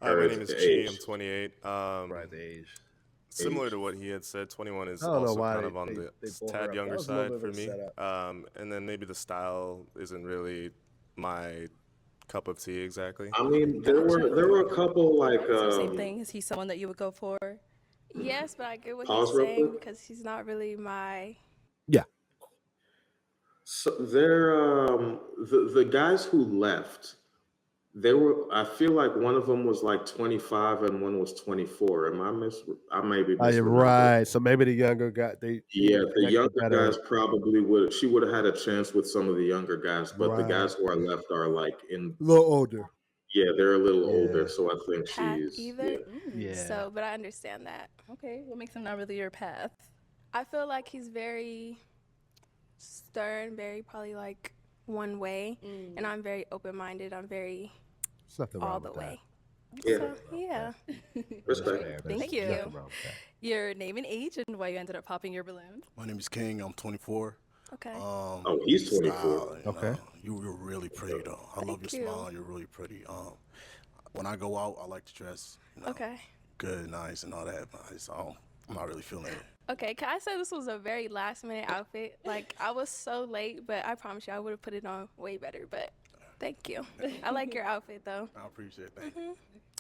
Hi, my name is Chi. I'm 28. Right, the age. Similar to what he had said, 21 is I don't know also why kind they- of on they- the they pulled her tad up. younger That was a little side bit for of a me. setup. And then maybe the style isn't really my cup of tea exactly. I mean, there were a couple like So same thing. Is he someone that you would go for? Yes, but I get what Pause he's real saying quick. because he's not really my. Yeah. So they're the guys who left. They were. I feel like one of them was like 25 and one was 24. I may be Oh, you're misremembering. right. So maybe the younger guy Yeah, the younger better. guys probably would. She would have had a chance with some of the younger guys, but the Right. guys who are left are like in. A little older. Yeah, they're a little Yeah. older, so I think Path she's. either. Yeah. Yeah. So, but I understand that. Okay, what makes him not really your path? I feel like he's very stern, very probably like one way, and I'm very open-minded. I'm very There's nothing all wrong the with that. way. Yeah. So, yeah. Respect. Thank you. Nothing wrong with that. Your name and age and why you ended up popping your balloon. My name is King. I'm 24. Okay. Oh, he's 24. Style, Okay. You're really pretty though. I love your Thank you. smile. You're really pretty. When I go out, I like to dress. Okay. Good, nice, and all that. But I'm not really feeling it. Okay, can I say this was a very last-minute outfit? Like, I was so late, but I promise you I would have put it on way better, but thank you. I like your outfit, though. I appreciate it. Thank you.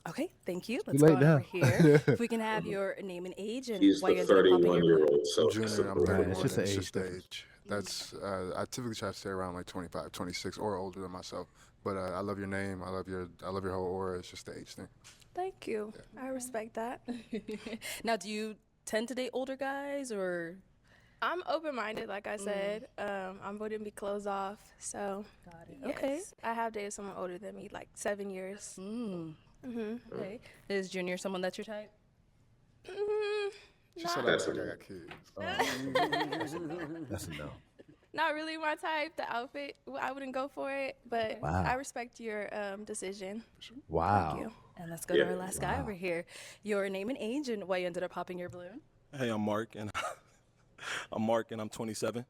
Okay, thank you. Too Let's go late on now. over here. If we can have your name and age and He's why you the ended up popping your balloon. 31-year-old. So Junior, I'm Right, 31. it's just an age the difference. age. That's I typically try to stay around like 25, 26, or older than myself. But I love your name. I love your whole aura. It's just the age thing. Thank you. I respect that. Now, do you tend to date older guys or? I'm open-minded, like I said. I wouldn't be closed off, so. Got it. Yes. Okay. I have dated someone older than me, like 7 years. Okay. Is Junior someone that's your type? She Not, said That's I a got kids. That's a no. not really my type. The outfit, I wouldn't go for it, but Wow. I respect your decision. Wow. Thank you. And let's go to our last guy over here. Your name and age and why you ended up popping your balloon. Hey, I'm Mark, and I'm 27.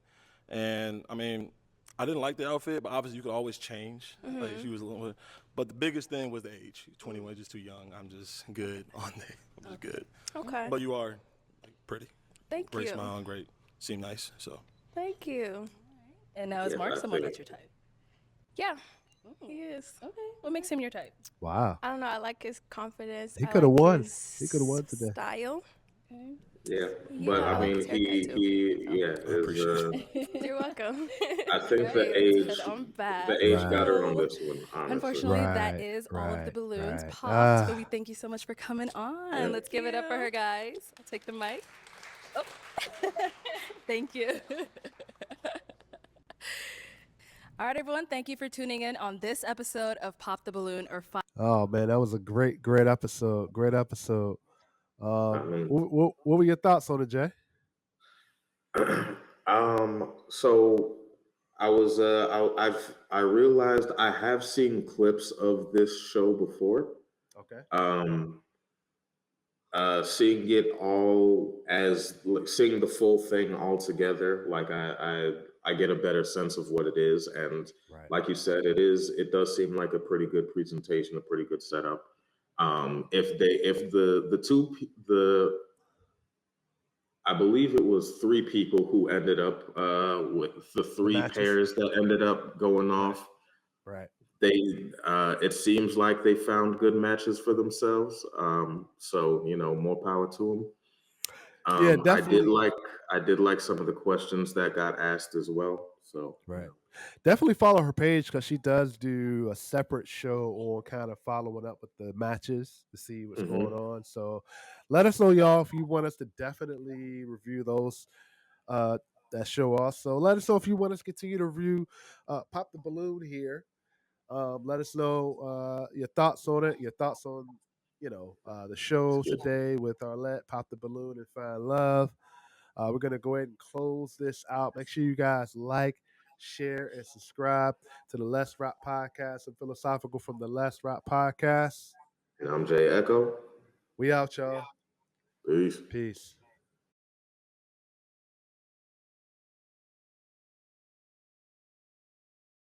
And I mean, I didn't like the outfit, but obviously you could always change. Like she was a little, but the biggest thing was the age. 21, just too young. I'm just good on there. I'm just good. Okay. But you are pretty. Thank Great you. smile and great. Seem nice. So Thank you. And now is Yes, Mark I someone think. that's your type? Yeah, he is. Okay. What makes him your type? Wow. I don't know. I like his confidence. He I could have like won. his He could have won today. style. Okay. Yeah, but Yeah, I I like mean, his haircut too. yeah, I is appreciate You're welcome. I think Okay, let's put it on back. the age got her on So, this one, honestly. unfortunately, that Right, is all of the right, balloons right. popped. But we thank you so much for coming on. Let's give it up for you. her, guys. I'll take the mic. Oh. Thank you. All right, everyone. Thank you for tuning in on this episode of Pop the Balloon or Find. Oh man, that was a great, great episode. Great episode. I mean, What were your thoughts on it, Jay? so I realized I have seen clips of this show before. Okay. Seeing it all as like, seeing the full thing all together, like I get a better sense of what it is, and Right. like you said, it does seem like a pretty good presentation, a pretty good setup. If the two the I believe it was three people who ended up with the three matches. pairs that ended up going off. Right. They it seems like they found good matches for themselves. So more power to them. Yeah, I did definitely. like some of the questions that got asked as well. So Right. Definitely follow her page because she does do a separate show on kind of following up with the matches to see what's going on. So let us know, y'all, if you want us to definitely review those that show also. Let us know if you want us to continue to review Pop the Balloon here. Let us know your thoughts on it, your thoughts on the show today with Arlette, Pop the Balloon, and Find Love. We're going to go ahead and close this out. Make sure you guys like, share, and subscribe to the Let's Rap Podcast and Philosophical from the Let's Rap Podcast. And I'm Jay Echo. We out, y'all. Peace. Peace.